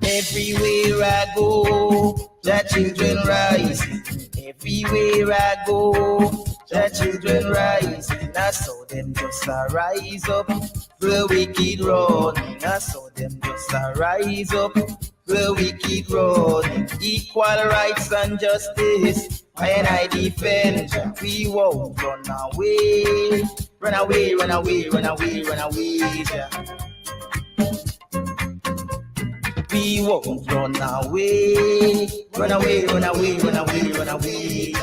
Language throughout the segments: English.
Everywhere I go, the children rise. Everywhere I go, the children rise. I saw them just rise up, the wicked run. I saw them just rise up, the wicked run. Equal rights and justice, when I defend, we won't run away. Run away, run away, run away, run away. We won't run away. Run away, run away, run away, run away.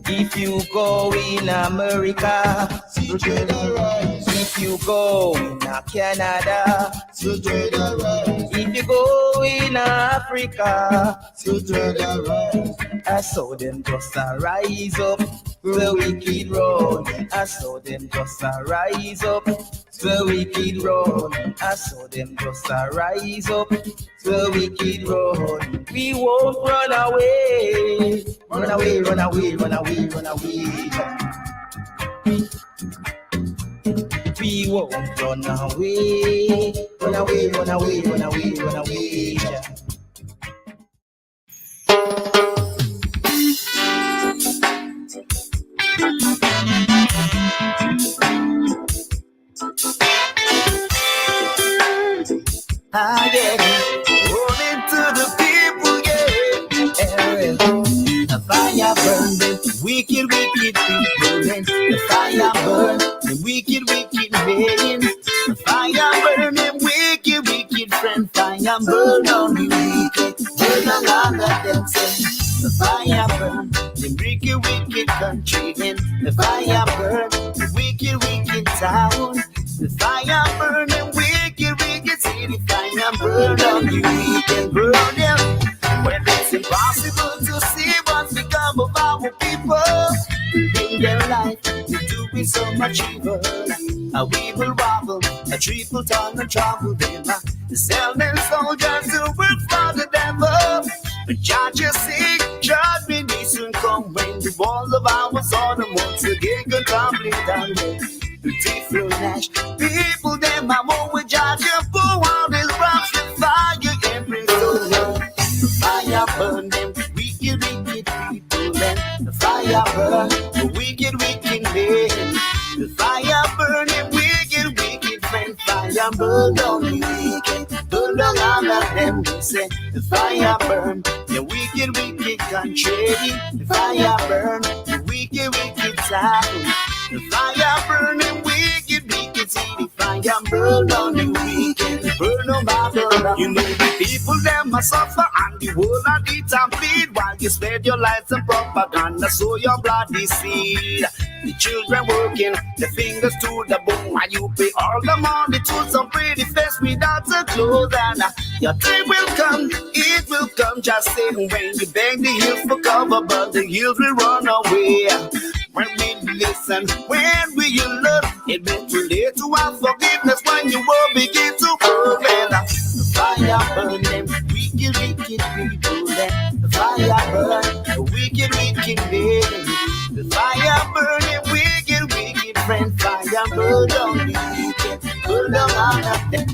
If you go in America, if you go in Canada, if you go in Africa, I saw them just rise up, the wicked run. I saw them just rise up, the wicked run. I saw them just rise up, the wicked run. We won't run away. Run away, run away, run away, run away. We won't run away. Run away, run away, run away, run away. Yeah, rolling to the people, yeah. The fire burn them wicked, wicked people, then the fire burn the wicked, wicked men. The fire burn them wicked, wicked friend. Fire burn on the wicked, burn along at them say. The fire burn the wicked, wicked country, then the fire burn the wicked, wicked town. The fire burn them wicked, wicked city. Fire burn on the wicked, burn them. When it's impossible to see what's become of our people, in their life, we're doing so much evil. We will wobble, a triple ton and trouble them. Sell them soldiers to work for the devil. But judges say, judgment may soon come when the wall of our sword once again can tumble down. Beautiful Nash, people them are more with judge you for all these rocks and fire and brimstone. The fire burn them wicked, wicked people, then the fire burn the wicked, wicked men. The fire burn them wicked, wicked friend. Fire burn down the wicked, burn down all of them. They say the fire burn the wicked, wicked country. The fire burn the wicked, wicked town. The fire burn them wicked, wicked city. Fire burn down the wicked, burn on Babylon. You know the people them must suffer and the world and eat and bleed while you spread your lies and propaganda, sow your bloody seed. The children working, the fingers to the bone while you pay all the money to some pretty face without the clothes. And your day will come, it will come. Just say when you beg the hills for cover, but the hills will run away. When we listen, when we love, it meant too late to ask forgiveness when you will begin to open. The fire burn them wicked, wicked people. The fire burn the wicked, wicked men. The fire burn them wicked, wicked friend. Fire burn down the wicked, burn down all of them.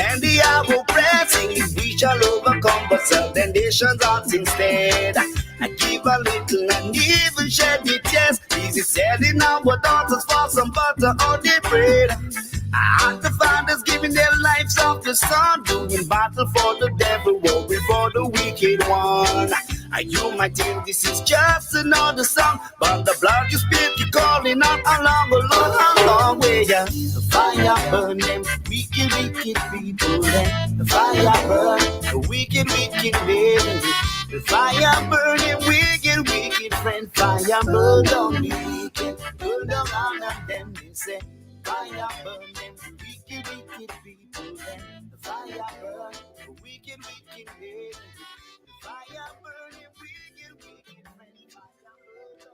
And the arrow pressing, we shall overcome, but certain nations ought instead. I give a little and even shed it, yes. Easy selling our daughters for some butter or the bread. The fathers giving their lives off the sun, doing battle for the devil, warring for the wicked one. You might think this is just another song, but the blood you spit, you're calling out a long way. Yeah. The fire burn them wicked, wicked people. The fire burn the wicked, wicked men. The fire burn them wicked, wicked friend. Fire burn down the wicked, burn down all of them. They say fire burn them wicked, wicked people. Then the fire burn the wicked, wicked men. The fire burn them wicked, wicked men. Fire burn them.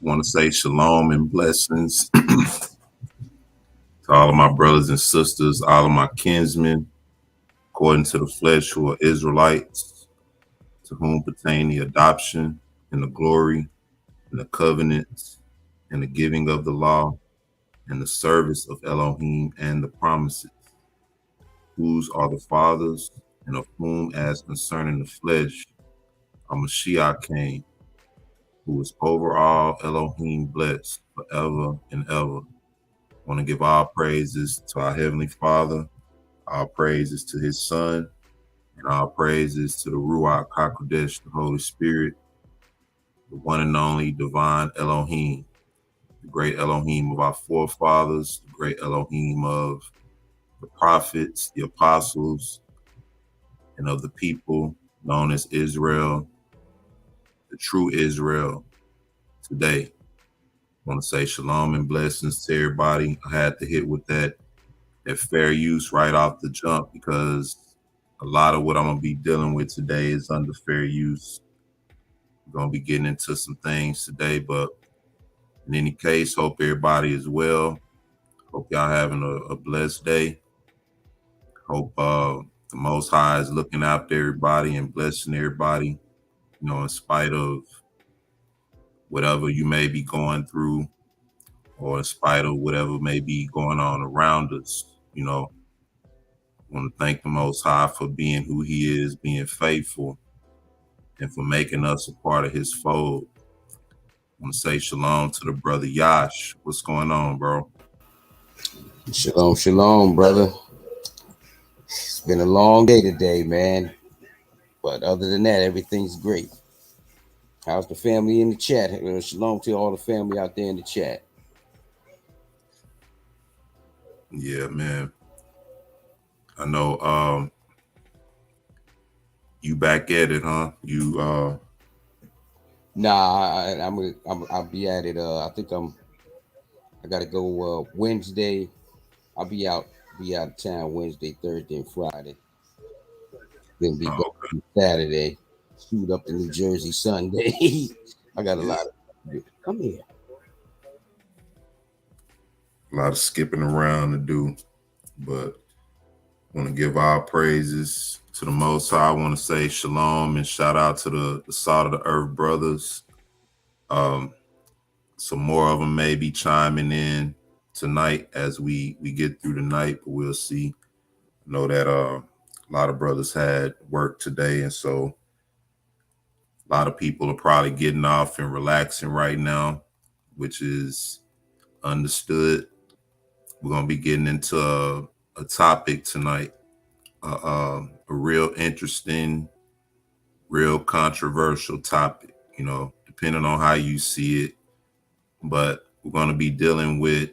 Want to say shalom and blessings to all of my brothers and sisters, all of my kinsmen, according to the flesh, who are Israelites, to whom pertain the adoption and the glory and the covenants and the giving of the law and the service of Elohim and the promises, whose are the fathers, and of whom, as concerning the flesh, a Mashiach came, who is over all Elohim blessed forever and ever. Want to give all praises to our Heavenly Father, all praises to His Son, and all praises to the Ruach HaKodesh, the Holy Spirit, the one and only divine Elohim, the great Elohim of our forefathers, the great Elohim of the prophets, the apostles, and of the people known as Israel, the true Israel today. I want to say shalom and blessings to everybody. I had to hit with that fair use right off the jump, because a lot of what I'm going to be dealing with today is under fair use. We're going to be getting into some things today, but in any case, hope everybody is well. Hope y'all having a blessed day. Hope the Most High is looking after everybody and blessing everybody, in spite of whatever you may be going through, or in spite of whatever may be going on around us. I want to thank the Most High for being who He is, being faithful, and for making us a part of His fold. I want to say shalom to the brother Yash. What's going on, bro? Shalom, shalom, brother. It's been a long day today, man. But other than that, everything's great. How's the family in the chat? Shalom to all the family out there in the chat. Yeah, man. I know you back at it, huh? You Nah, I'll be at it. I think I gotta go Wednesday. I'll be out of town Wednesday, Thursday, and Friday. Then be back okay. Saturday. Shoot up to New Jersey Sunday. I got a lot of to do. Come here. A lot of skipping around to do, but want to give our praises to the Most High. I want to say shalom and shout out to the Salt of the Earth brothers. Some more of them may be chiming in tonight as we get through the night, but we'll see. I know that a lot of brothers had work today, and so a lot of people are probably getting off and relaxing right now, which is understood. We're going to be getting into a topic tonight, a real interesting, real controversial topic, depending on how you see it. But we're going to be dealing with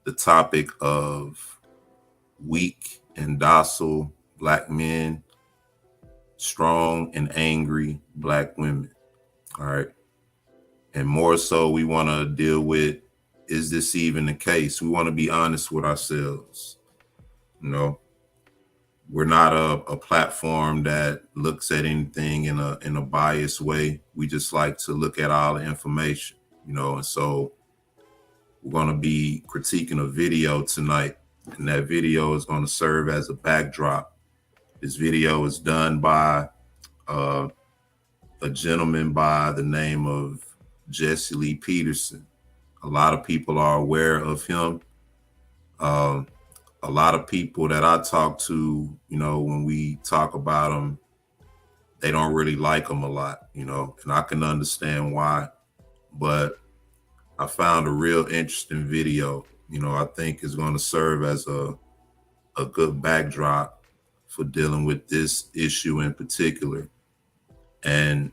the topic of weak and docile Black men, strong and angry Black women. All right. And more so, we want to deal with, is this even the case? We want to be honest with ourselves. We're not a platform that looks at anything in a biased way. We just like to look at all the information, and so we're going to be critiquing a video tonight, and that video is going to serve as a backdrop. This video is done by a gentleman by the name of Jesse Lee Peterson. A lot of people are aware of him. A lot of people that I talk to, when we talk about him, they don't really like them a lot, you know, and I can understand why. But I found a real interesting video, you know, I think is going to serve as a good backdrop for dealing with this issue in particular. And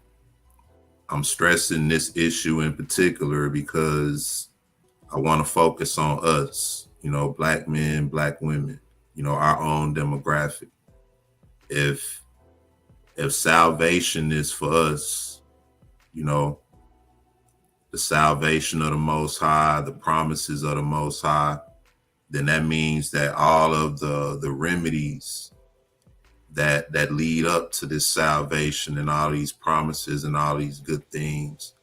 I'm stressing this issue in particular because I want to focus on us, you know, black men, black women, you know, our own demographic. If salvation is for us, you know, the salvation of the Most High, the promises of the Most High, then that means that all of the remedies that lead up to this salvation and all these promises and all these good things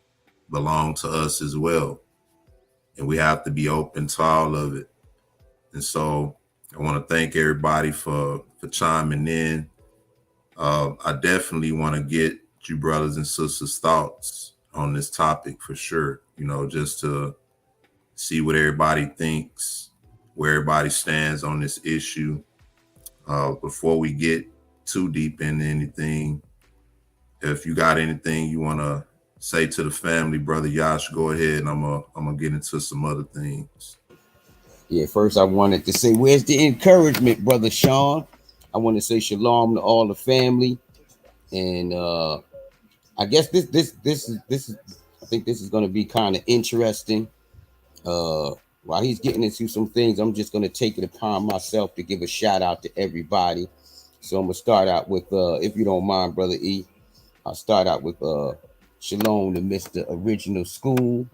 belong to us as well. And we have to be open to all of it. And so I want to thank everybody for chiming in. I definitely want to get you brothers and sisters' thoughts on this topic for sure, you know, just to see what everybody thinks, where everybody stands on this issue. Before we get too deep into anything, if you got anything you want to say to the family, Brother Yash, go ahead, and I'm gonna get into some other things. Yeah, first I wanted to say, where's the encouragement, Brother Sean? I want to say shalom to all the family. And I guess this is I think this is gonna be kind of interesting. While he's getting into some things, I'm just gonna take it upon myself to give a shout out to everybody. So I'm gonna start out with if you don't mind, Brother E. I'll start out with shalom to Mr. Original School.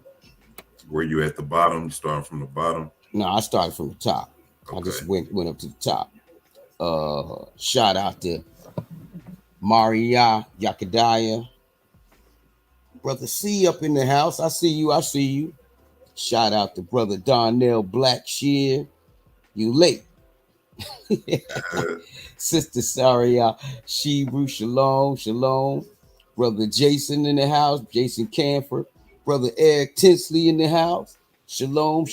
Were you at the bottom? You starting from the bottom? No, I started from the top. Okay. I just went up to the top. Shout out to Maria Yakadaya. Brother C up in the house. I see you. Shout out to Brother Darnell Blackshear. You late. Sister Saria Shebrew, shalom. Brother Jason in the house. Jason Camford. Brother Eric Tinsley in the house. Shalom.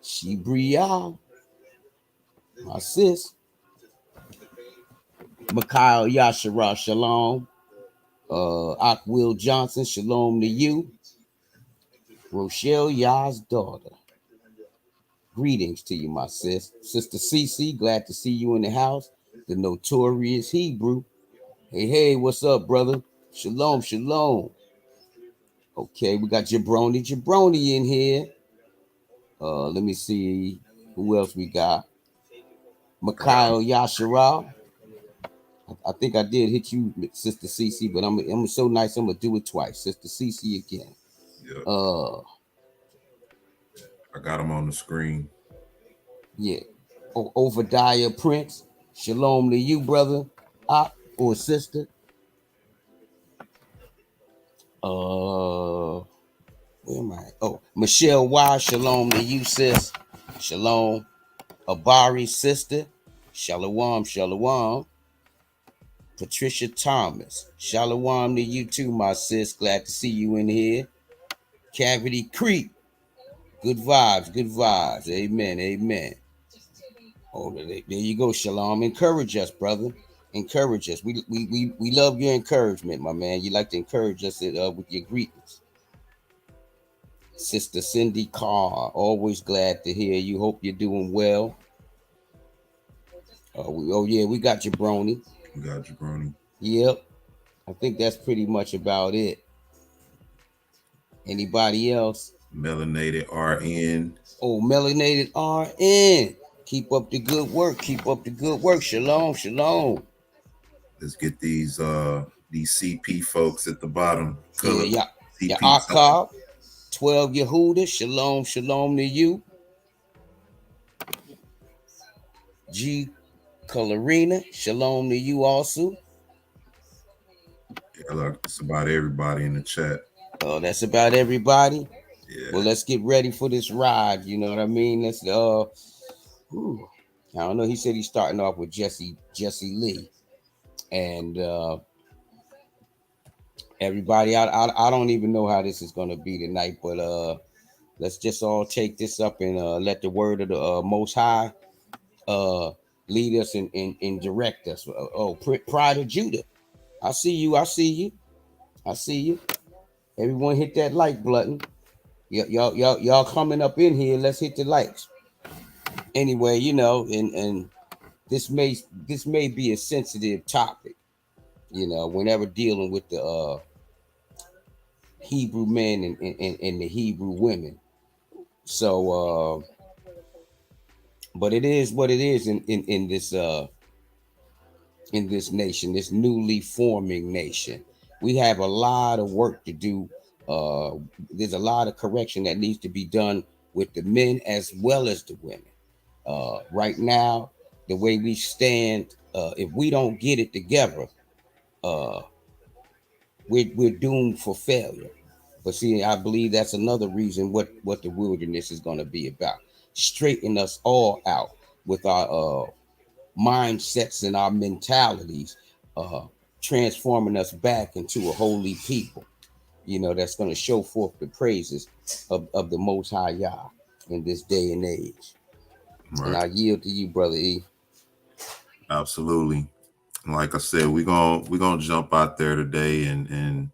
Shebrew, my sis. Mikhail Yashara, shalom. Ak Will Johnson, shalom to you. Rochelle Yah's daughter. Greetings to you, my sis. Sister Cece, glad to see you in the house. The notorious Hebrew. Hey, what's up, brother? Shalom. Okay, we got Jabroni in here. Let me see who else we got. Mikhail Yashara. I think I did hit you, Sister Cece, but I'm so nice. I'm gonna do it twice, Sister Cece again. Yep. I got him on the screen. Yeah. Obadiah Prince. Shalom to you, brother, or sister. Where am I? Oh, Michelle Y. Shalom to you, sis. Shalom. Abari, sister. Shalom. Patricia Thomas. Shalom to you too, my sis. Glad to see you in here. Cavity Creek. Good vibes. Amen. Oh, there you go, Shalom. Encourage us, brother. Encourage us. We love your encouragement, my man. You like to encourage us with your greetings. Sister Cindy Carr, always glad to hear you. Hope you're doing well. We got Jabroni. Yep. I think that's pretty much about it. Anybody else? Melanated RN. Oh, Melanated RN. Keep up the good work. Shalom. Let's get these CP folks at the bottom. Yeah. Akab, 12 Yehuda. Shalom to you. G. Colorina. Shalom to you also. Yeah, that's about everybody in the chat. Oh, that's about everybody. Yeah. Well, let's get ready for this ride. You know what I mean? Let's I don't know. He said he's starting off with Jesse Lee, and everybody. I don't even know how this is gonna be tonight, but let's just all take this up and let the word of the Most High lead us and direct us. Pride of Judah. I see you. I see you. I see you. Everyone hit that like button. Y'all coming up in here. Let's hit the likes. Anyway, and this may be a sensitive topic, whenever dealing with the Hebrew men and the Hebrew women. So but it is what it is in this nation, this newly forming nation. We have a lot of work to do. There's a lot of correction that needs to be done with the men as well as the women. Right now, the way we stand, if we don't get it together, uh, we're doomed for failure. But see, I believe that's another reason what the wilderness is going to be about. Straighten us all out with our mindsets and our mentalities, uh, transforming us back into a holy people, that's going to show forth the praises of the Most High Yah in this day and age. And Right. I yield to you, Brother E. Absolutely. Like I said, we're gonna jump out there today and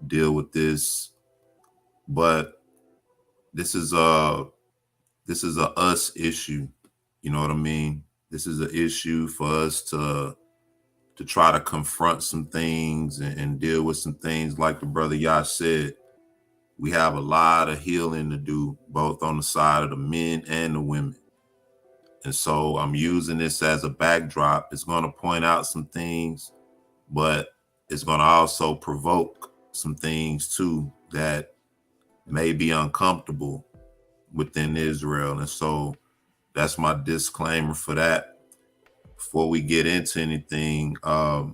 deal with this. But this is a us issue. You know what I mean? This is an issue for us to try to confront some things and deal with some things. Like the brother Yash said, we have a lot of healing to do, both on the side of the men and the women. And so I'm using this as a backdrop. It's going to point out some things, but it's going to also provoke some things too that may be uncomfortable within Israel. And so that's my disclaimer for that. Before we get into anything, I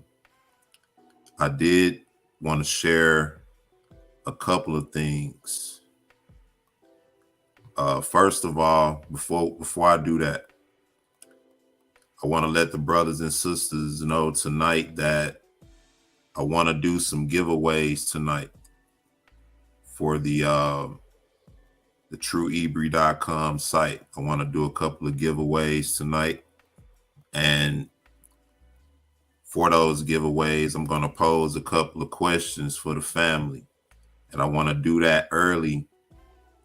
did want to share a couple of things. First of all, before I do that, I want to let the brothers and sisters know tonight that I want to do some giveaways tonight for the trueebri.com site. I want to do a couple of giveaways tonight. And for those giveaways, I'm going to pose a couple of questions for the family. And I want to do that early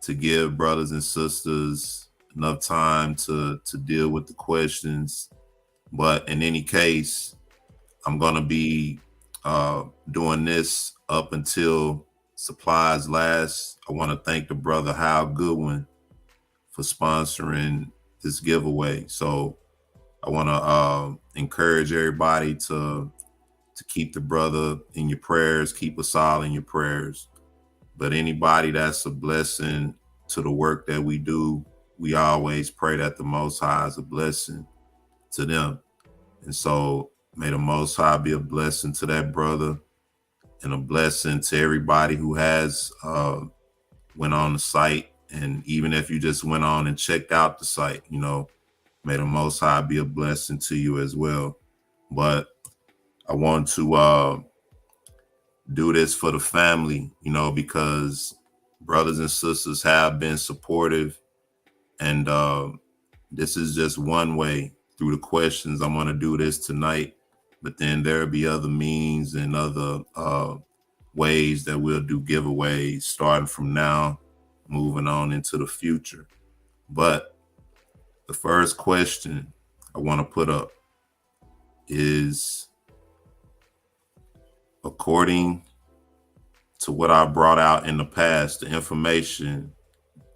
to give brothers and sisters enough time to deal with the questions. But in any case, I'm going to be doing this up until supplies last. I want to thank the brother Hal Goodwin for sponsoring this giveaway. So I want to encourage everybody to keep the brother in your prayers, keep us all in your prayers. But anybody that's a blessing to the work that we do, we always pray that the Most High is a blessing to them. And so may the Most High be a blessing to that brother and a blessing to everybody who has went on the site. And even if you just went on and checked out the site, may the Most High be a blessing to you as well. But I want to do this for the family, because brothers and sisters have been supportive. And this is just one way through the questions. I'm going to do this tonight, but then there'll be other means and other ways that we'll do giveaways starting from now, moving on into the future. But the first question I want to put up is, according to what I brought out in the past, the information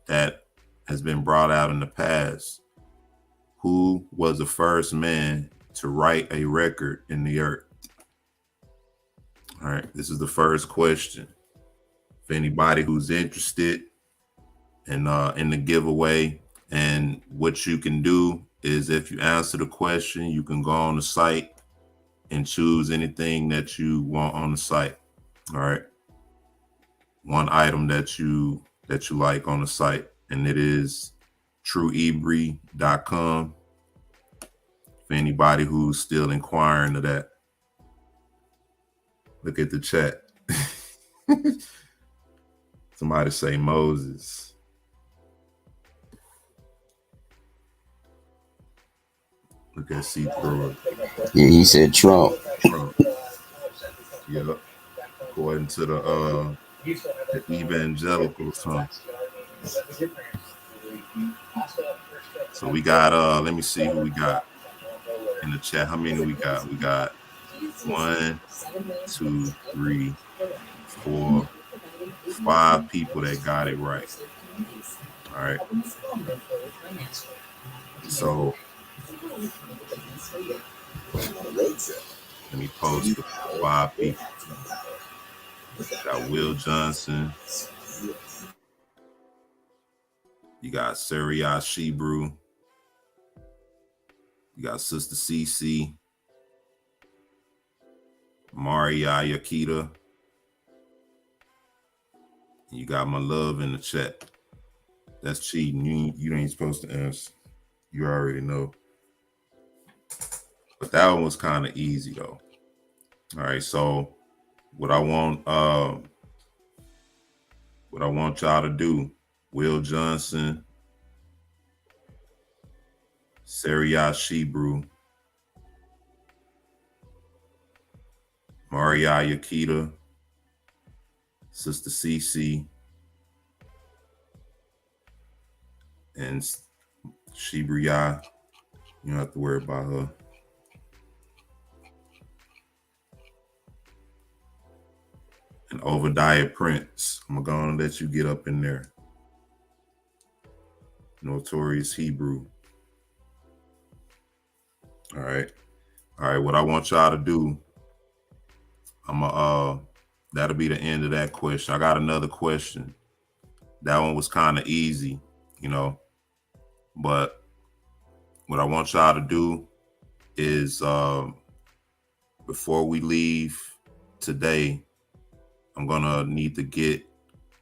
that has been brought out in the past, who was the first man to write a record in the earth? All right, this is the first question. For anybody who's interested in the giveaway, and what you can do is, if you answer the question, you can go on the site and choose anything that you want on the site. All right, one item that you like on the site, and it is trueebri.com. For anybody who's still inquiring of that, look at the chat. Somebody say Moses. Look at see through it. Yeah, he said Trump. Trump. Yeah, according to the evangelicals, huh? So we got let me see who we got in the chat. How many we got? We got 1, 2, 3, 4, 5 people that got it right. All right. So let me post the 5 people. Got Will Johnson. You got Saria Shebrew. You got Sister CC. Maria Yakita. You got my love in the chat. That's cheating. You ain't supposed to answer. You already know. But that one was kind of easy though. All right, so what I want y'all to do, Will Johnson, Saria Shebrew, Maria Yakita, Sister CC, and Shibriya. You don't have to worry about her. And Obadiah Prince. I'm going to let you get up in there. Notorious Hebrew. All right. All right. What I want y'all to do, that'll be the end of that question. I got another question. That one was kind of easy, you know. But what I want y'all to do is before we leave today, I'm gonna need to get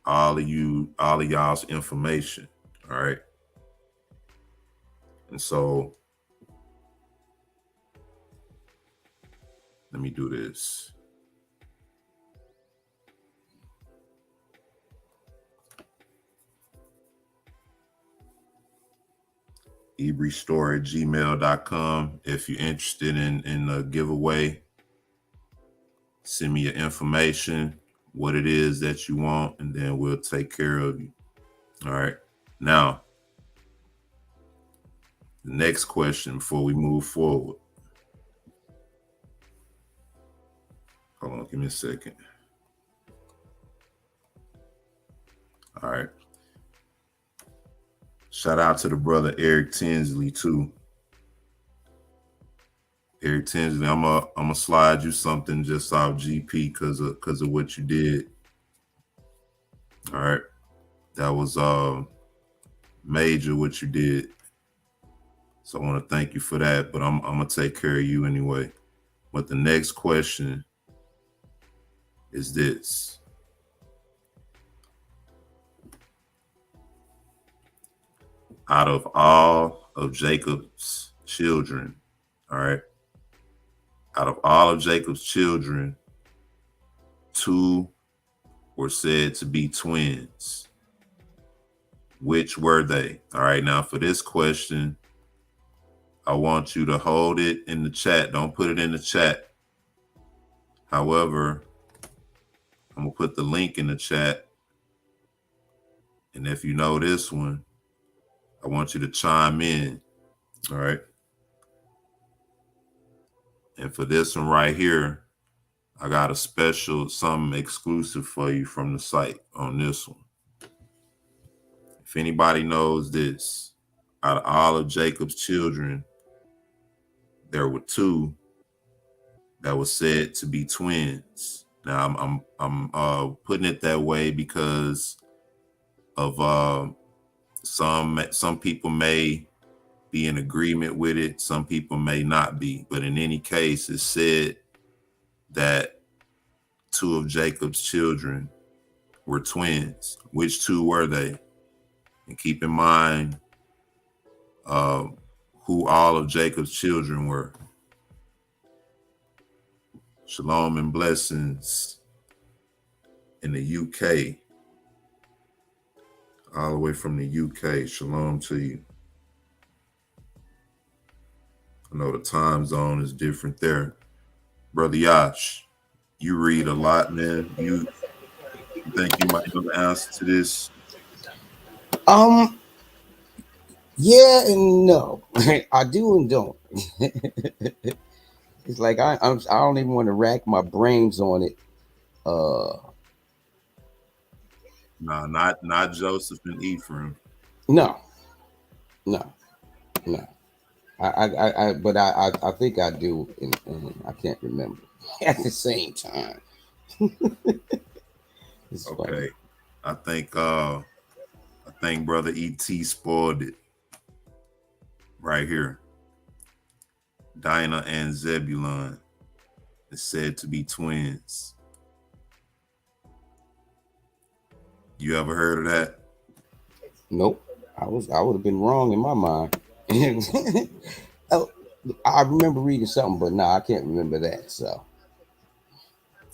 all of y'all's information. All right. And so let me do this. ebrestore@gmail.com. If you're interested in a giveaway, send me your information, what it is that you want, and then we'll take care of you. All right. Now, the next question before we move forward. Hold on, give me a second. All right. Shout out to the brother Eric Tinsley too. Eric Tinsley, I'm gonna slide you something just off GP because of what you did. All right. That was major what you did. So I want to thank you for that, but I'm gonna take care of you anyway. But the next question is this. Out of all of Jacob's children, all right, out of all of Jacob's children, 2 were said to be twins. Which were they? All right, now for this question, I want you to hold it in the chat. Don't put it in the chat. However, I'm gonna put the link in the chat. And if you know this one, I want you to chime in. All right. And for this one right here, I got a special, something exclusive for you from the site on this one. If anybody knows this, out of all of Jacob's children, there were 2 that were said to be twins. Now I'm putting it that way because of some people may be in agreement with it, some people may not be. But in any case, it's said that 2 of Jacob's children were twins. Which 2 were they? And keep in mind who all of Jacob's children were. Sholom and Blessings in the UK. All the way from the UK. Shalom to you. I know the time zone is different there. Brother Yash, You read a lot, man. You think you might know the answer to this? Um, yeah and no. I do and don't. It's like I don't even want to rack my brains on it. Uh, No, not Joseph and Ephraim. no, no, no. But I think I do, and I can't remember at the same time. It's funny. Okay. I think brother ET spoiled it right here. Dinah and Zebulun is said to be twins. You ever heard of that? Nope. I would have been wrong in my mind. Oh, I remember reading something, but no, I can't remember that. So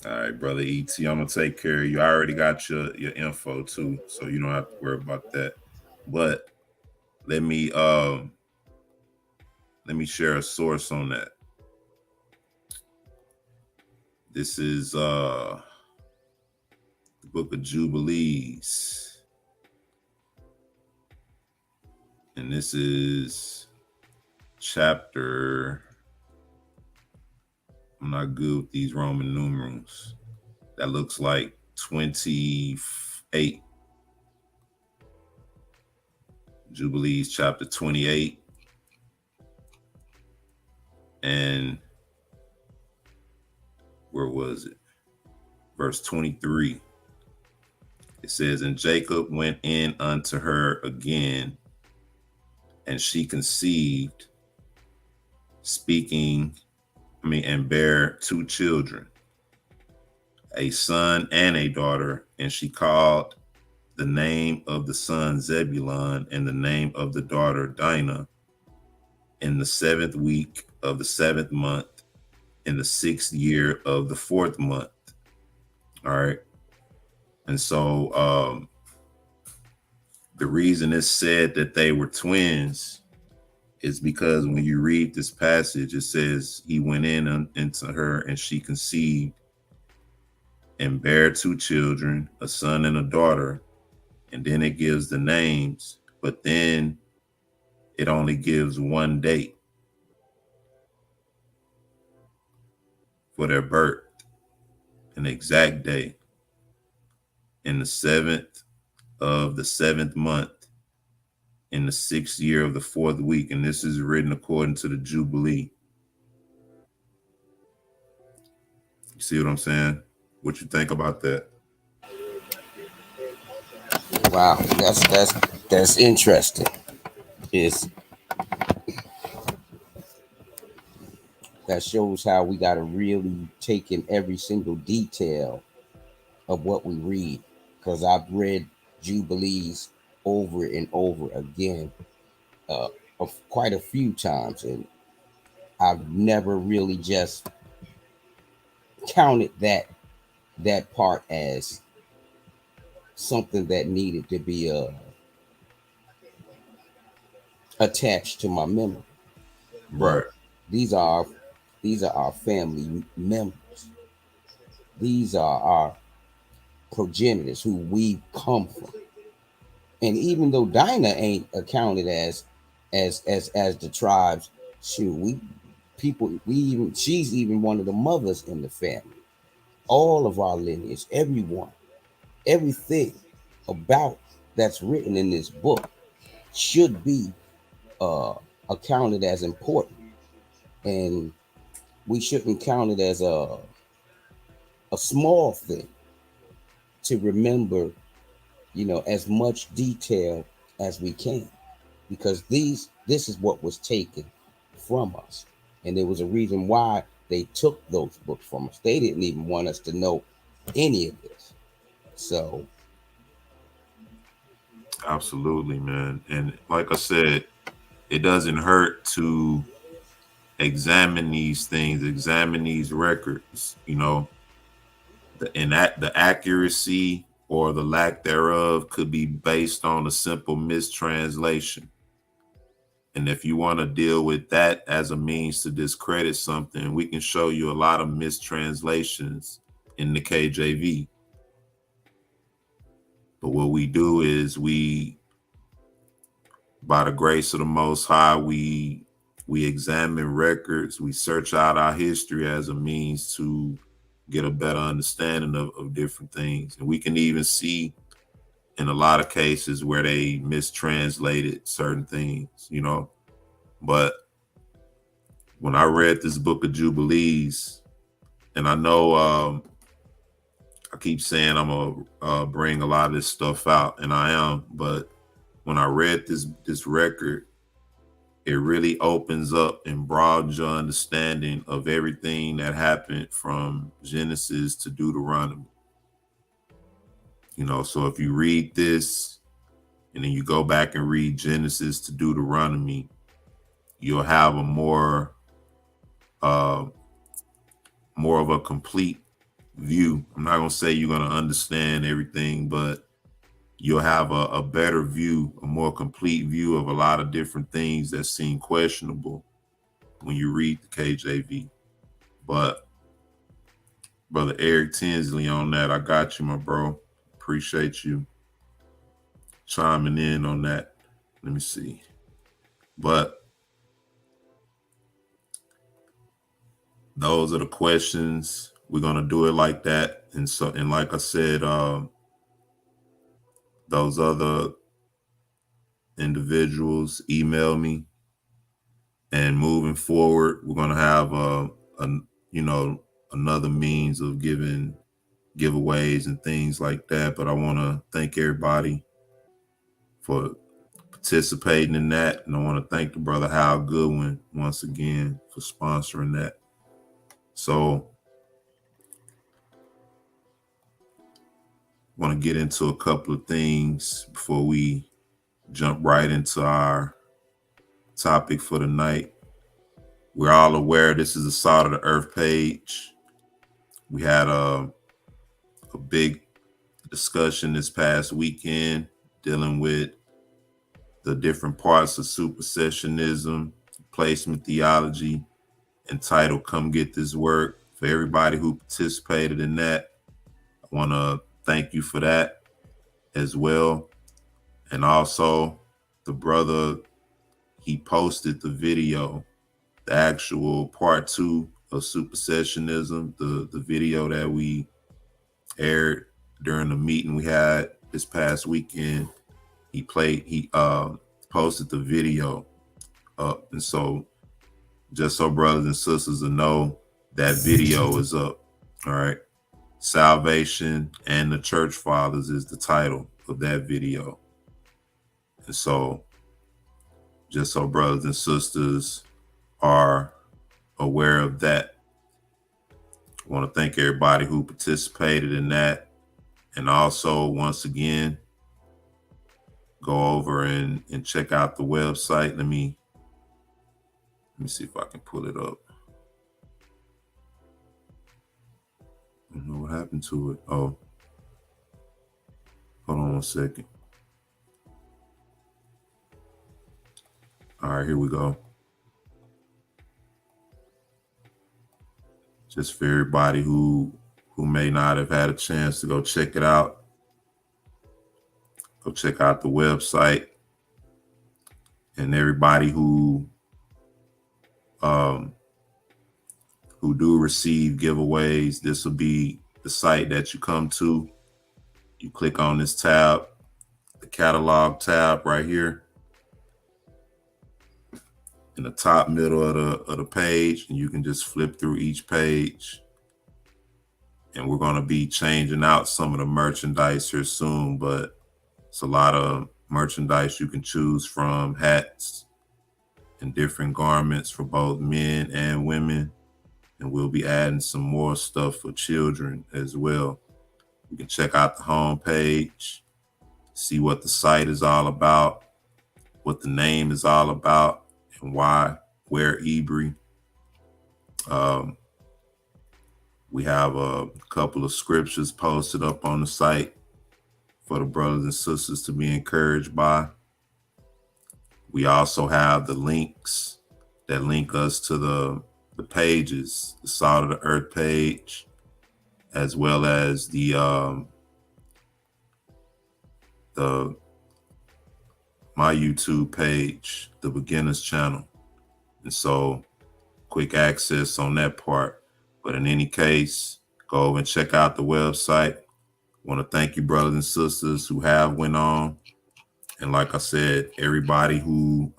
All right, brother ET, I'm gonna take care of you. I already got your info too, so you don't have to worry about that. But let me um let me share a source on that. This is the book of Jubilees. And this is chapter. I'm not good with these Roman numerals. That looks like 28. Jubilees chapter 28. And where was it? Verse 23. It says, and Jacob went in unto her again, and she conceived, and bare 2 children, a son and a daughter, and she called the name of the son Zebulun and the name of the daughter Dinah, in the 7th week of the 7th month, in the 6th year of the 4th month. All right. And so the reason it's said that they were twins is because when you read this passage, it says he went in into her and she conceived and bare 2 children, a son and a daughter. And then it gives the names, but then it only gives one date for their birth, an exact day, in the 7th of the 7th month, in the 6th year of the 4th week. And this is written according to the Jubilee. You see what I'm saying? What you think about that? wow, that's interesting. Is that shows how we got to really take in every single detail of what we read. Because I've read Jubilees over and over again, uh, quite a few times, and I've never really just counted that part as something that needed to be attached to my memory. Right. But these are these are our family members. These are our progenitors who we come from. And even though Dinah ain't accounted as the tribes, shoot, we even she's even one of the mothers in the family. All of our lineage, everyone, everything about that's written in this book should be uh, accounted as important, and we shouldn't count it as a small thing to remember, as much detail as we can, because this is what was taken from us, and there was a reason why they took those books from us. They didn't even want us to know any of this. So Absolutely, man. And like I said, it doesn't hurt to examine these things, examine these records, the accuracy or the lack thereof could be based on a simple mistranslation. And if you want to deal with that as a means to discredit something, we can show you a lot of mistranslations in the KJV. But what we do is by the grace of the Most High, we examine records, we search out our history as a means to get a better understanding of different things. And we can even see in a lot of cases where they mistranslated certain things, But when I read this book of Jubilees, and I know I keep saying I'm gonna bring a lot of this stuff out, and I am, but when I read this record, it really opens up and broadens your understanding of everything that happened from Genesis to Deuteronomy. So if you read this and then you go back and read Genesis to Deuteronomy, you'll have a more of a complete view. I'm not gonna say you're gonna understand everything, but you'll have a better view, a more complete view of a lot of different things that seem questionable when you read the KJV. But Brother Eric Tinsley, on that, I got you, my bro. Appreciate you chiming in on that. Let me see. But those are the questions. We're gonna do it like that. And like I said, those other individuals email me. And moving forward, we're gonna have another means of giving giveaways and things like that. But I want to thank everybody for participating in that, and I want to thank the brother Hal Goodwin once again for sponsoring that. So I want to get into a couple of things before we jump right into our topic for the night. We're all aware this is the Salt of the Earth page. We had a big discussion this past weekend dealing with the different parts of supersessionism, placement theology, entitled Come Get This Work. For everybody who participated in that, I want to thank you for that as well. And also the brother, he posted the video, the actual part 2 of supersessionism, the video that we aired during the meeting we had this past weekend. He posted the video up. And so just so brothers and sisters will know, that video is up. All right. Salvation and the Church Fathers is the title of that video. And so just so brothers and sisters are aware of that, I want to thank everybody who participated in that. And also, once again, go over and check out the website. Let me see if I can pull it up. I don't know what happened to it. Oh, hold on one second. All right, here we go. Just for everybody who may not have had a chance to go check it out, go check out the website. And everybody who do receive giveaways, this will be the site that you come to. You click on this tab, the catalog tab right here in the top middle of the page, and you can just flip through each page. And we're going to be changing out some of the merchandise here soon, but it's a lot of merchandise you can choose from, hats and different garments for both men and women. And we'll be adding some more stuff for children as well. You can check out the homepage, see what the site is all about, what the name is all about, and why, where Ebri. We have a couple of scriptures posted up on the site for the brothers and sisters to be encouraged by. We also have the links that link us to the pages, the Salt of the Earth page as well as my YouTube page, the beginners channel. And so quick access on that part. But in any case, go over and check out the website. Want to thank you, brothers and sisters who have went on. And like I said, everybody who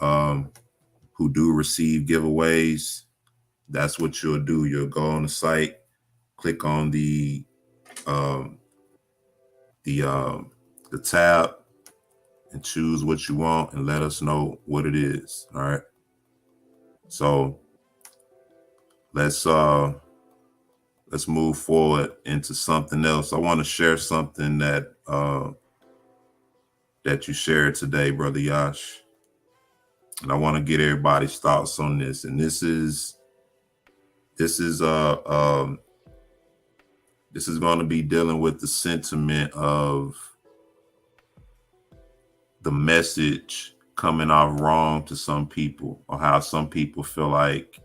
do receive giveaways, that's what you'll do. You'll go on the site, click on the tab, and choose what you want and let us know what it is. All right. So let's move forward into something else. I want to share something that you shared today, Brother Yash. And I want to get everybody's thoughts on this. And this is going to be dealing with the sentiment of the message coming off wrong to some people, or how some people feel like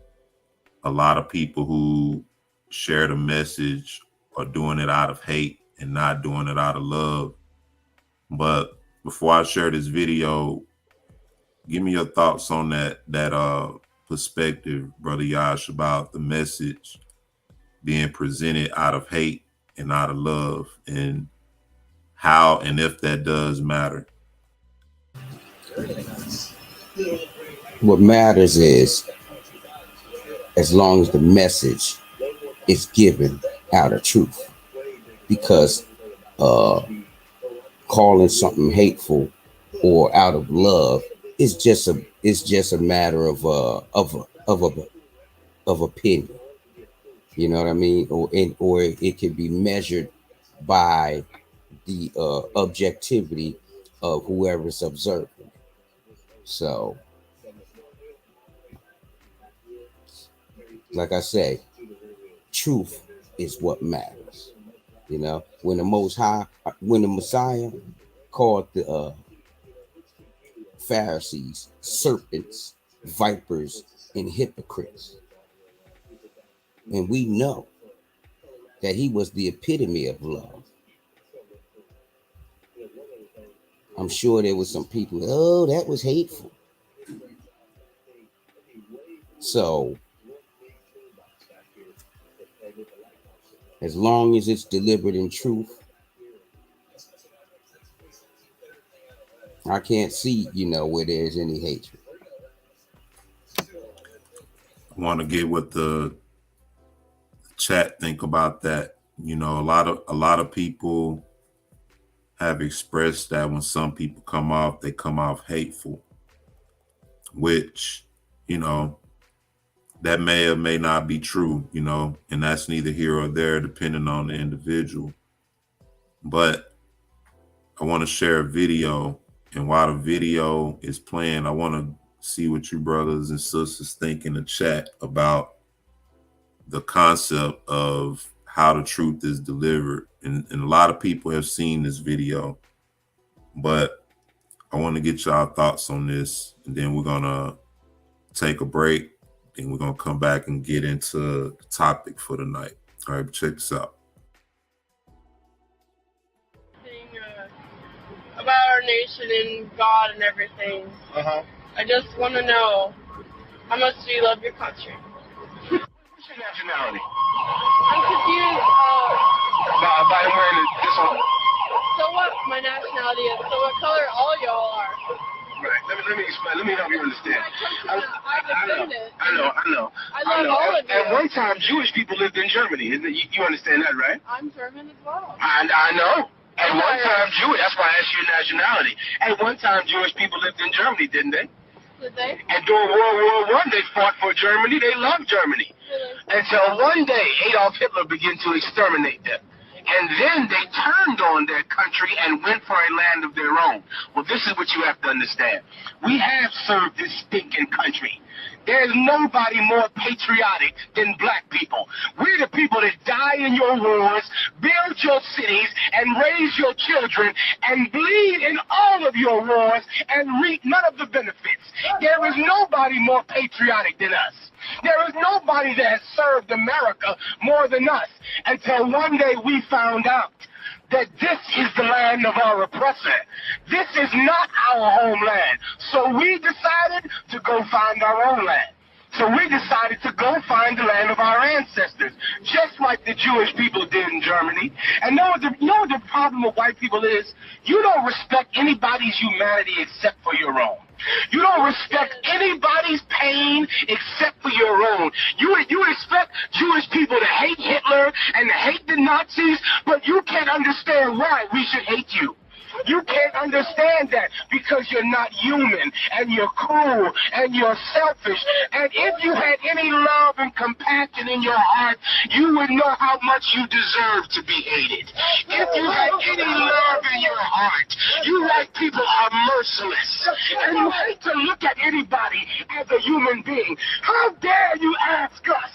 a lot of people who share the message are doing it out of hate and not doing it out of love. But before I share this video, give me your thoughts on that perspective, Brother Yash, about the message being presented out of hate and out of love, and how and if that does matter. What matters is, as long as the message is given out of truth, because calling something hateful or out of love is just a matter of opinion. You know what I mean? Or it can be measured by the objectivity of whoever's observing. So, like I say, truth is what matters. You know, when the Messiah called the Pharisees serpents, vipers, and hypocrites, and we know that he was the epitome of love. I'm sure there was some people, oh, that was hateful. So, as long as it's delivered in truth, I can't see, where there's any hatred. I want to get what the chat think about that. You know, a lot of people have expressed that when some people come off, they come off hateful, which, that may or may not be true, and that's neither here or there, depending on the individual. But I want to share a video, and while the video is playing, I want to see what you brothers and sisters think in the chat about the concept of how the truth is delivered. And a lot of people have seen this video, but I want to get y'all thoughts on this, and then we're going to take a break, and we're going to come back and get into the topic for tonight. All right, check this out. About our nation and God and everything. I just want to know, how much do you love your country? What's your nationality? I'm confused. By wearing this one. So what my nationality is, so what color all y'all are. Right. Let me explain. Let me help you understand. I know. I love all of you. At one time, Jewish people lived in Germany. You understand that, right? I'm German as well. I know. At one time, Jewish. That's why I asked you your nationality. At one time, Jewish people lived in Germany, didn't they? Did they? And during World War I, they fought for Germany. They loved Germany. Really? Until one day, Adolf Hitler began to exterminate them. And then they turned on their country and went for a land of their own. Well, this is what you have to understand. We have served this stinking country There's nobody more patriotic than black people. We're the people that die in your wars, build your cities, and raise your children, and bleed in all of your wars and reap none of the benefits. There is nobody more patriotic than us. There is nobody that has served America more than us, until one day we found out that this is the land of our oppressor. This is not our homeland. So we decided to go find our own land. So we decided to go find the land of our ancestors, just like the Jewish people did in Germany. And know what the problem with white people is? You don't respect anybody's humanity except for your own. You don't respect anybody's pain except for your own. You expect Jewish people to hate Hitler and to hate the Nazis, but you can't understand why we should hate you. You can't understand that because you're not human, and you're cruel, and you're selfish. And if you had any love and compassion in your heart, you would know how much you deserve to be hated. If you had any love in your heart, you white people are merciless, and you hate to look at anybody as a human being. How dare you ask us?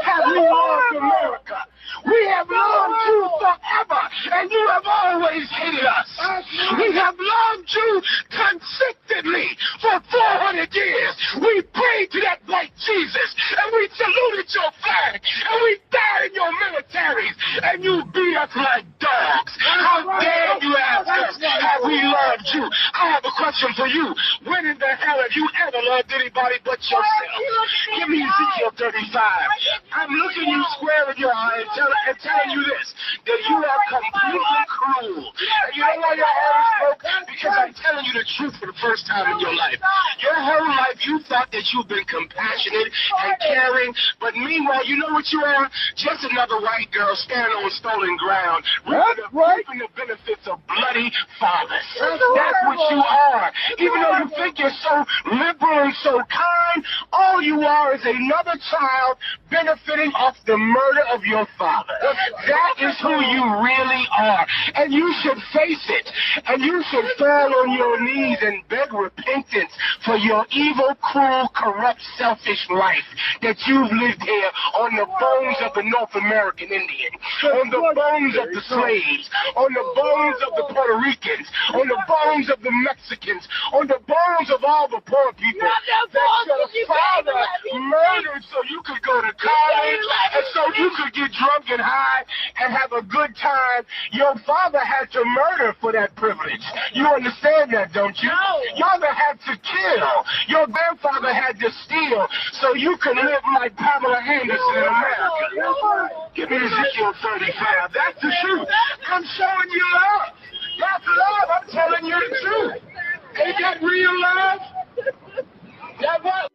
Have we loved America? We have loved you forever, and you have always hated us. We have loved you consistently for 400 years. We prayed to that white Jesus, and we saluted your flag, and we died in your militaries, and you beat us like dogs. How dare you ask us, have we loved you? I have a question for you. When in the hell have you ever loved anybody but yourself? Give me Ezekiel 35. I'm looking you square in your eye and telling you this, that you are completely cruel. And you know why your heart is broken? Because I'm telling you the truth for the first time in your life. Your whole life you thought that you've been compassionate and caring, but meanwhile, you know what you are? Just another white girl standing on stolen ground, reaping the benefits of bloody fathers. That's what you are. Even though you think you're so liberal and so kind, all you are is another child benefiting off the murder of your father. That is who you really are. And you should face it. And you should fall on your knees and beg repentance for your evil, cruel, corrupt, selfish life that you've lived here on the bones of the North American Indian, on the bones of the slaves, on the bones of the Puerto Ricans, on the bones of the Mexicans, on the bones of all the poor people that your father murdered so you could go to college and so you could get drunk and high and have a good time. Your father had to murder for that privilege. You understand that, don't you? Your father had to kill. Your grandfather had to steal so you could live like Pamela Anderson in America. Give me Ezekiel 35. That's the truth. I'm showing you love. That's love. I'm telling you the truth. Ain't that real love? That what?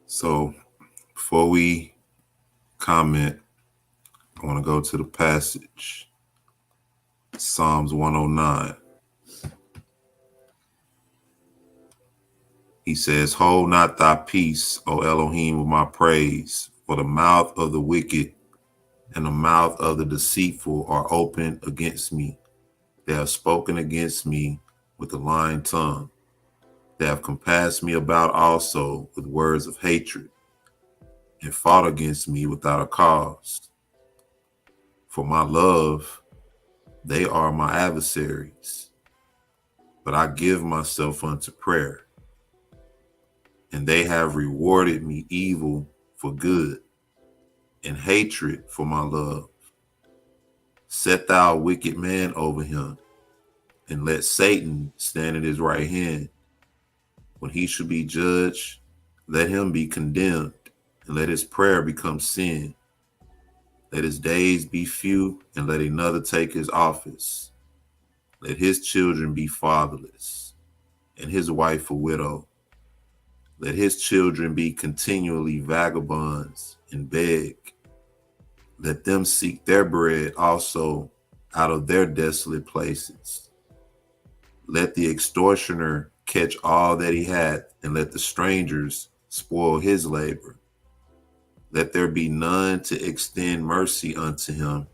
So before we comment, I want to go to the passage, Psalms 109. He says, hold not thy peace, O Elohim, with my praise, for the mouth of the wicked and the mouth of the deceitful are open against me. They have spoken against me with a lying tongue. They have compassed me about also with words of hatred, and fought against me without a cause. For my love, they are my adversaries, but I give myself unto prayer. And they have rewarded me evil for good, and hatred for my love. Set thou a wicked man over him, and let Satan stand at his right hand. When he shall be judged, let him be condemned, and let his prayer become sin. Let his days be few, and let another take his office. Let his children be fatherless, and his wife a widow. Let his children be continually vagabonds and beg. Let them seek their bread also out of their desolate places. Let the extortioner catch all that he hath, and let the strangers spoil his labor. Let there be none to extend mercy unto him,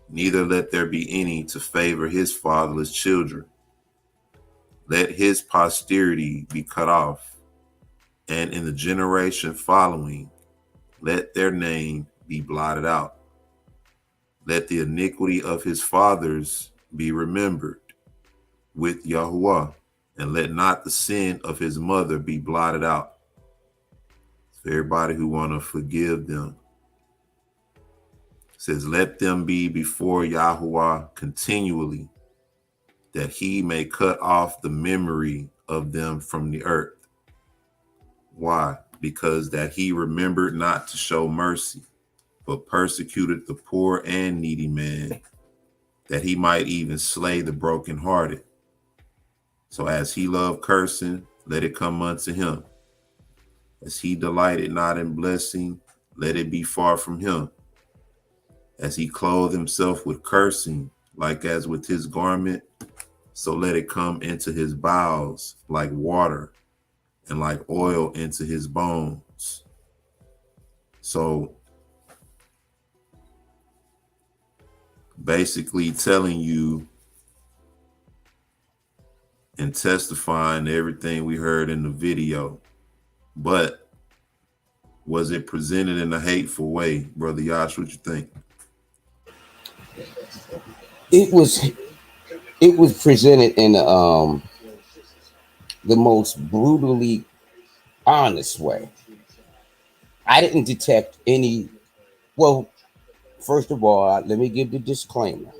neither let there be any to favor his fatherless children. let his posterity be cut off, and in the generation following, let their name be blotted out. Let the iniquity of his fathers be remembered with Yahuwah, and let not the sin of his mother be blotted out. For everybody who want to forgive them, it says, let them be before Yahuwah continually, that he may cut off the memory of them from the earth. Why? Because that he remembered not to show mercy, but persecuted the poor and needy man, that he might even slay the brokenhearted. So as he loved cursing, let it come unto him. As he delighted not in blessing, let it be far from him. As he clothed himself with cursing, like as with his garment, so let it come into his bowels like water, and like oil into his bones. So basically telling you and testifying to everything we heard in the video. But was it presented in a hateful way? Brother Yash, what you think? It was presented in the most brutally honest way. I didn't detect any. Well, first of all, let me give the disclaimer.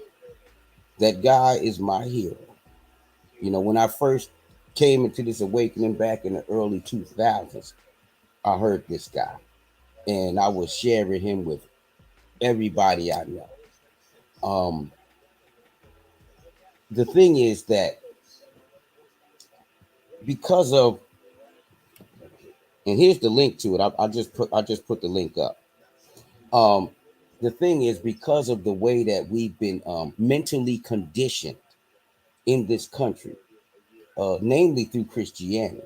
That guy is my hero. You know, when I first came into this awakening back in the early 2000s, I heard this guy, and I was sharing him with everybody I know. The thing is that because of, and here's the link to it. I just put the link up. The thing is, because of the way that we've been mentally conditioned in this country, namely through Christianity,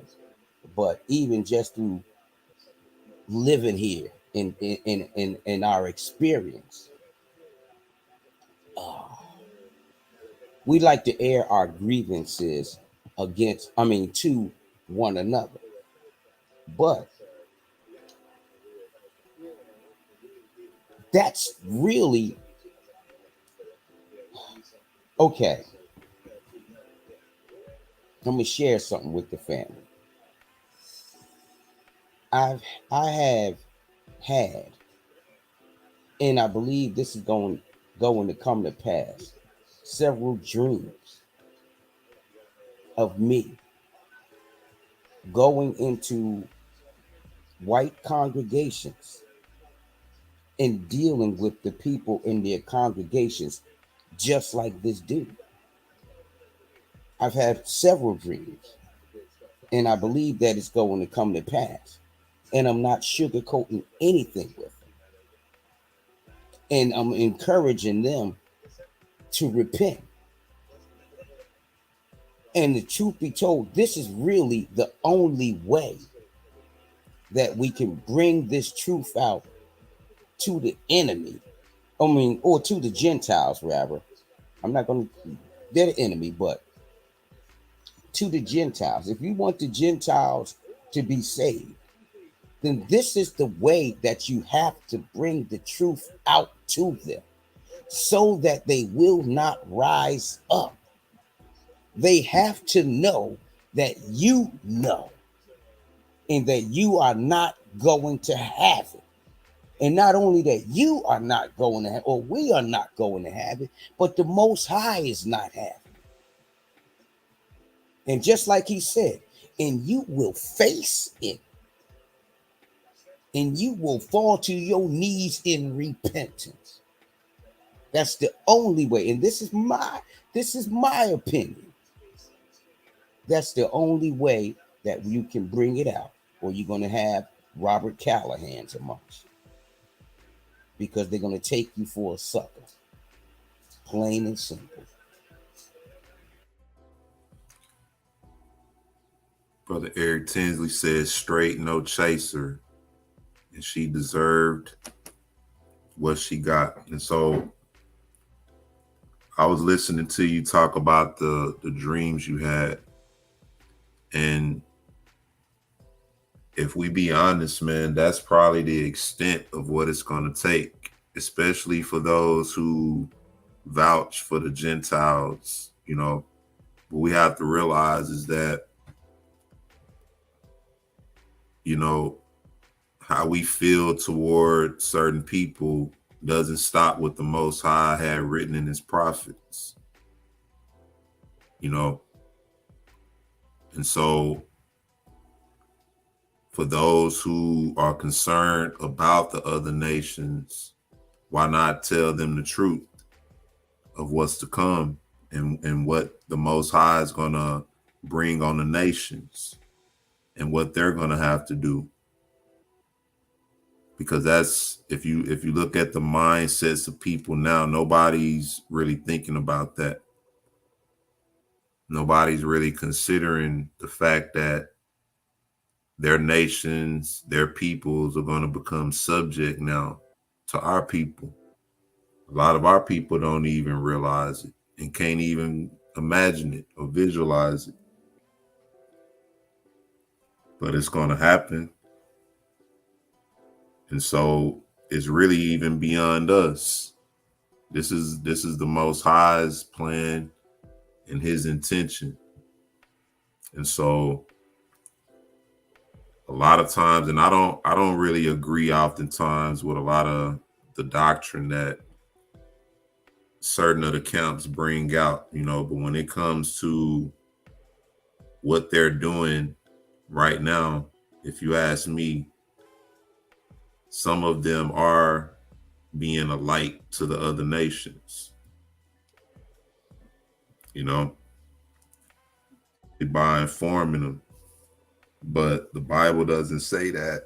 but even just through living here in our experience, we like to air our grievances to one another. But that's really okay. Let me share something with the family. I have had, and I believe this is going to come to pass, several dreams of me going into white congregations and dealing with the people in their congregations just like this dude. I've had several dreams, and I believe that it's going to come to pass. And I'm not sugarcoating anything with them. And I'm encouraging them to repent. And the truth be told, this is really the only way that we can bring this truth out to the enemy. Or to the Gentiles, rather. I'm not going to, they're the enemy, but to the Gentiles. If you want the Gentiles to be saved, then this is the way that you have to bring the truth out to them so that they will not rise up. They have to know that you know and that you are not going to have it. And not only that you are not going to have, or we are not going to have it, but the Most High is not having it. And just like he said, and you will face it. And you will fall to your knees in repentance. That's the only way. And this is my opinion. That's the only way that you can bring it out, or you're going to have Robert Callahan's amongst you, because they're going to take you for a sucker. Plain and simple. Brother Eric Tinsley says, straight, no chaser. And she deserved what she got. And so I was listening to you talk about the dreams you had. And if we be honest, man, that's probably the extent of what it's going to take, especially for those who vouch for the Gentiles. What we have to realize is that, how we feel toward certain people doesn't stop what the Most High had written in his prophets. And so for those who are concerned about the other nations, why not tell them the truth of what's to come and what the Most High is going to bring on the nations and what they're going to have to do? Because that's, if you look at the mindsets of people now, nobody's really thinking about that. Nobody's really considering the fact that their nations, their peoples are going to become subject now to our people. A lot of our people don't even realize it and can't even imagine it or visualize it. But it's going to happen. And so it's really even beyond us. This is the Most High's plan and his intention. And so a lot of times, and I don't really agree oftentimes with a lot of the doctrine that certain of the camps bring out, but when it comes to what they're doing right now, if you ask me, some of them are being a light to the other nations, by informing them. But the Bible doesn't say that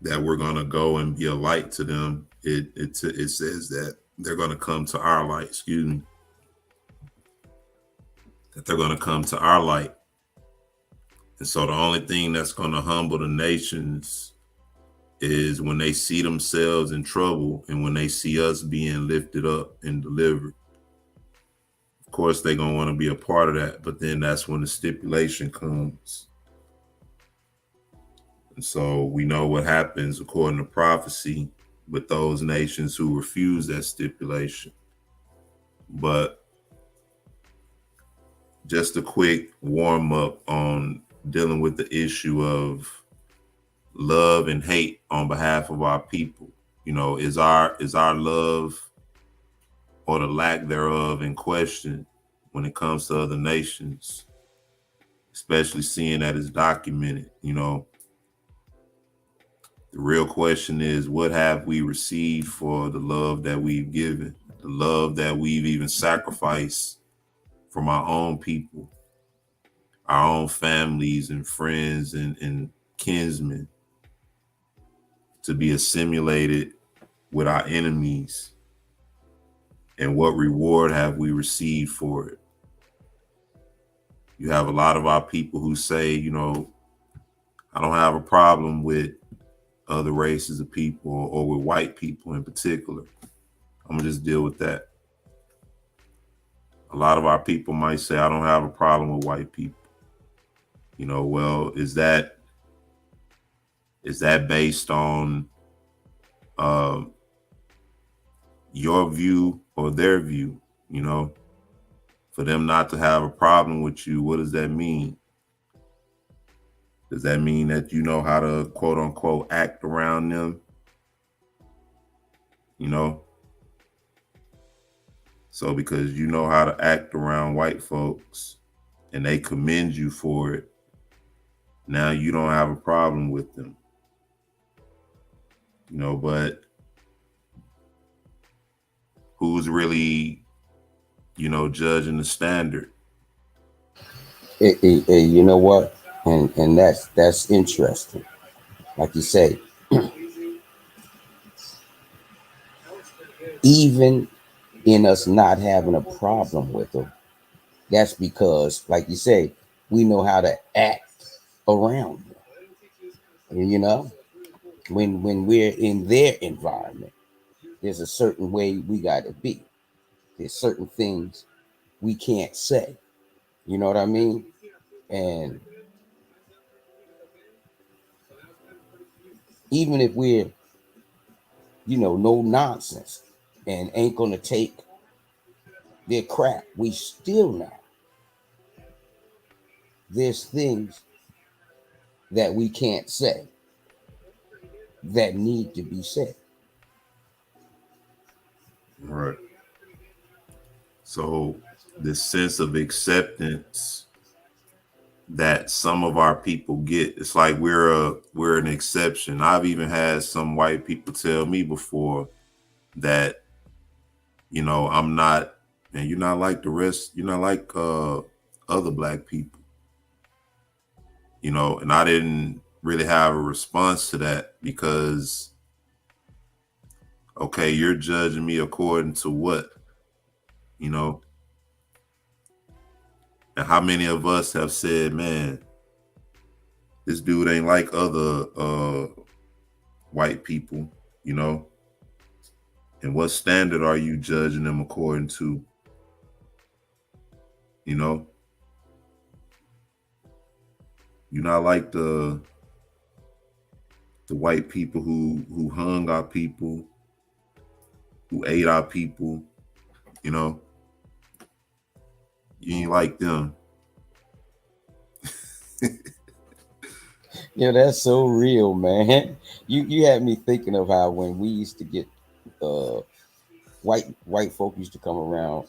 we're going to go and be a light to them. It says that they're going to come to our light, that they're going to come to our light. And so the only thing that's going to humble the nations is when they see themselves in trouble and when they see us being lifted up and delivered. Of course, they're going to want to be a part of that, but then that's when the stipulation comes. And so we know what happens according to prophecy with those nations who refuse that stipulation. But just a quick warm up on dealing with the issue of love and hate on behalf of our people. Is our love or the lack thereof in question when it comes to other nations, especially seeing that it's documented? The real question is, what have we received for the love that we've given, the love that we've even sacrificed from our own people, our own families and friends and kinsmen, to be assimilated with our enemies? And what reward have we received for it? You have a lot of our people who say, I don't have a problem with other races of people or with white people in particular. I'm gonna just deal with that. A lot of our people might say, I don't have a problem with white people. Well, is that based on your view or their view? For them not to have a problem with you, what does that mean? Does that mean that you know how to, quote unquote, act around them? So because you know how to act around white folks and they commend you for it, now you don't have a problem with them. But who's really, judging the standard? You know what? And that's interesting. Like you say, even in us not having a problem with them, that's because, like you say, we know how to act around them. And, when we're in their environment, there's a certain way we got to be. There's certain things we can't say. You know what I mean? And even if we're, no nonsense and ain't gonna take their crap, we still know there's things that we can't say that need to be said. Right. So this sense of acceptance that some of our people get, it's like we're an exception. I've even had some white people tell me before that, I'm not, and you're not like the rest, you're not like other black people, and I didn't really have a response to that because, okay, you're judging me according to what, you know, and how many of us have said, man, this dude ain't like other white people, you know? And what standard are you judging them according to? You know? You're not like the white people who hung our people, who ate our people, you know? You ain't like them. That's so real, man. You had me thinking of how when we used to get white folk used to come around,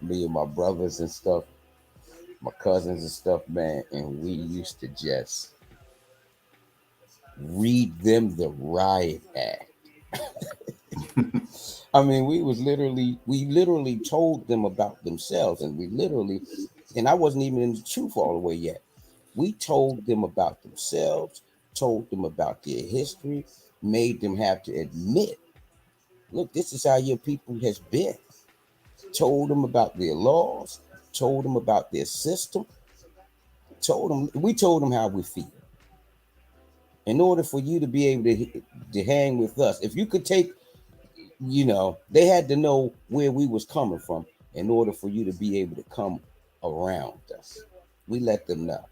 me and my brothers and stuff, my cousins and stuff, man, and we used to just read them the riot act. I mean, we literally told them about themselves, and and I wasn't even in the truth all the way yet. We told them about themselves, told them about their history, made them have to admit, look, this is how your people has been. Told them about their laws, told them about their system, we told them how we feel. In order for you to be able to hang with us, if you could take, they had to know where we was coming from in order for you to be able to come around us. We let them know.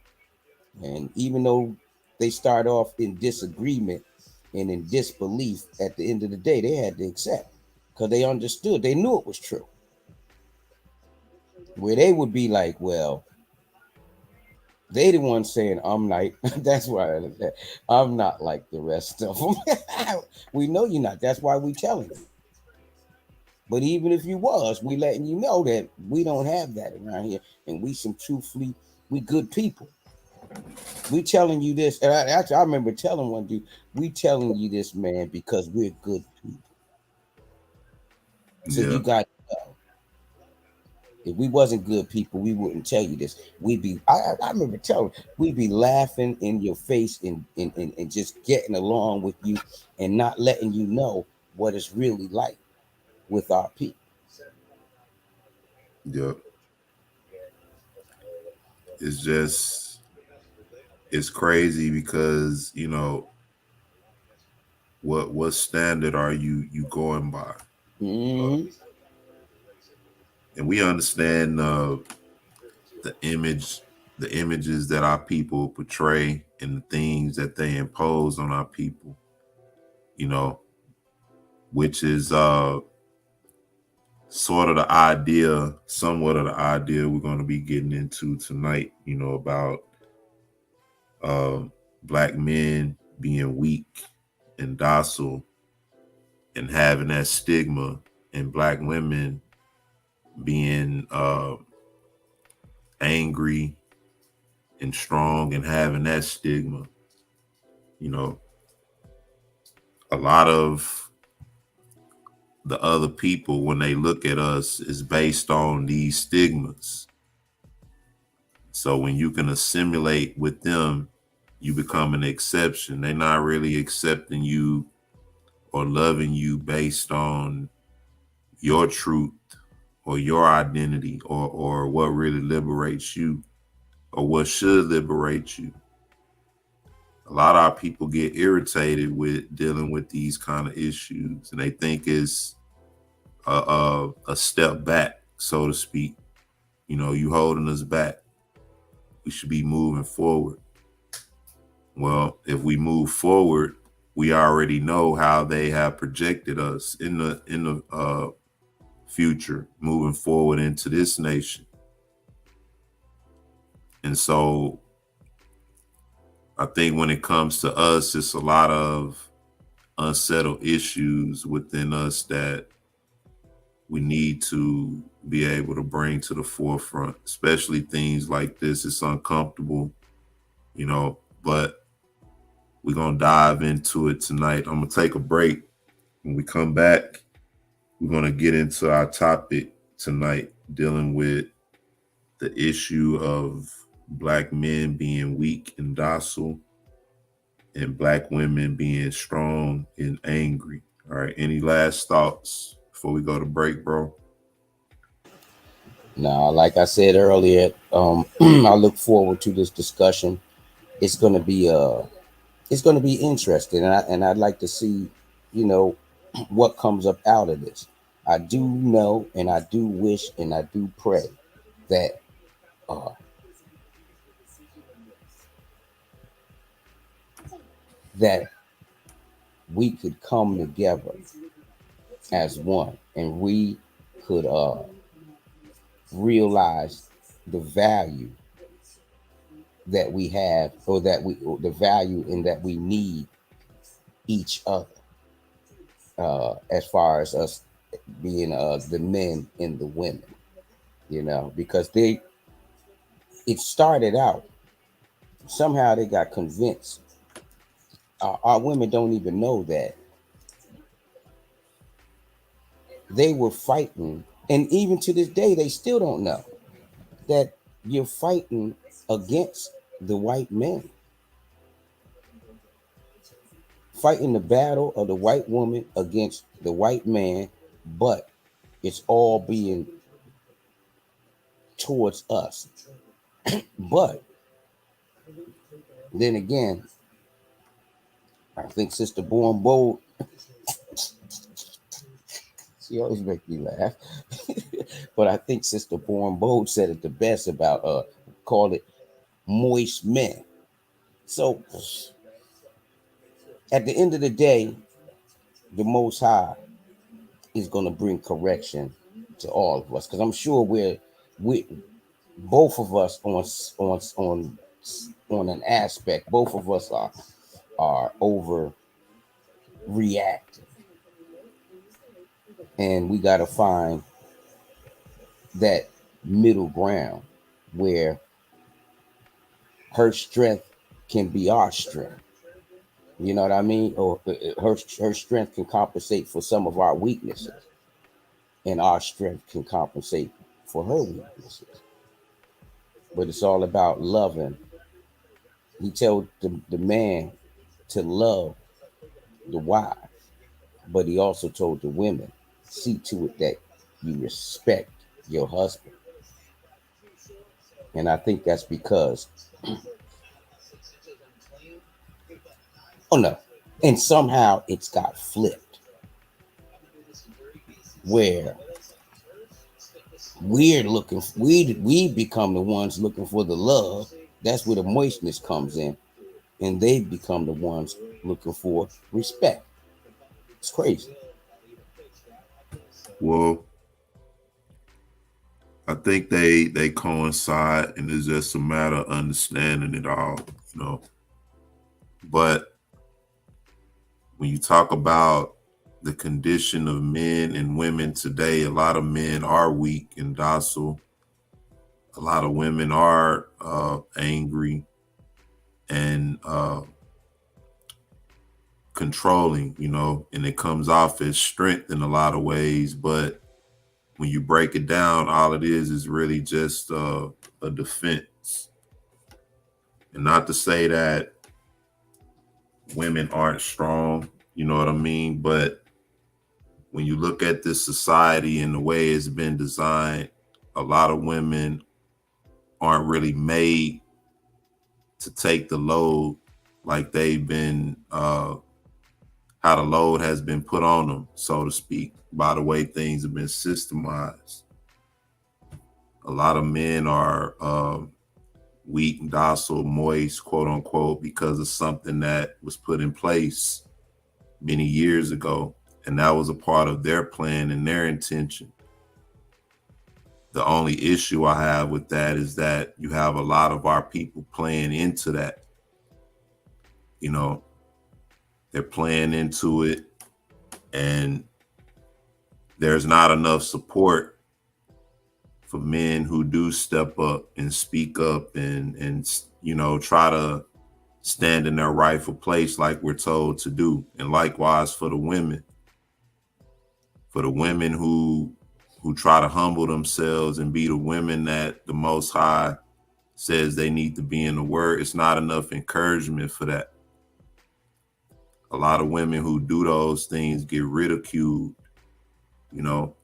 And even though they start off in disagreement and in disbelief, at the end of the day, they had to accept because they understood. They knew it was true. Where they would be like, well, they the ones saying I'm not. That's why I'm not like the rest of them. We know you're not. That's why we telling you. But even if you was, we letting you know that we don't have that around here, and we good people. We telling you this, and I remember telling one dude, we telling you this, man, because we're good people. So Yeah. you got to know. If we wasn't good people, we wouldn't tell you this. I remember telling, we'd be laughing in your face and just getting along with you and not letting you know what it's really like with our people. Yeah. It's just, it's crazy because, what standard are you going by? Mm-hmm. And we understand the images that our people portray and the things that they impose on our people, you know, which is sort of the idea, somewhat of the idea we're going to be getting into tonight, about black men being weak and docile and having that stigma, and black women being angry and strong and having that stigma. You know, a lot of the other people, when they look at us, is based on these stigmas. So when you can assimilate with them, you become an exception. They're not really accepting you or loving you based on your truth or your identity or what really liberates you or what should liberate you. A lot of our people get irritated with dealing with these kind of issues, and they think it's a step back, so to speak. You holding us back. We should be moving forward. Well, if we move forward, we already know how they have projected us in the future, moving forward into this nation. And so I think when it comes to us, it's a lot of unsettled issues within us that we need to be able to bring to the forefront, especially things like this. It's uncomfortable, but we're going to dive into it tonight. I'm going to take a break. When we come back, we're going to get into our topic tonight, dealing with the issue of Black men being weak and docile and Black women being strong and angry. All right. Any last thoughts before we go to break, bro? Now, like I said earlier, I look forward to this discussion. It's gonna be interesting, and I'd like to see, what comes up out of this. I do know, and I do wish, and I do pray that uh, that we could come together as one, and we could realize the value that we have, or the value in that we need each other, as far as us being the men and the women, because it started out, somehow they got convinced. Our women don't even know that they were fighting, and even to this day they still don't know that you're fighting against the white man, fighting the battle of the white woman against the white man, but it's all being towards us. But then again, I think Sister Born Bold, she always makes me laugh. But I think Sister Born Bold said it the best about call it moist men. So at the end of the day, the Most High is going to bring correction to all of us, because I'm sure we both of us on an aspect, both of us are overreacting, and we got to find that middle ground where her strength can be our strength. You know what I mean? Or her strength can compensate for some of our weaknesses, and our strength can compensate for her weaknesses. But it's all about loving. He told the man to love the wife, but he also told the women, see to it that you respect your husband. And I think that's because, oh no, and somehow it's got flipped, where we become the ones looking for the love. That's where the moistness comes in, and they become the ones looking for respect. It's crazy. Well, I think they coincide, and it's just a matter of understanding it all. But when you talk about the condition of men and women today, a lot of men are weak and docile. A lot of women are angry and controlling, and it comes off as strength in a lot of ways. But when you break it down, all it is really just a defense. And not to say that women aren't strong, you know what I mean? But when you look at this society and the way it's been designed, a lot of women aren't really made to take the load like they've been, how the load has been put on them, so to speak, by the way things have been systemized. A lot of men are weak, docile, moist, quote unquote, because of something that was put in place many years ago. And that was a part of their plan and their intention. The only issue I have with that is that you have a lot of our people playing into that. You know, they're playing into it, and there's not enough support for men who do step up and speak up and you know, try to stand in their rightful place like we're told to do. And likewise for the women. For the women who try to humble themselves and be the women that the Most High says they need to be in the Word, it's not enough encouragement for that. A lot of women who do those things get ridiculed, you know,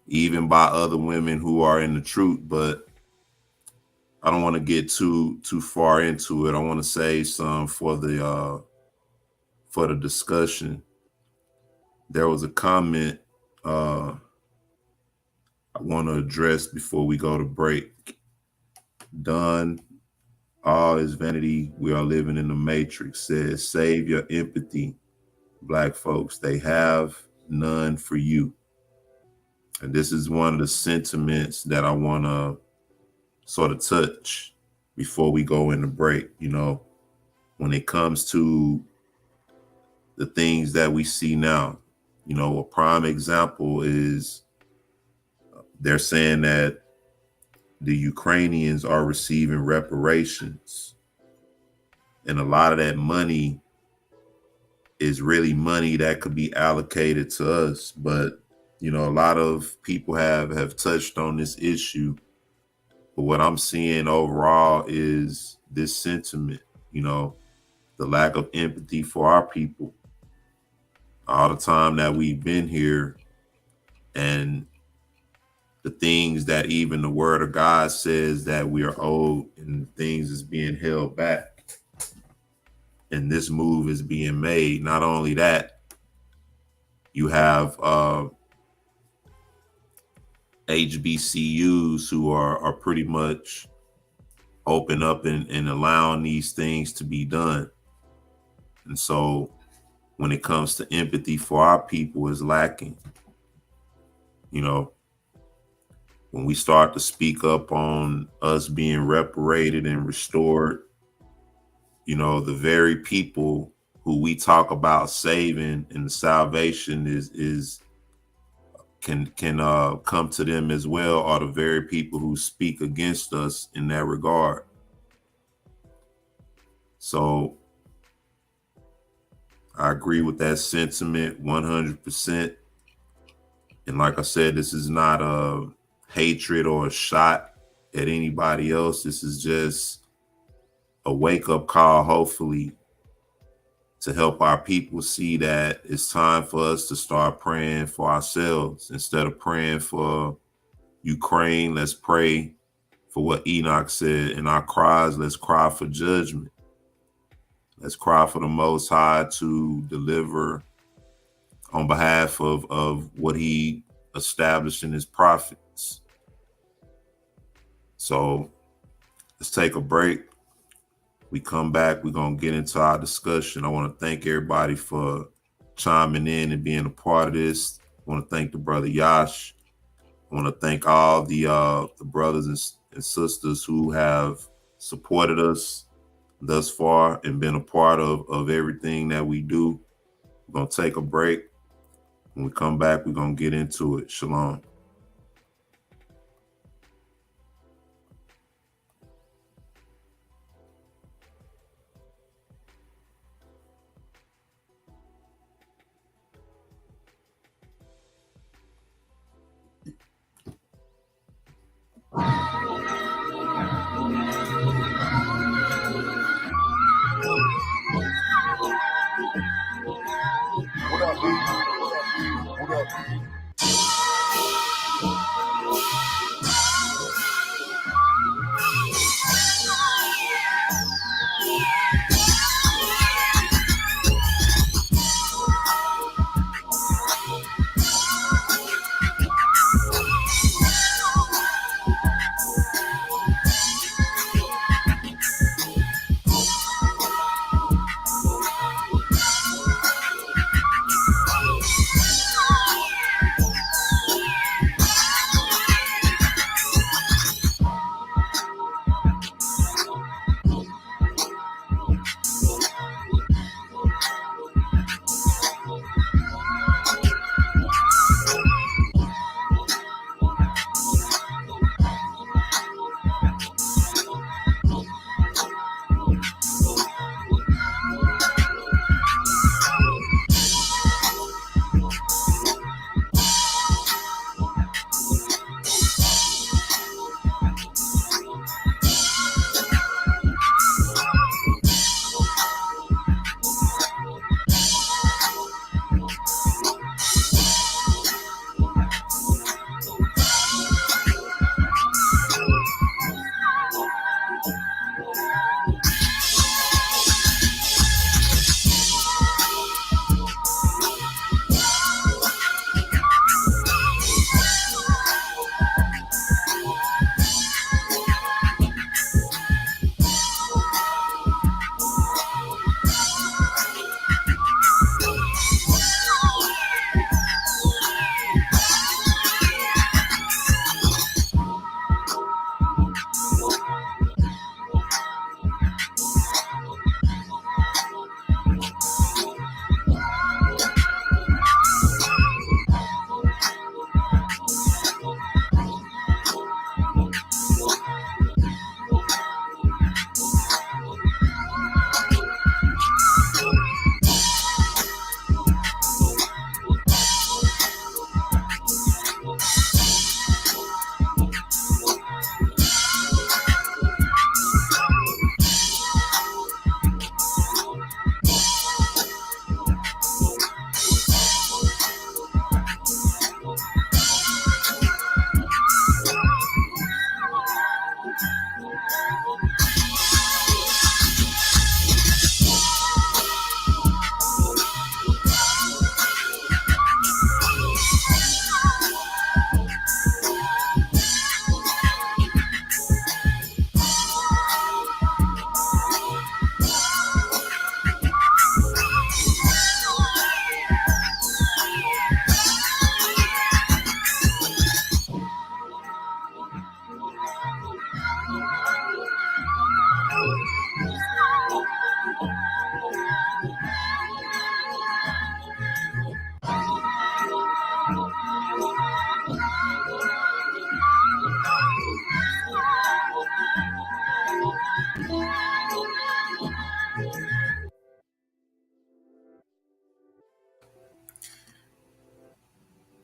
even by other women who are in the truth. But I don't want to get too far into it. I want to say some for the discussion. There was a comment I want to address before we go to break. Done. All is vanity. We are living in the matrix. Says, save your empathy, Black folks. They have none for you. And this is one of the sentiments that I want to sort of touch before we go into break. You know, when it comes to the things that we see now, you know, a prime example is they're saying that the Ukrainians are receiving reparations. And a lot of that money is really money that could be allocated to us. But, you know, a lot of people have touched on this issue. But what I'm seeing overall is this sentiment, you know, the lack of empathy for our people. All the time that we've been here, and the things that even the Word of God says that we are owed, and things is being held back. And this move is being made. Not only that, you have HBCUs who are pretty much open up and allowing these things to be done. And so when it comes to empathy for our people is lacking. You know, when we start to speak up on us being reparated and restored, you know, the very people who we talk about saving and the salvation can come to them as well, are the very people who speak against us in that regard. So I agree with that sentiment 100%. And like I said, this is not a hatred or a shot at anybody else. This is just a wake-up call, hopefully, to help our people see that it's time for us to start praying for ourselves. Instead of praying for Ukraine, let's pray for what Enoch said. In our cries, let's cry for judgment. Let's cry for the Most High to deliver on behalf of what he established in his prophets. So let's take a break. We come back, we're going to get into our discussion. I want to thank everybody for chiming in and being a part of this. I want to thank the brother Yash. I want to thank all the brothers and sisters who have supported us thus far and been a part of everything that we do. We're going to take a break. When we come back, we're going to get into it. Shalom. What up, B? What up?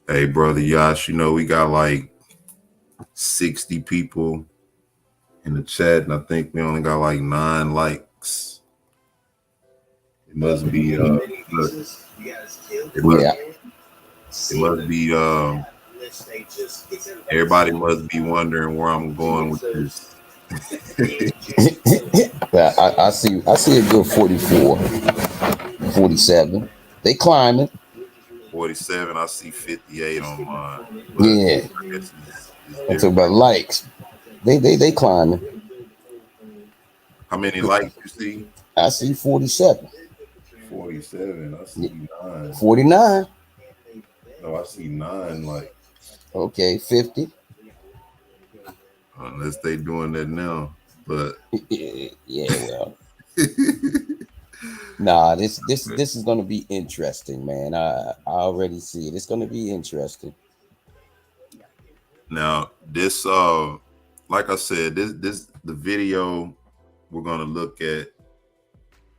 Hey, brother Yash, you know, we got like 60 people in the chat, and I think we only got like 9 likes. It must be Yeah. it must be everybody must be wondering where I'm going with this. Well, I see a good 44, 47. They climbing. 47, I see 58 on mine, but Yeah. I guess it's I'm talking different. about likes. They climbing. How many likes you see? I see 47. 47. I see 9. 49. No, I see 9 like Okay, 50. unless they doing that now. But Yeah, well. Nah, this is gonna be interesting, man. I already see it. It's gonna be interesting. now this like I said, this the video we're gonna look at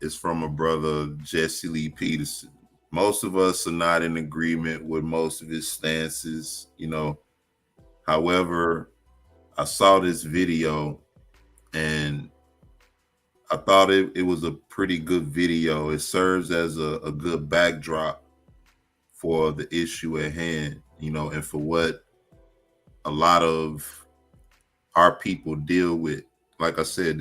is from a brother, Jesse Lee Peterson. Most of us are not in agreement with most of his stances, you know. However, I saw this video and I thought it was a pretty good video. It serves as a good backdrop for the issue at hand, you know, and for what a lot of our people deal with. Like I said,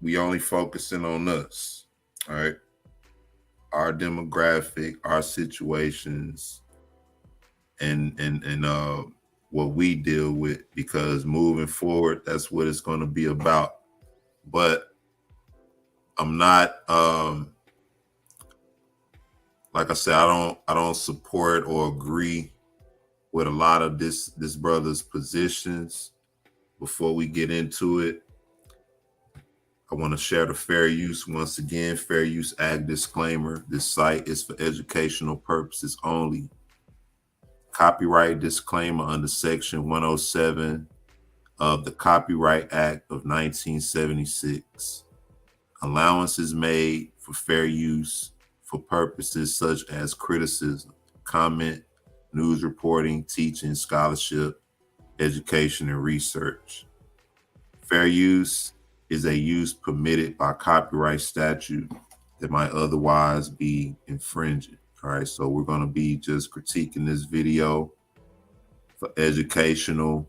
we only focusing on us, all right? Our demographic, our situations, and what we deal with, because moving forward, that's what it's going to be about. But I'm not like I said, I don't support or agree with a lot of this brother's positions. Before we get into it, I want to share the fair use once again. Fair use act disclaimer. This site is for educational purposes only. Copyright disclaimer under section 107 of the Copyright Act of 1976. Allowance is made for fair use for purposes such as criticism, comment, news reporting, teaching, scholarship, education, and research. Fair use is a use permitted by copyright statute that might otherwise be infringing. All right, so we're going to be just critiquing this video for educational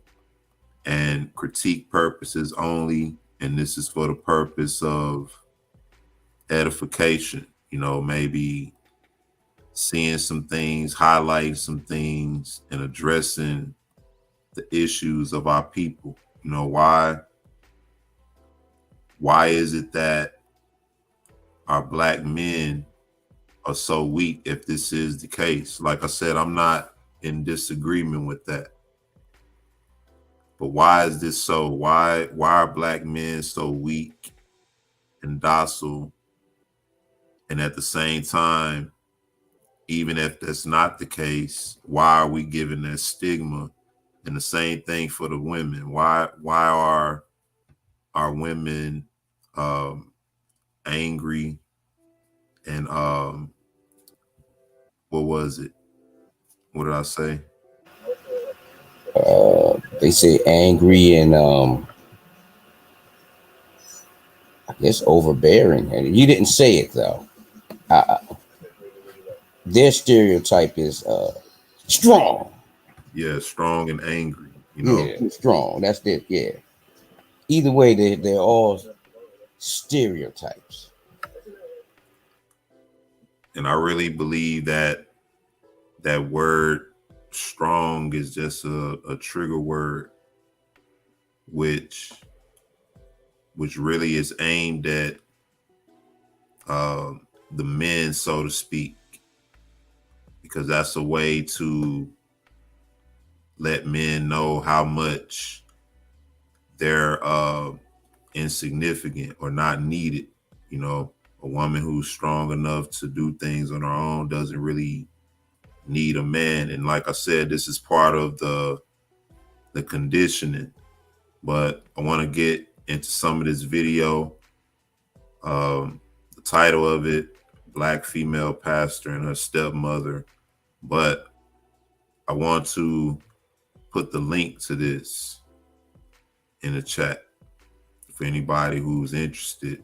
and critique purposes only. And this is for the purpose of edification, you know, maybe seeing some things, highlighting some things, and addressing the issues of our people. You know, why is it that our black men are so weak if this is the case? Like I said, I'm not in disagreement with that. But why is this so? Why are black men so weak and docile? And at the same time, even if that's not the case, why are we given that stigma? And the same thing for the women. Why are our women angry and what was it? What did I say? They say angry and I guess overbearing. And you didn't say it though. Their stereotype is strong. Yeah, strong and angry, you know. Yeah, strong. That's it. Yeah. Either way, they're all stereotypes. And I really believe that that word strong is just a trigger word, which really is aimed at the men, so to speak, because that's a way to let men know how much they're insignificant or not needed. You know, a woman who's strong enough to do things on her own doesn't really need a man. And like I said, this is part of the conditioning. But I want to get into some of this video. The title of it, Black Female Pastor and Her Stepmother. But I want to put the link to this in the chat for anybody who's interested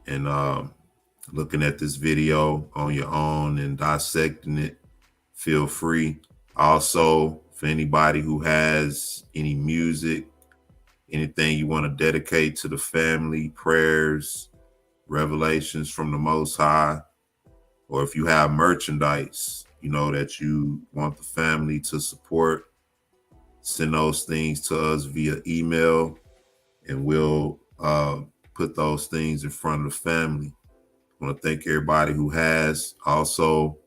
in looking at this video on your own and dissecting it. Feel free. Also, for anybody who has any music, anything you want to dedicate to the family, prayers, revelations from the Most High, or if you have merchandise, that you want the family to support, send those things to us via email, and we'll put those things in front of the family. I want to thank everybody who has. Also,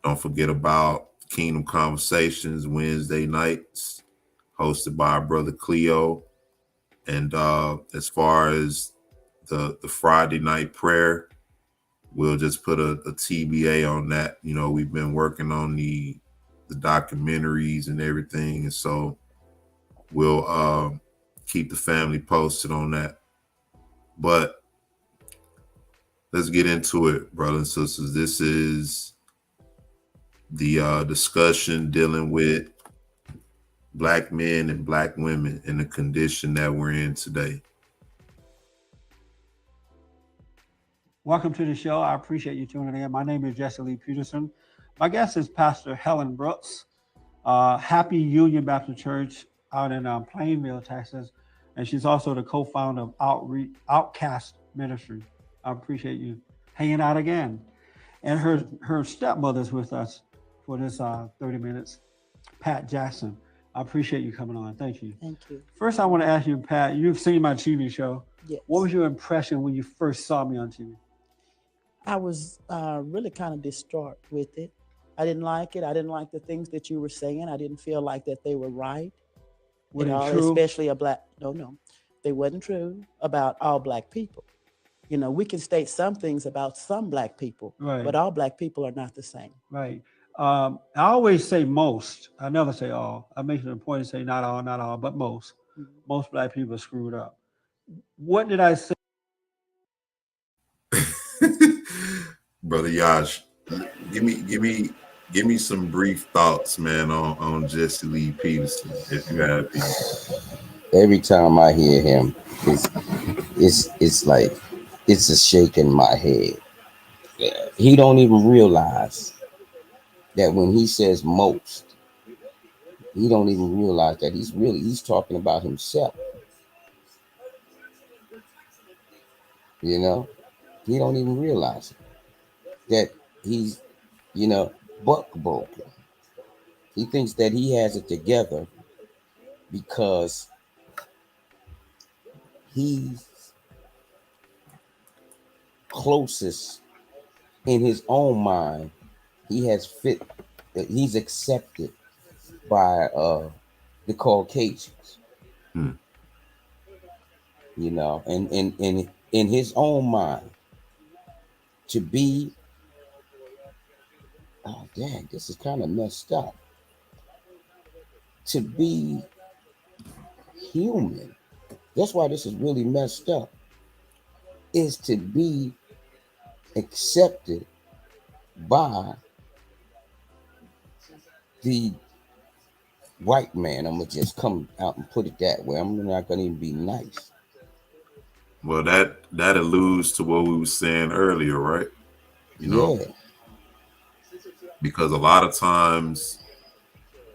don't forget about Kingdom Conversations Wednesday nights, hosted by our brother Cleo. And as far as the Friday night prayer, we'll just put a TBA on that. We've been working on the documentaries and everything, and so we'll keep the family posted on that. But let's get into it, brothers and sisters. This is the discussion dealing with Black men and Black women in the condition that we're in today. Welcome to the show. I appreciate you tuning in. My name is Jesse Lee Peterson. My guest is Pastor Helen Brooks, Happy Union Baptist Church out in Plainville, Texas. And she's also the co-founder of Outcast Ministry. I appreciate you hanging out again. And her stepmother's with us for this 30 minutes, Pat Jackson. I appreciate you coming on. Thank you. Thank you. First, I want to ask you, Pat, you've seen my TV show. Yes. What was your impression when you first saw me on TV? I was really kind of distraught with it. I didn't like it. I didn't like the things that you were saying. I didn't feel like that they were right. Were they true? Especially no, they wasn't true about all Black people. We can state some things about some Black people, right, but all Black people are not the same. Right. I always say most. I never say all. I make it a point to say not all, but most. Mm-hmm. Most Black people are screwed up. What did I say? Brother Yash, give me some brief thoughts, man, on Jesse Lee Peterson, if you have any. Every time I hear him, it's like it's a shake in my head. He don't even realize that when he says most, he don't even realize that he's talking about himself. He don't even realize it. That he's, buck broken. He thinks that he has it together because he's closest in his own mind. He's accepted by the Caucasians. And in his own mind, to be, oh dang, this is kind of messed up. To be human, that's why this is really messed up, is to be accepted by the white man. I'm gonna just come out and put it that way. I'm not gonna even be nice. Well, that alludes to what we were saying earlier, right? Yeah. Because a lot of times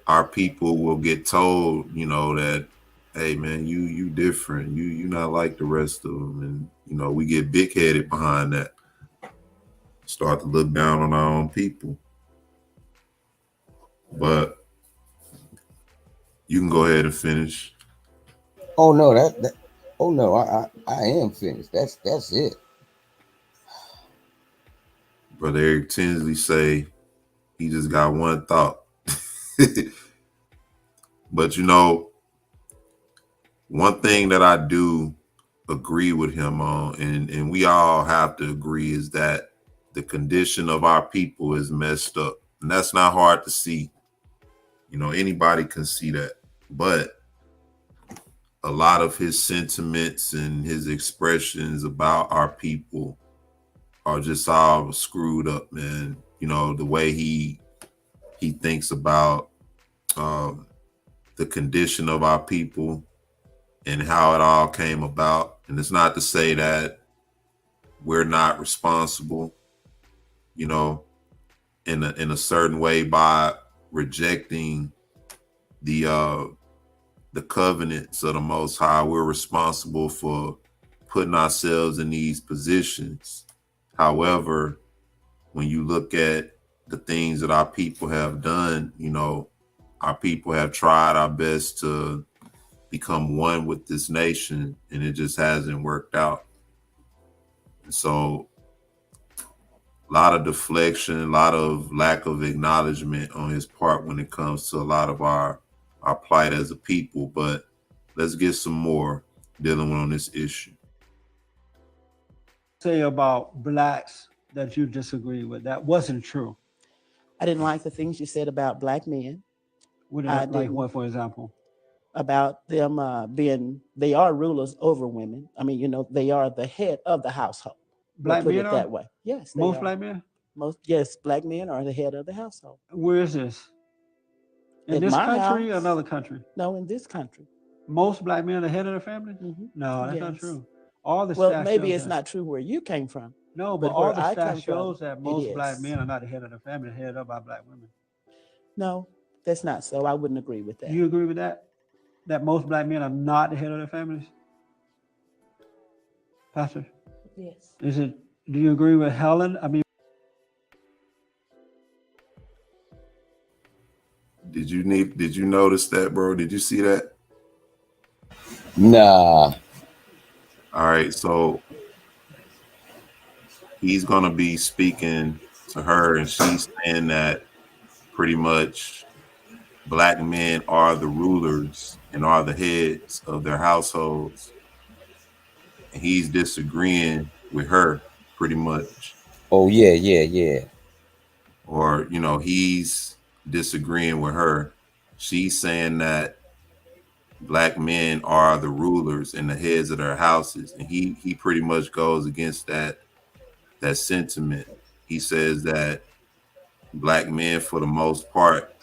our people will get told, that, hey man, you different, you not like the rest of them, and we get big headed behind that. Start to look down on our own people. But you can go ahead and finish. Oh no, I am finished. That's it. Brother Eric Tinsley say he just got one thought. But one thing that I do agree with him on, and we all have to agree, is that the condition of our people is messed up. And that's not hard to see. Anybody can see that. But a lot of his sentiments and his expressions about our people are just all screwed up, man. you know, the way he thinks about the condition of our people and how it all came about. And it's not to say that we're not responsible, you know, in a certain way by rejecting the covenants of the Most High. We're responsible for putting ourselves in these positions. However, when you look at the things that our people have done, you know, our people have tried our best to become one with this nation, and it just hasn't worked out. And so a lot of deflection, a lot of lack of acknowledgement on his part when it comes to a lot of our plight as a people. But let's get some more dealing on this issue. Say about blacks that you disagree with. That wasn't true. I didn't like the things you said about black men. Like what, for example? About them they are rulers over women. I mean, you know, they are the head of the household. Black men it that way. Yes, most black men. Yes, black men are the head of the household. Where is this? In this country or another country? No, in this country. Most black men are the head of the family? Mm-hmm. No, that's not true. All the well, maybe it's not true where you came from. No, but all the stats shows that most black men are not the head of the family, headed up by black women. No, that's not so. I wouldn't agree with that. You agree with that? That most black men are not the head of their families? Pastor? Yes. Do you agree with Helen? I mean, did you notice that, bro? Did you see that? Nah. All right, so he's gonna be speaking to her, and she's saying that pretty much black men are the rulers and are the heads of their households. And he's disagreeing with her pretty much. Oh, yeah. Or, you know, he's disagreeing with her. She's saying that black men are the rulers and the heads of their houses. And he pretty much goes against that sentiment. He says that black men, for the most part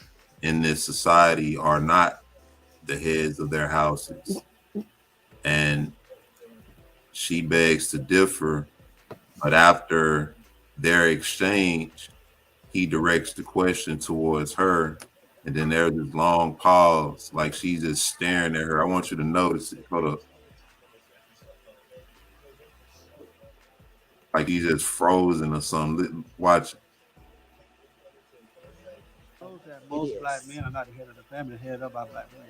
in this society, are not the heads of their houses. And she begs to differ, but after their exchange, he directs the question towards her, and then there's this long pause, like she's just staring at her. I want you to notice it. Hold up. Like he's just frozen or something. Watch. Most black men are not the head of the family, headed up by black women.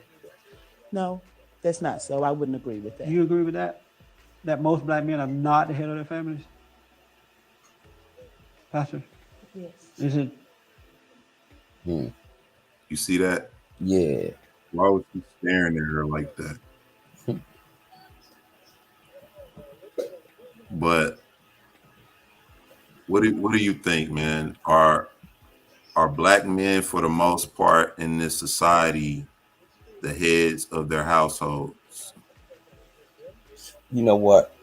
No, that's not so. I wouldn't agree with that. You agree with that? That most black men are not the head of their families? Pastor? Yes. You see that? Yeah. Why was he staring at her like that? But what do you think, man? Are black men, for the most part in this society, the heads of their households? You know what?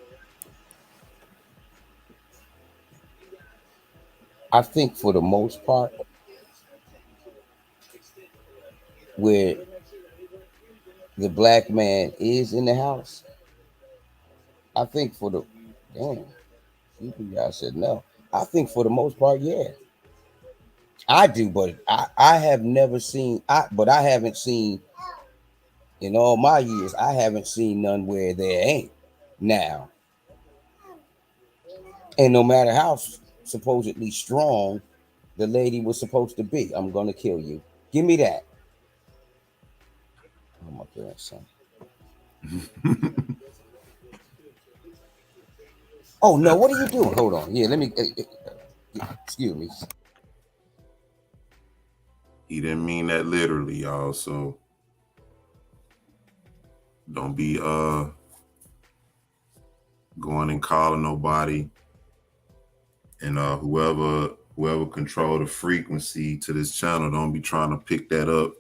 I think for the most part, where the black man is in the house, I think for the you guys said no. I think for the most part, yeah. I do, but I have never seen I haven't seen in all my years, I haven't seen none where there ain't now. And no matter how supposedly strong the lady was supposed to be, I'm gonna kill you. Give me that. Oh my goodness, son. Oh no, what are you doing? Hold on. Yeah, let me excuse me. He didn't mean that literally, y'all. So don't be going and calling nobody. And whoever control the frequency to this channel, don't be trying to pick that up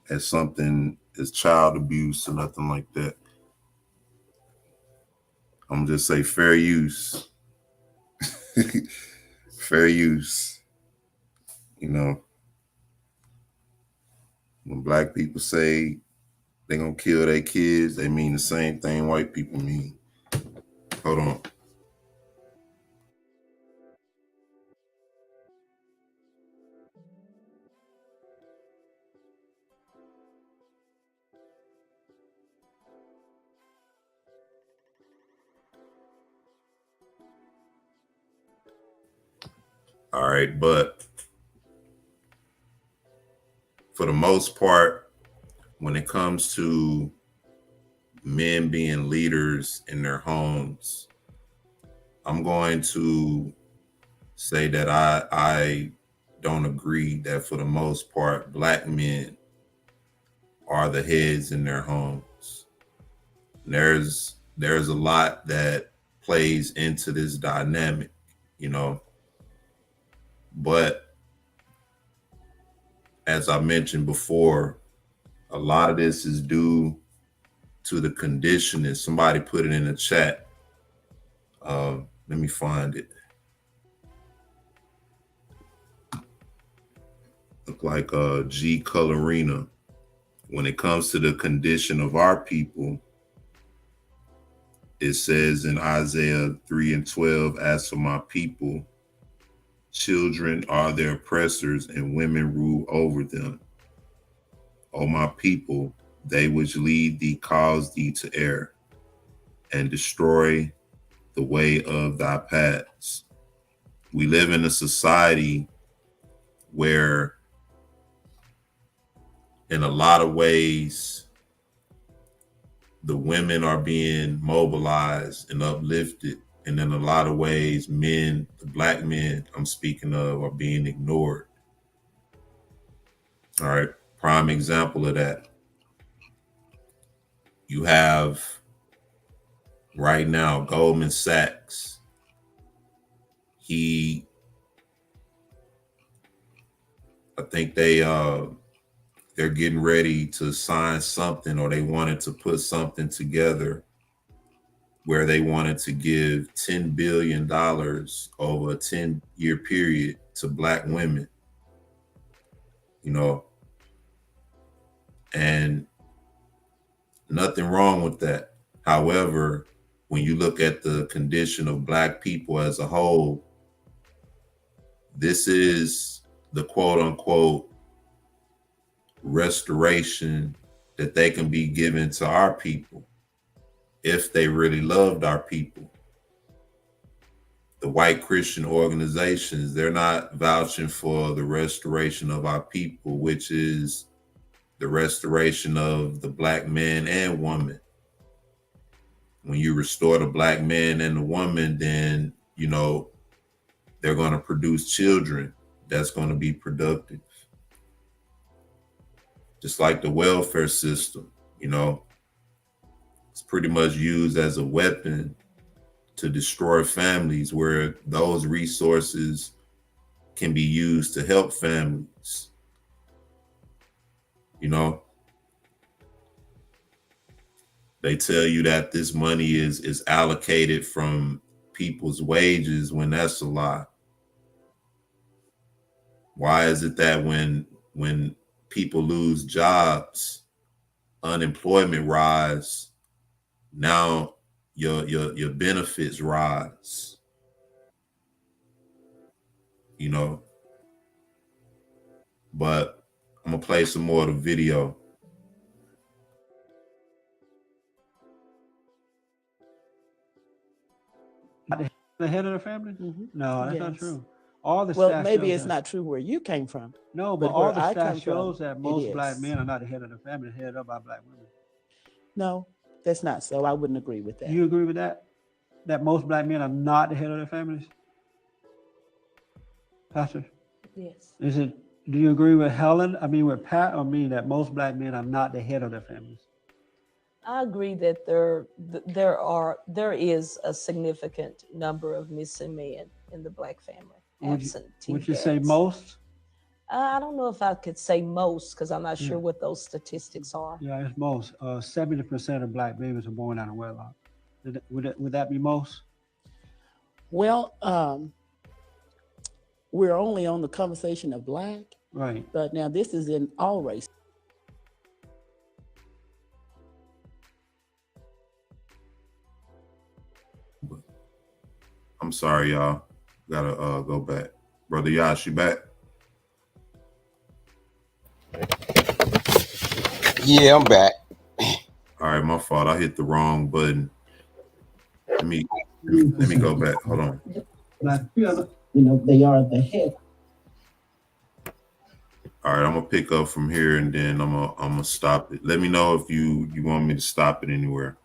as something as child abuse or nothing like that. I'm just say fair use. Fair use. You know, when black people say they're going to kill their kids, they mean the same thing white people mean. Hold on. All right, but for the most part, when it comes to men being leaders in their homes, I'm going to say that I don't agree that for the most part, black men are the heads in their homes. There's a lot that plays into this dynamic, you know. But as I mentioned before, a lot of this is due to the conditioning. Somebody put it in the chat. Let me find it. Look like G Colorina. When it comes to the condition of our people, it says in Isaiah 3:12, as for my people, children are their oppressors and women rule over them. O my people, they which lead thee cause thee to err and destroy the way of thy paths. We live in a society where in a lot of ways, the women are being mobilized and uplifted. And in a lot of ways, men, the black men I'm speaking of, are being ignored. All right. Prime example of that. You have right now Goldman Sachs. I think they're getting ready to sign something, or they wanted to put something together where they wanted to give $10 billion over a 10-year period to black women, you know, and nothing wrong with that. However, when you look at the condition of black people as a whole, this is the quote unquote restoration that they can be given to our people if they really loved our people. The white Christian organizations, they're not vouching for the restoration of our people, which is the restoration of the black man and woman. When you restore the black man and the woman, then, you know, they're going to produce children that's going to be productive. Just like the welfare system, you know, it's pretty much used as a weapon to destroy families where those resources can be used to help families. You know, they tell you that this money is allocated from people's wages when that's a lie. Why is it that when people lose jobs, unemployment rise, now your benefits rise? You know, but I'm gonna play some more of the video. The head of the family? Mhm. No, that's not Yes. true. All the Well, stats maybe shows it's that- not true where you came from. No, but but all where the I come stats shows from, that it most black is. men are not the head of the family, they're headed up by black women. No, that's not so. I wouldn't agree with that. Do you agree with that? That most black men are not the head of their families? Pastor? Yes. Is it, do you agree with Helen? I mean, with Pat, or me, that most black men are not the head of their families? I agree that there is a significant number of missing men in the black family. Would you say most? I don't know if I could say most, because I'm not sure what those statistics are. Yeah, it's most. 70% of black babies are born out of wedlock. Would that be most? Well, we're only on the conversation of black, Right. but now this is in all races. I'm sorry, y'all. Gotta go back. Brother Yash, you back? Yeah, I'm back. All right, my fault. I hit the wrong button. Let me go back. Hold on. They are the head. All right, I'm gonna pick up from here and then I'm gonna stop it. Let me know if you want me to stop it anywhere.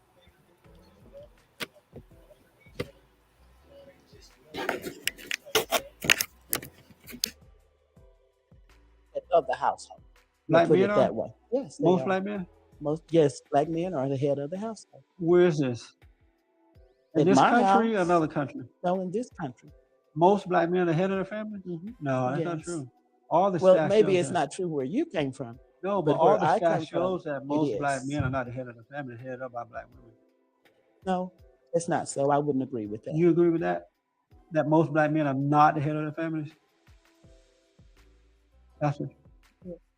Of the household. Black Put men it are? that way. Yes, they Most are. black men? Yes, black men are the head of the household. Where is this? In In this my country or house, another country? no, in this country. Most black men are the head of the family? Mhm. No, that's not Yes. true. All the Well, stats maybe shows it's that. not true where you came from. No, but but all where the I stats come from, shows that most it black is. men are not the head of the family, they're headed up by black women. No, it's not so. I wouldn't agree with that. You agree with that? That most black men are not the head of the families? That's it.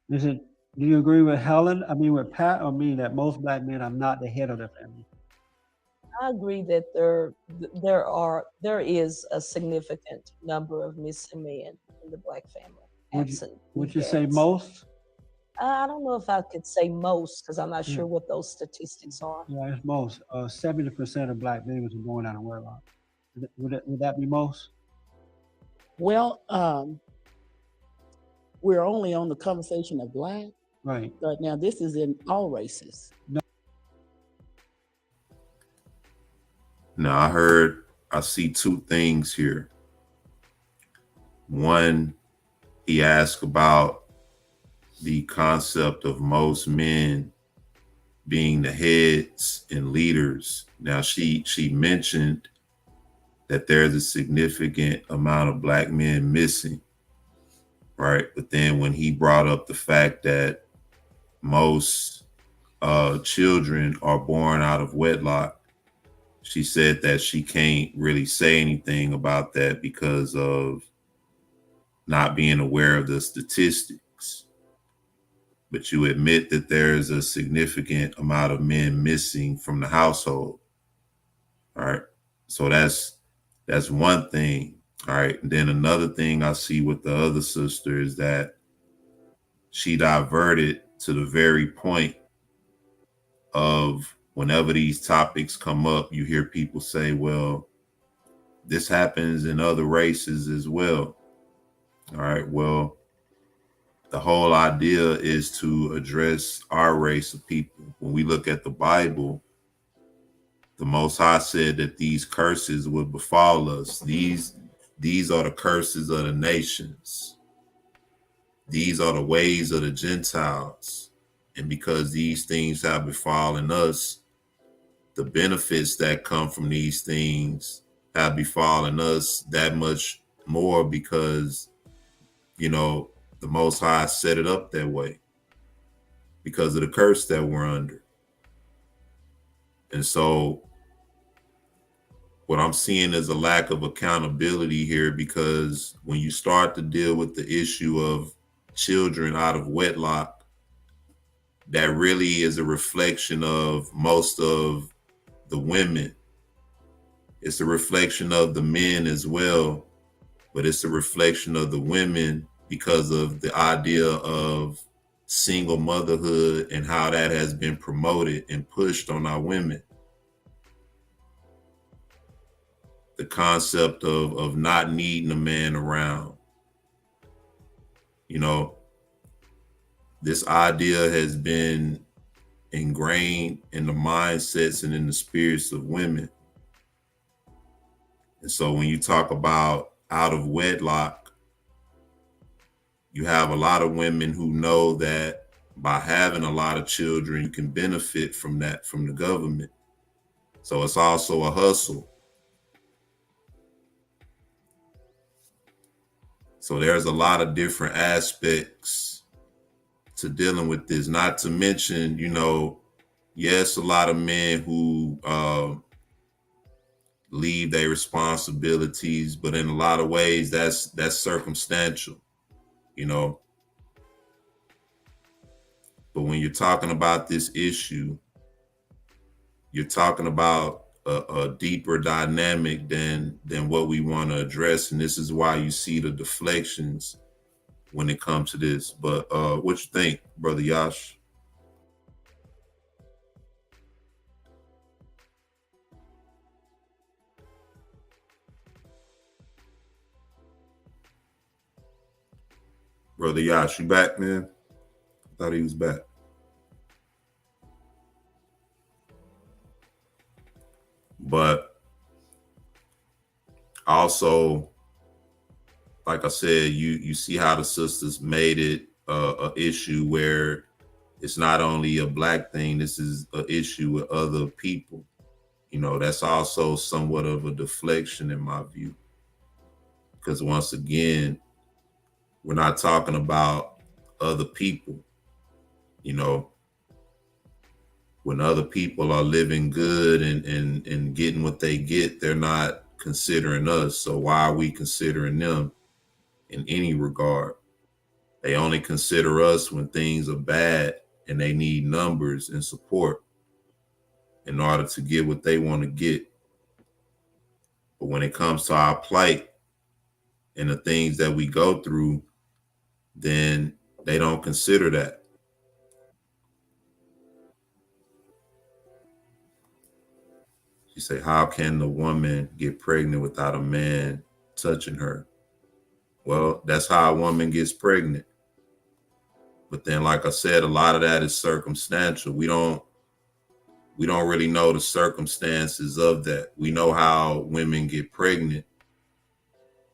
Is it? Do you agree with Helen? I mean, with Pat or me, that most black men are not the head of their family? I agree that there is a significant number of missing men in the black family. Would you say most? I don't know if I could say most because I'm not sure what those statistics are. Yeah, it's most. 70% of black babies are born out of wedlock. Would that be most? Well, we're only on the conversation of black. Right. But now this is in all races. Now I see two things here. One, he asked about the concept of most men being the heads and leaders. Now she mentioned that there's a significant amount of black men missing, right? But then when he brought up the fact that most children are born out of wedlock, she said that she can't really say anything about that because of not being aware of the statistics. But you admit that there's a significant amount of men missing from the household. All right. So that's one thing. All right. And then another thing I see with the other sister is that she diverted to the very point of whenever these topics come up, you hear people say, well, this happens in other races as well. All right. Well, the whole idea is to address our race of people. When we look at the Bible, the Most High said that these curses would befall us. These are the curses of the nations. These are the ways of the Gentiles. And because these things have befallen us, the benefits that come from these things have befallen us that much more because, the Most High set it up that way because of the curse that we're under. And so what I'm seeing is a lack of accountability here, because when you start to deal with the issue of children out of wedlock, that really is a reflection of most of the women. It's a reflection of the men as well, but it's a reflection of the women because of the idea of single motherhood and how that has been promoted and pushed on our women. The concept of not needing a man around. This idea has been ingrained in the mindsets and in the spirits of women. And so when you talk about out of wedlock, you have a lot of women who know that by having a lot of children, you can benefit from that from the government. So it's also a hustle. So there's a lot of different aspects to dealing with this, not to mention, yes, a lot of men who leave their responsibilities, but in a lot of ways that's circumstantial, you know. But when you're talking about this issue, you're talking about a deeper dynamic than what we want to address, and this is why you see the deflections when it comes to this. But what you think, Brother Yash? Brother Yash, you back, man? I thought he was back. But also, like I said, you see how the sisters made it a issue where it's not only a black thing, this is an issue with other people. You know, that's also somewhat of a deflection in my view. Because once again, we're not talking about other people. You know, when other people are living good and getting what they get, they're not considering us. So why are we considering them in any regard? They only consider us when things are bad and they need numbers and support in order to get what they want to get. But when it comes to our plight and the things that we go through, then they don't consider that. You say, how can the woman get pregnant without a man touching her? Well, that's how a woman gets pregnant. But then, like I said, a lot of that is circumstantial. We don't really know the circumstances of that. We know how women get pregnant,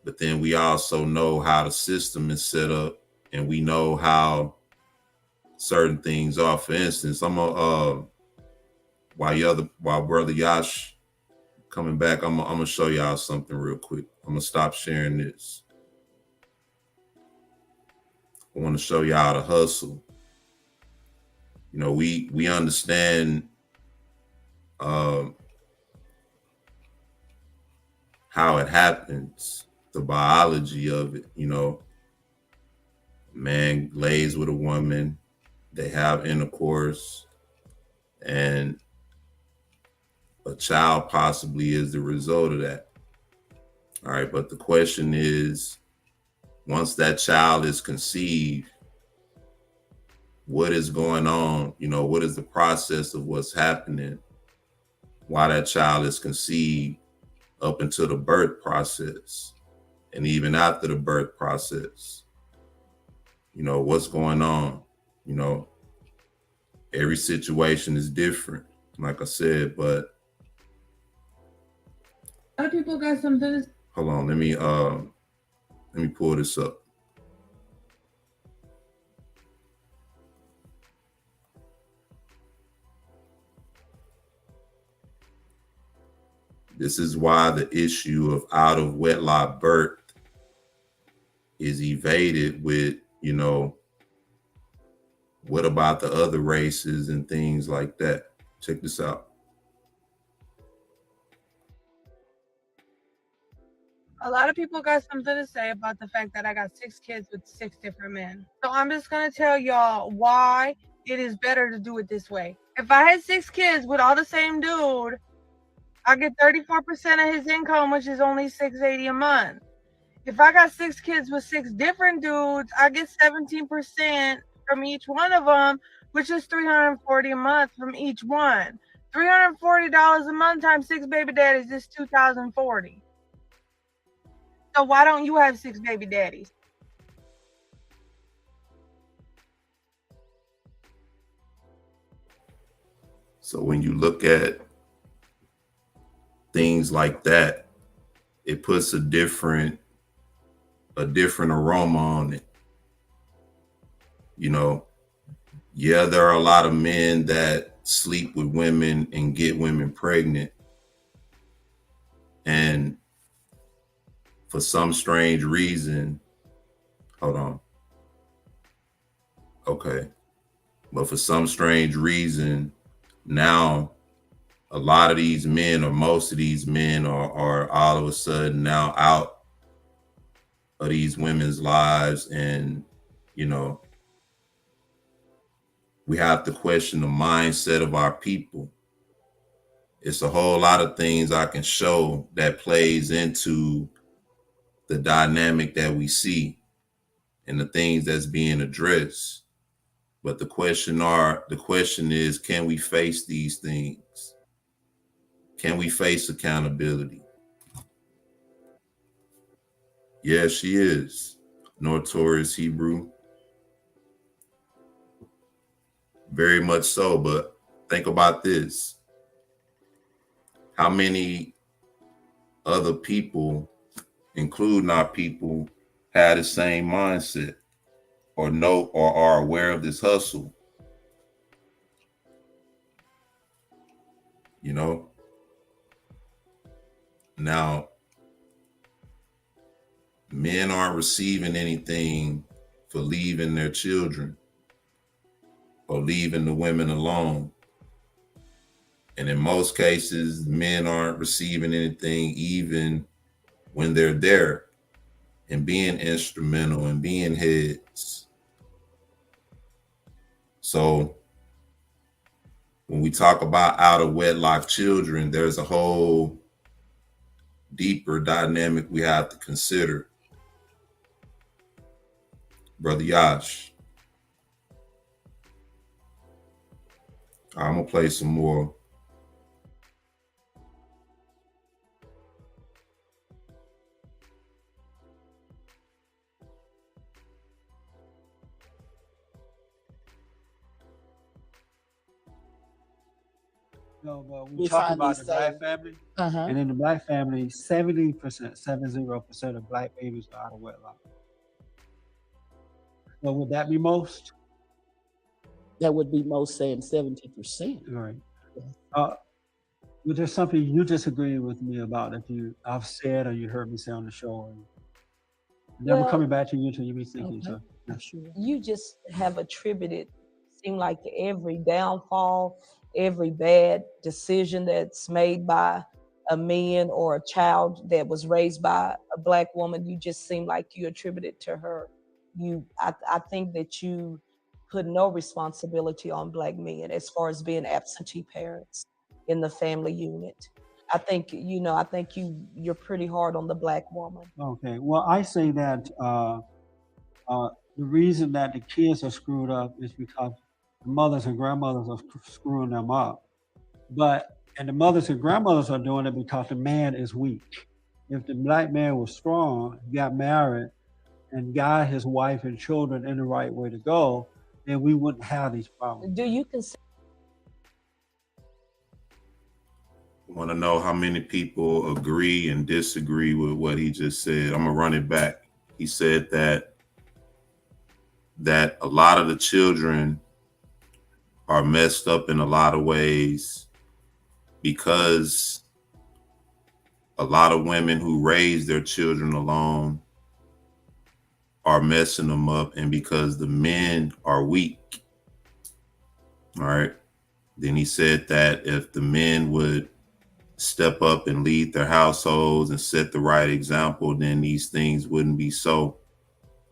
but then we also know how the system is set up, and we know how certain things are. For instance, I'm a while Brother Yash coming back, I'm gonna show y'all something real quick. I'm gonna stop sharing this. I want to show y'all the hustle. You know, we understand how it happens, the biology of it. You know, man lays with a woman, they have intercourse, and a child possibly is the result of that. All right, but the question is, once that child is conceived, what is going on? You know, what is the process of what's happening while that child is conceived up into the birth process and even after the birth process? You know, what's going on? You know, every situation is different, like I said, but other people got something. Hold on, let me pull this up. This is why the issue of out of wedlock birth is evaded with, you know, what about the other races and things like that? Check this out. A lot of people got something to say about the fact that I got 6 kids with 6 different men. So I'm just going to tell y'all why it is better to do it this way. If I had 6 kids with all the same dude, I get 34% of his income, which is only $680 a month. If I got 6 kids with 6 different dudes, I get 17% from each one of them, which is $340 a month from each one. $340 a month times 6 baby daddies is $2,040. So why don't you have 6 baby daddies? So when you look at things like that, it puts a different aroma on it. You know, yeah, there are a lot of men that sleep with women and get women pregnant. And for some strange reason, hold on. Okay. But for some strange reason, now a lot of these men, or most of these men, are all of a sudden now out of these women's lives. And, you know, we have to question the mindset of our people. It's a whole lot of things I can show that plays into the dynamic that we see and the things that's being addressed. But the question is, can we face these things? Can we face accountability? Yeah, she is. Notorious Hebrew. Very much so. But think about this. How many other people, including our people, had the same mindset or know or are aware of this hustle? You know? Now, men aren't receiving anything for leaving their children or leaving the women alone. And in most cases, men aren't receiving anything even when they're there and being instrumental and being heads. So when we talk about out of wedlock children, there's a whole deeper dynamic we have to consider. Brother Yash, I'm gonna play some more. No, but we We talk find about these the black same- family, Uh-huh. and in the black family, 70% of black babies are out of wedlock. So would that be most? That would be most saying 70%. Right. Yes. Was there something you disagree with me about that I've said or you heard me say on the show? And then we're Well, coming back to you until you be thinking. Okay. So, yeah. Sure. you just have attributed, seem like every downfall, every bad decision that's made by a man or a child that was raised by a black woman, you just seem like you attribute it to her. I think that you put no responsibility on black men as far as being absentee parents in the family unit. I think you're pretty hard on the black woman. Okay. Well, I say that the reason that the kids are screwed up is because the mothers and grandmothers are screwing them up. And the mothers and grandmothers are doing it because the man is weak. If the black man was strong, got married, and guide his wife and children in the right way to go, then we wouldn't have these problems. Do you consider? Want to know how many people agree and disagree with what he just said? I'm gonna run it back. He said that a lot of the children are messed up in a lot of ways because a lot of women who raise their children alone are messing them up, and because the men are weak. All right. Then he said that if the men would step up and lead their households and set the right example, then these things wouldn't be so.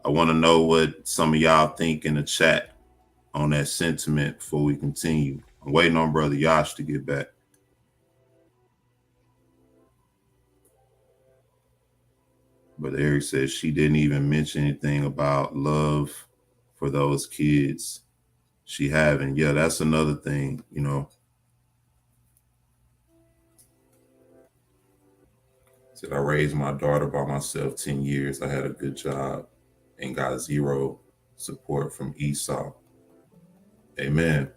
I want to know what some of y'all think in the chat on that sentiment before we continue. I'm waiting on Brother Yash to get back. But Eric says she didn't even mention anything about love for those kids she having. Yeah, that's another thing, you know. Said I raised my daughter by myself 10 years. I had a good job and got zero support from Esau. Amen.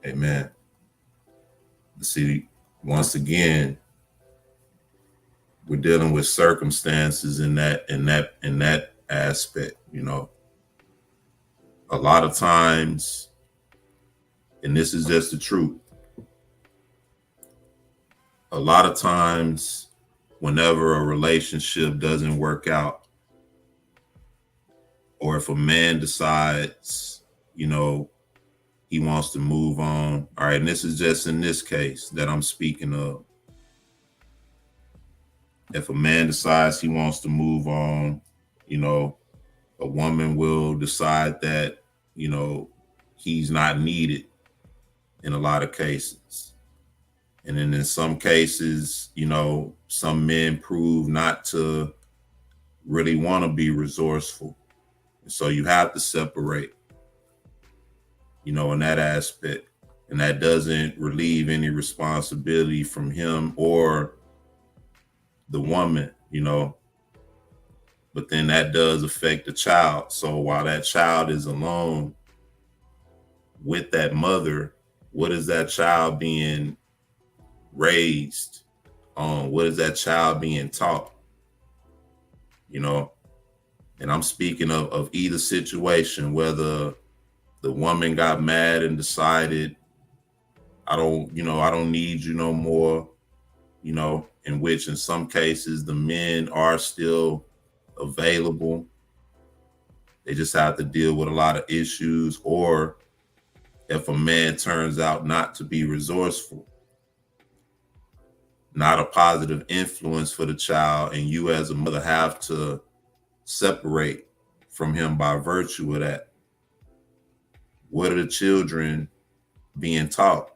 Amen. See, once again, we're dealing with circumstances in that aspect, you know. A lot of times, and this is just the truth, a lot of times whenever a relationship doesn't work out, or if a man decides, you know, he wants to move on. All right, and this is just in this case that I'm speaking of. If a man decides he wants to move on, you know, a woman will decide that, you know, he's not needed in a lot of cases. And then in some cases, you know, some men prove not to really want to be resourceful. And so you have to separate, you know, in that aspect. And that doesn't relieve any responsibility from him or the woman, you know. But then that does affect the child. So while that child is alone with that mother, what is that child being raised on? What is that child being taught? You know, and I'm speaking of either situation, whether the woman got mad and decided, I don't need you no more, you know, in which in some cases the men are still available. They just have to deal with a lot of issues. Or if a man turns out not to be resourceful, not a positive influence for the child, and you as a mother have to separate from him by virtue of that, what are the children being taught?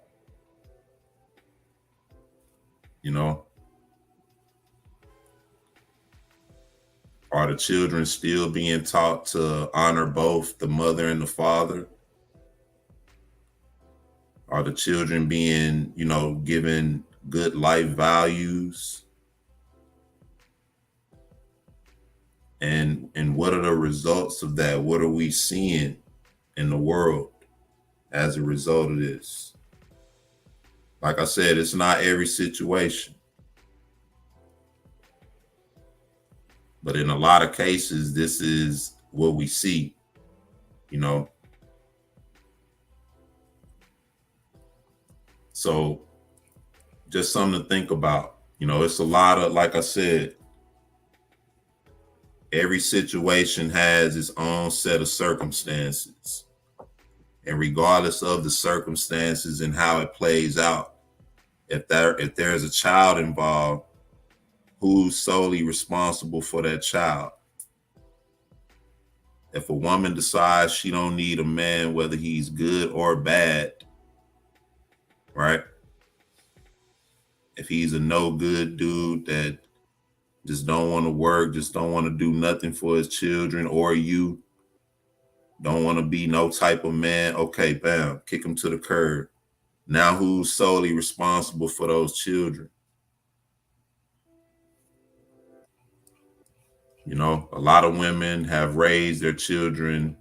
You know, are the children still being taught to honor both the mother and the father? Are the children being, you know, given good life values? And what are the results of that? What are we seeing in the world as a result of this? Like I said, it's not every situation. But in a lot of cases, this is what we see, you know. So just something to think about. You know, it's a lot of, like I said, every situation has its own set of circumstances. And regardless of the circumstances and how it plays out, if there's a child involved, who's solely responsible for that child? If a woman decides she don't need a man, whether he's good or bad, right? If he's a no good dude that just don't want to work, just don't want to do nothing for his children, or you don't want to be no type of man, okay, bam, kick him to the curb. Now who's solely responsible for those children? You know, a lot of women have raised their children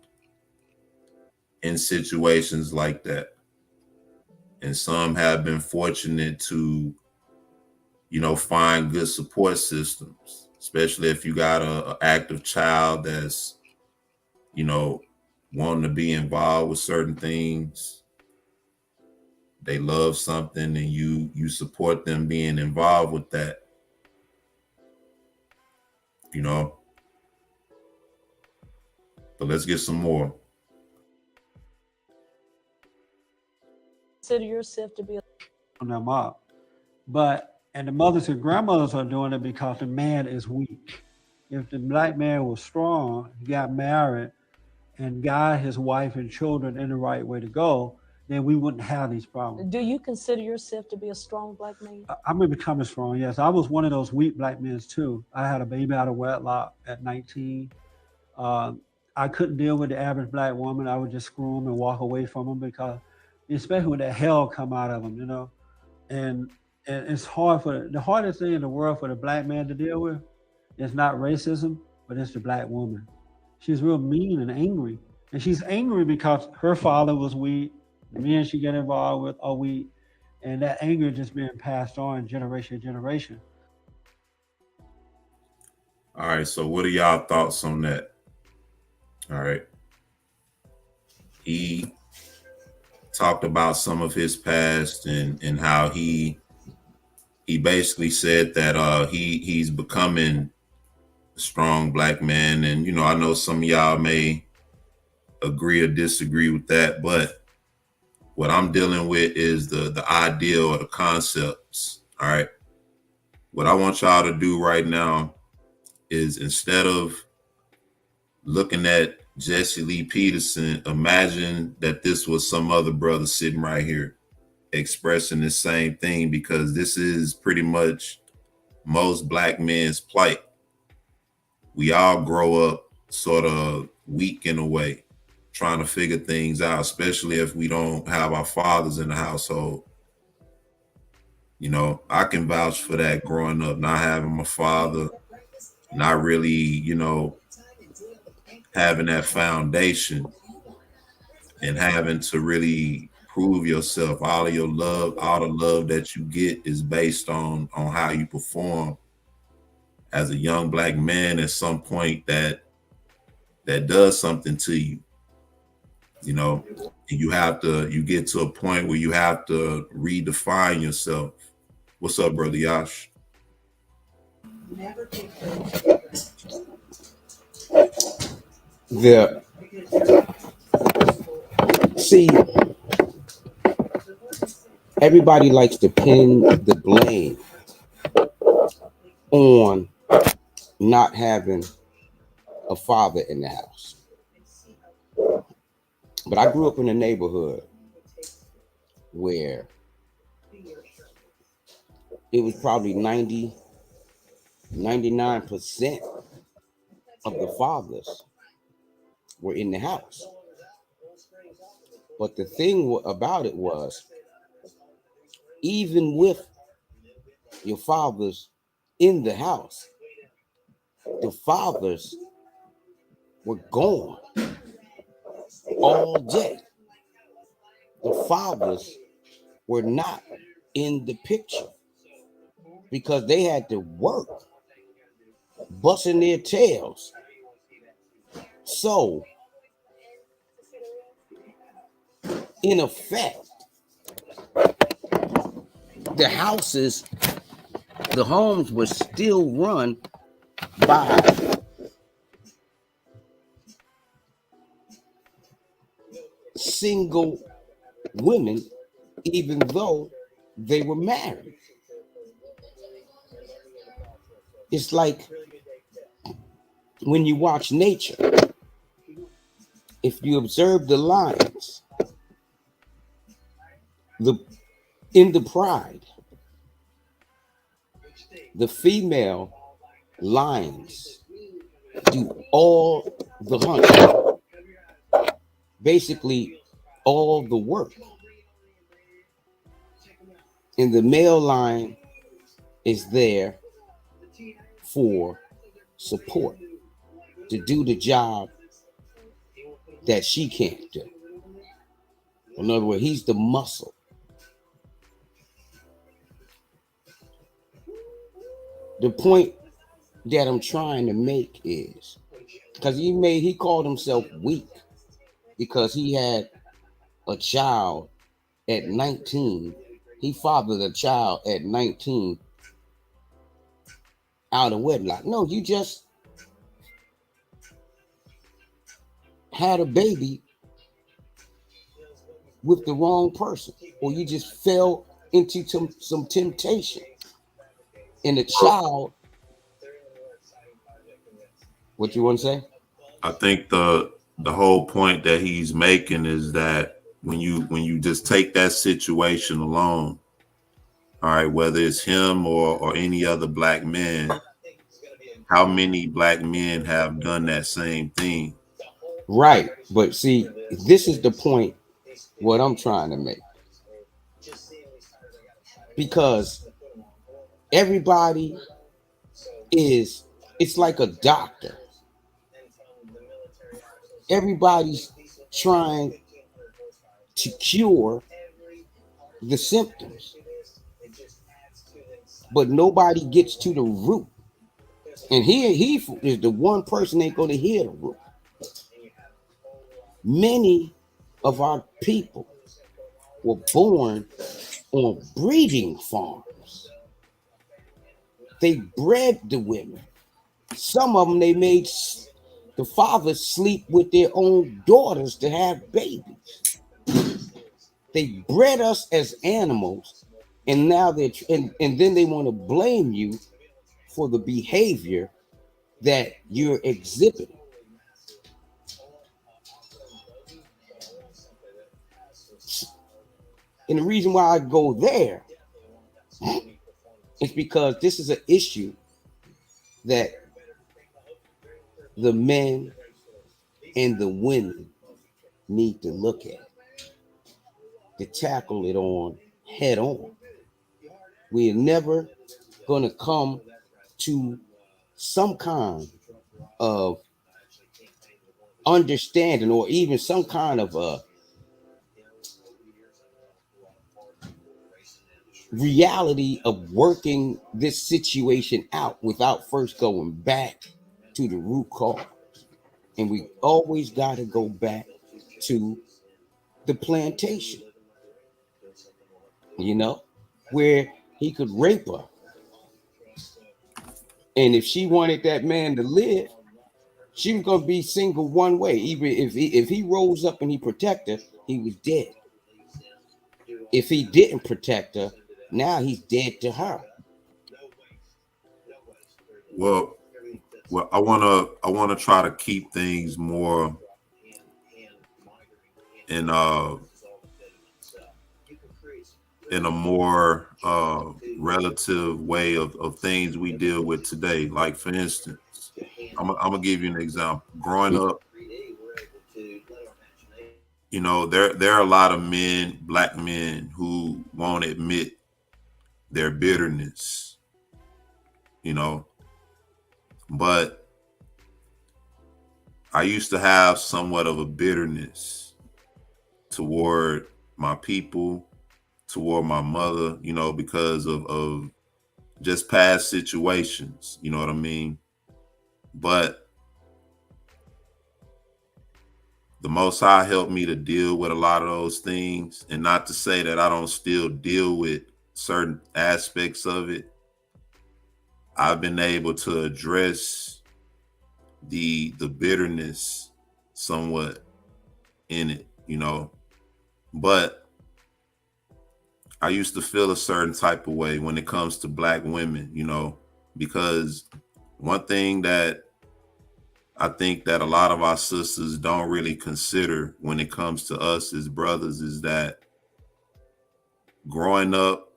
in situations like that. And some have been fortunate to, you know, find good support systems, especially if you got a active child that's, you know, wanting to be involved with certain things. They love something and you support them being involved with that. You know, but let's get some more. Consider yourself to be On them up. And the mothers and grandmothers are doing it because the man is weak. If the black man was strong, he got married and guide his wife and children in the right way to go, then we wouldn't have these problems. Do you consider yourself to be a strong black man? I'm becoming strong, yes. I was one of those weak black men too. I had a baby out of wedlock at 19. I couldn't deal with the average black woman. I would just screw them and walk away from them because, especially when the hell come out of them, you know. And it's hard the hardest thing in the world for the black man to deal with is not racism, but it's the black woman. She's real mean and angry. And she's angry because her father was weak, the men she got involved with are weak, and that anger just being passed on generation to generation. All right, so what are y'all thoughts on that? All right. He talked about some of his past and how he basically said that he's becoming a strong black man. And, you know, I know some of y'all may agree or disagree with that, but What I'm dealing with is the idea or the concepts. All right. What I want y'all to do right now is, instead of looking at Jesse Lee Peterson, imagine that this was some other brother sitting right here expressing the same thing, because this is pretty much most black men's plight. We all grow up sort of weak in a way, trying to figure things out, especially if we don't have our fathers in the household. You know, I can vouch for that growing up, not having my father, not really, you know, having that foundation and having to really prove yourself. All of your love, all the love that you get is based on how you perform as a young black man at some point that does something to you. You know, you get to a point where you have to redefine yourself. What's up, brother Yash? See, everybody likes to pin the blame on not having a father in the house. But I grew up in a neighborhood where it was probably 99% of the fathers were in the house. But the thing about it was, even with your fathers in the house, the fathers were gone all day. The fathers were not in the picture because they had to work, busting their tails. So, in effect, the homes were still run by single women, even though they were married. It's like when you watch nature, if you observe the lions, in the pride, the female lions do all the hunting, basically all the work. And the male lion is there for support, to do the job that she can't do. In other words, he's the muscle. The point that I'm trying to make is, because he called himself weak because he had a child at 19. He fathered a child at 19 out of wedlock. No, you just had a baby with the wrong person, or you just fell into some temptation. And the child, what you want to say? I think the whole point that he's making is that when you just take that situation alone, all right, whether it's him or any other black man, how many black men have done that same thing? Right. But see, this is the point what I'm trying to make. Because everybody it's like a doctor. Everybody's trying to cure the symptoms, but nobody gets to the root. And he is the one person ain't going to hear the root. Many of our people were born on breeding farms. They bred the women. Some of them, they made the fathers sleep with their own daughters to have babies. They bred us as animals, and now and then they want to blame you for the behavior that you're exhibiting. And the reason why I go there is because this is an issue that the men and the women need to look at, to tackle it on head on. We're never going to come to some kind of understanding or even some kind of a reality of working this situation out without first going back to the root cause. And we always got to go back to the plantation, where he could rape her. And if she wanted that man to live, she was gonna be single one way. Even if he rose up and he protected her, he was dead. If he didn't protect her, now he's dead to her. Well, I wanna try to keep things more in in a more relative way of things we deal with today. Like for instance, I'm gonna give you an example. Growing up, there are a lot of men, black men, who won't admit their bitterness, but I used to have somewhat of a bitterness toward my people, toward my mother, because of just past situations, you know what I mean? But the Most High helped me to deal with a lot of those things. And not to say that I don't still deal with certain aspects of it. I've been able to address the bitterness somewhat in it, But I used to feel a certain type of way when it comes to black women, because one thing that I think that a lot of our sisters don't really consider when it comes to us as brothers is that growing up,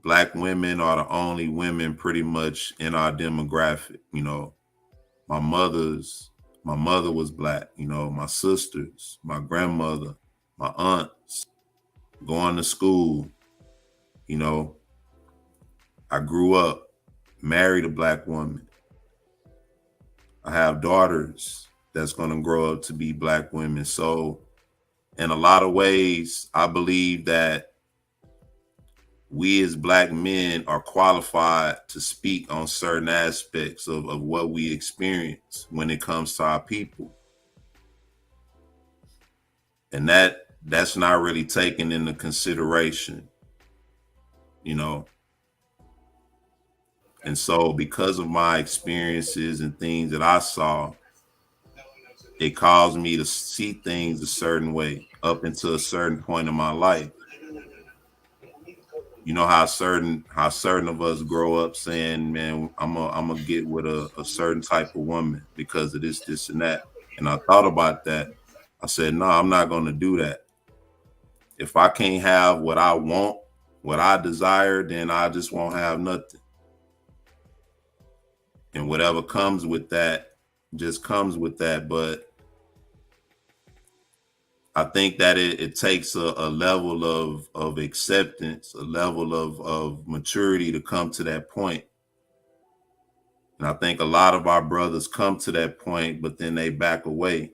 black women are the only women pretty much in our demographic. My my mother was black, my sisters, my grandmother, my aunts, going to school, I grew up, married a black woman. I have daughters that's going to grow up to be black women. So in a lot of ways, I believe that we as black men are qualified to speak on certain aspects of what we experience when it comes to our people. And that's not really taken into consideration, And so because of my experiences and things that I saw, it caused me to see things a certain way up until a certain point in my life. You know how certain of us grow up saying, man, I'm gonna get with a certain type of woman because of this and that. And I thought about that. I said, no, I'm not gonna do that. If I can't have what I want, what I desire, then I just won't have nothing. And whatever comes with that just comes with that. But I think that it takes a level of acceptance, a level of maturity to come to that point. And I think a lot of our brothers come to that point, but then they back away.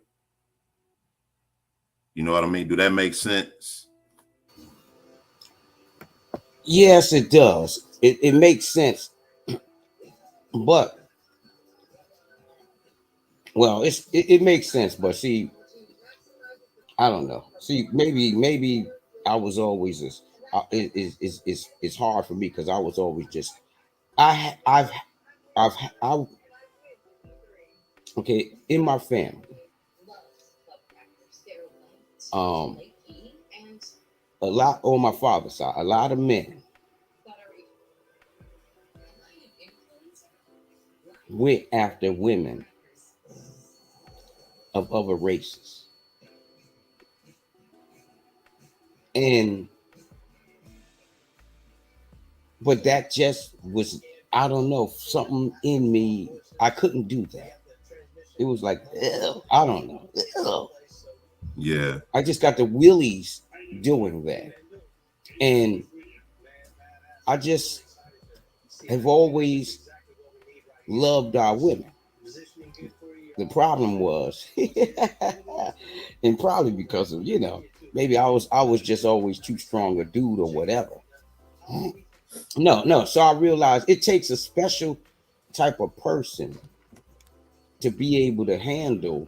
You know what I mean? Do that make sense? Yes, it does. It makes sense. But well, it makes sense. But see, I don't know. See, maybe I was always it's hard for me because I was always just I've I okay in my family. a lot on my father's side, a lot of men went after women of other races. But that just was, I don't know, something in me. I couldn't do that. It was like, ew, I don't know. Ew. Yeah. I just got the willies doing that. And I just have always loved our women. The problem was, and probably because of, maybe I was just always too strong a dude or whatever. No. So I realized it takes a special type of person to be able to handle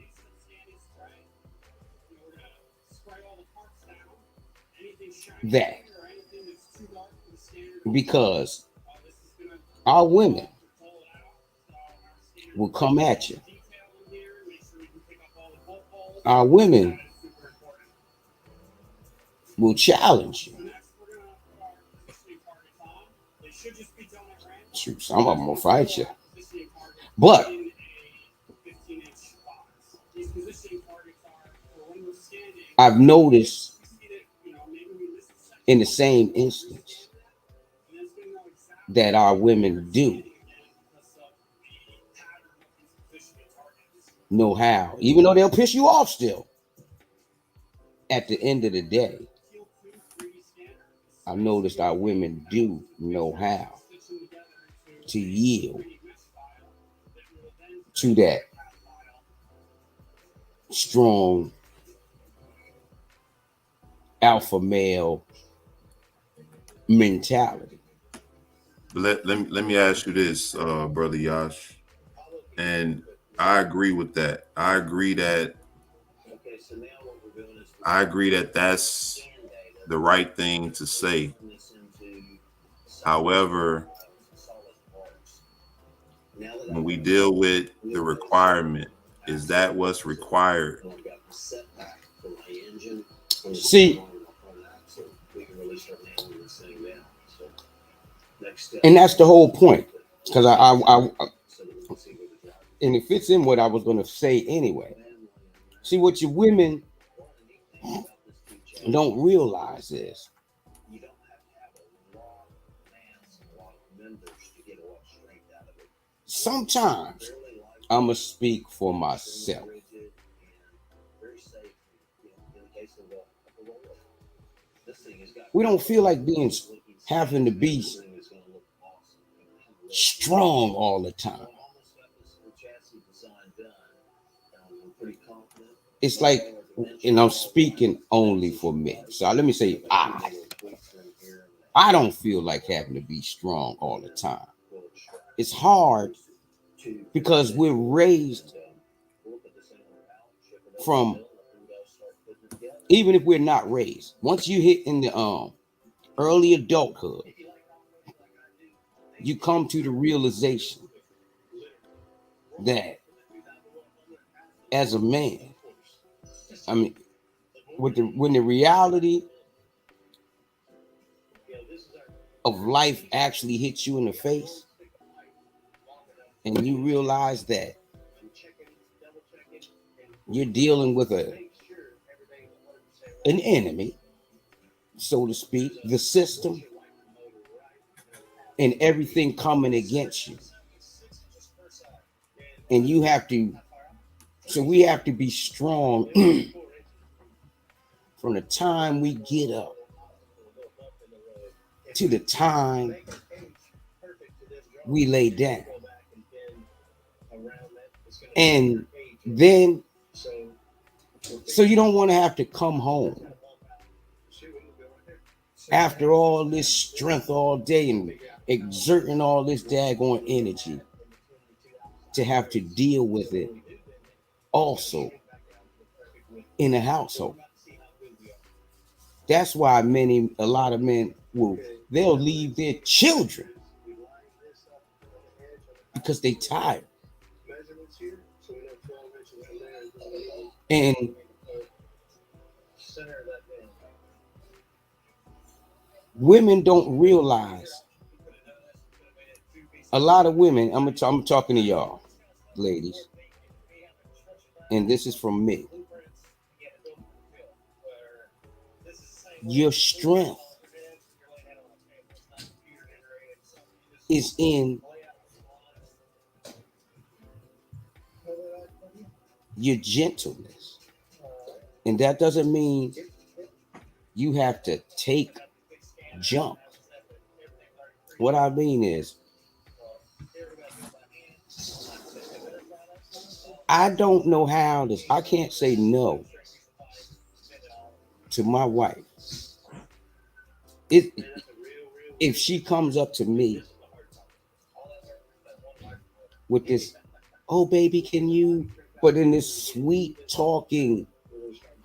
that, because our women will come at you. Our women will challenge you. Shoot, some of them will fight you. But I've noticed in the same instance that our women do know how, even though they'll piss you off still. At the end of the day, I've noticed our women do know how to yield to that strong alpha male mentality. Let me ask you this, brother Yash, and I agree with that. I agree that that's the right thing to say. However, when we deal with the requirement, is that what's required? See, and that's the whole point, because I and it fits in what I was going to say anyway. See, what your women don't realize is sometimes I'm going to speak for myself. We don't feel like having to be strong all the time. It's like, and I'm speaking only for me. So let me say, I don't feel like having to be strong all the time. It's hard because we're raised from, even if we're not raised, once you hit in the early adulthood, you come to the realization that as a man, I mean, when the reality of life actually hits you in the face, and you realize that you're dealing with an enemy, so to speak, the system, and everything coming against you, and you have to. So we have to be strong from the time we get up to the time we lay down. And then, so you don't want to have to come home after all this strength all day and exerting all this daggone energy to have to deal with it also in a household. That's why a lot of men they'll leave their children because they tired. And Women don't realize, a lot of women, I'm talking to y'all, ladies, and this is from me. Your strength is in your gentleness. And that doesn't mean you have to take jump. What I mean is, I don't know how this, I can't say no to my wife. It, if she comes up to me with this, oh baby, can you, but in this sweet talking,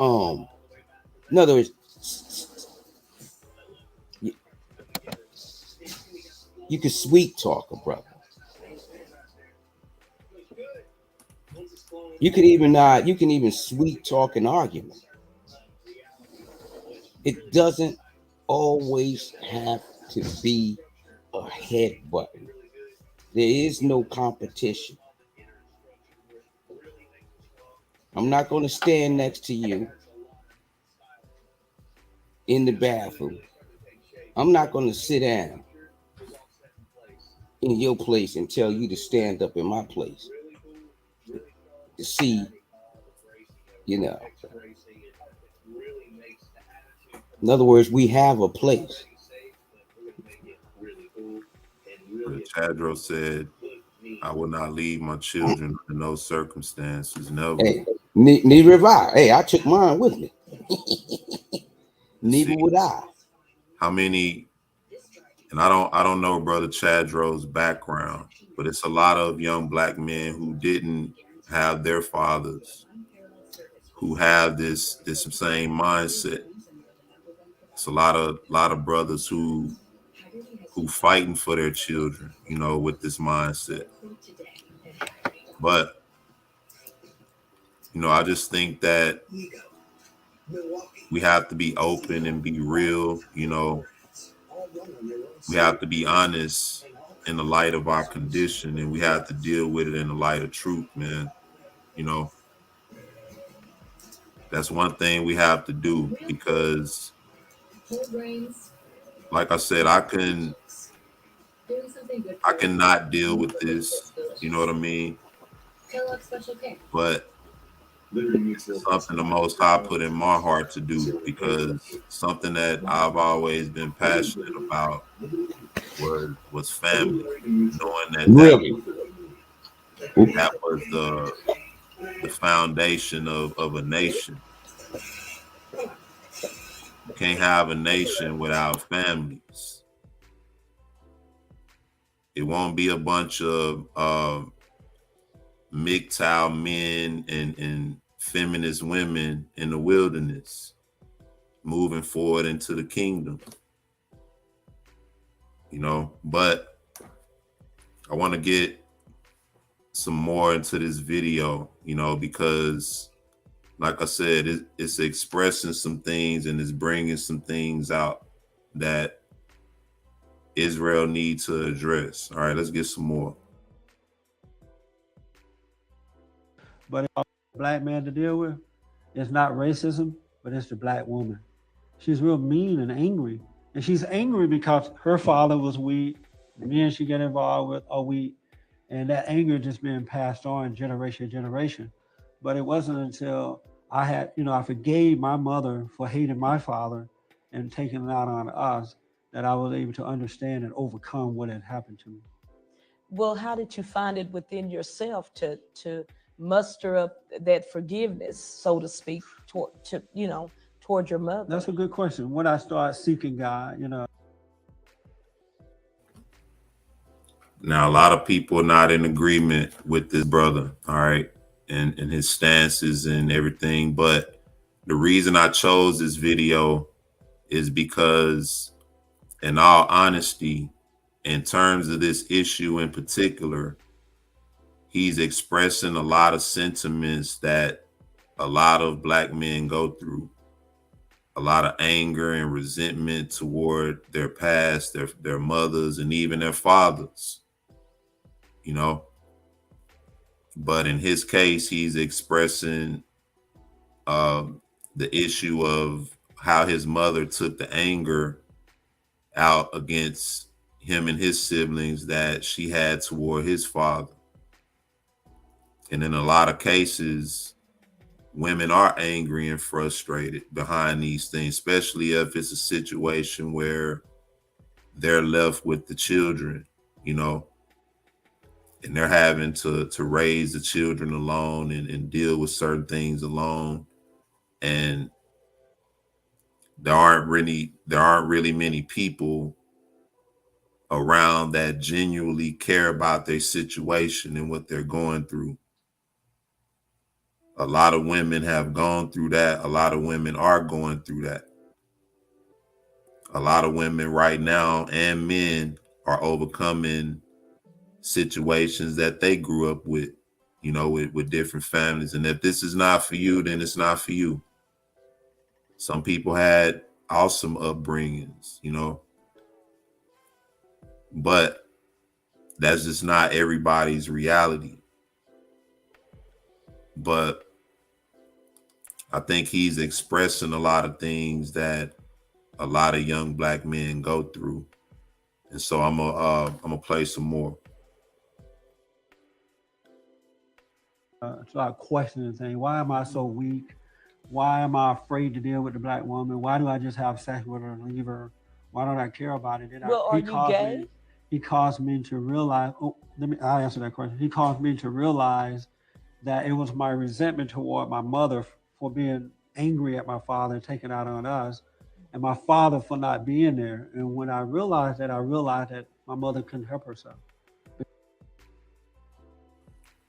in other words, you, you can sweet talk a brother. You can even sweet talk an argument. It doesn't always have to be a head button. There is no competition. I'm not going to stand next to you in the bathroom. I'm not going to sit down in your place and tell you to stand up in my place to see, you know. In other words, we have a place. Chadro said, I will not leave my children in no circumstances, never. Hey, neither have I. Hey, I took mine with me. Neither would I. How many, and I don't know Brother Chadro's background, but it's a lot of young black men who didn't have their fathers, who have this same mindset. It's a lot of brothers who fighting for their children, you know, with this mindset. But you know, I just think that we have to be open and be real. You know, we have to be honest in the light of our condition, and we have to deal with it in the light of truth, man. You know, that's one thing we have to do, because like I said, I cannot deal with this, you know what I mean? But this is something the Most High put in my heart to do, because something that I've always been passionate about was family. Knowing Really? that was the foundation of a nation. You can't have a nation without families. It won't be a bunch of MGTOW men and feminist women in the wilderness moving forward into the kingdom. You know, but I want to get some more into this video, you know, because like I said, it's expressing some things and it's bringing some things out that Israel needs to address. All right, let's get some more. But if a black man to deal with, it's not racism, but it's the black woman. She's real mean and angry. And she's angry because her father was weak, the men she get involved with are weak, and that anger just being passed on generation to generation. But it wasn't until I forgave my mother for hating my father and taking it out on us that I was able to understand and overcome what had happened to me. Well, how did you find it within yourself to muster up that forgiveness, so to speak, toward your mother? That's a good question. When I started seeking God, Now, a lot of people are not in agreement with this brother, all right, and his stances and everything. But the reason I chose this video is because, in all honesty, in terms of this issue in particular, he's expressing a lot of sentiments that a lot of black men go through. a lot of anger and resentment toward their past, their mothers, and even their fathers, you know. But in his case, he's expressing the issue of how his mother took the anger out against him and his siblings that she had toward his father. And in a lot of cases, women are angry and frustrated behind these things, especially if it's a situation where they're left with the children, you know, and they're having to raise the children alone and deal with certain things alone. And there aren't really many people around that genuinely care about their situation and what they're going through. A lot of women have gone through that. A lot of women are going through that. A lot of women right now and men are overcoming situations that they grew up with, you know, with different families. And if this is not for you, then it's not for you. Some people had awesome upbringings, you know, but that's just not everybody's reality. But I think he's expressing a lot of things that a lot of young black men go through. And so I'm gonna play some more. Start questioning things. Why am I so weak? Why am I afraid to deal with the black woman? Why do I just have sex with her and leave her? Why don't I care about it? Well, are you gay? He caused me to realize. I'll answer that question. He caused me to realize that it was my resentment toward my mother for being angry at my father and taking out on us, and my father for not being there. And when I realized that my mother couldn't help herself.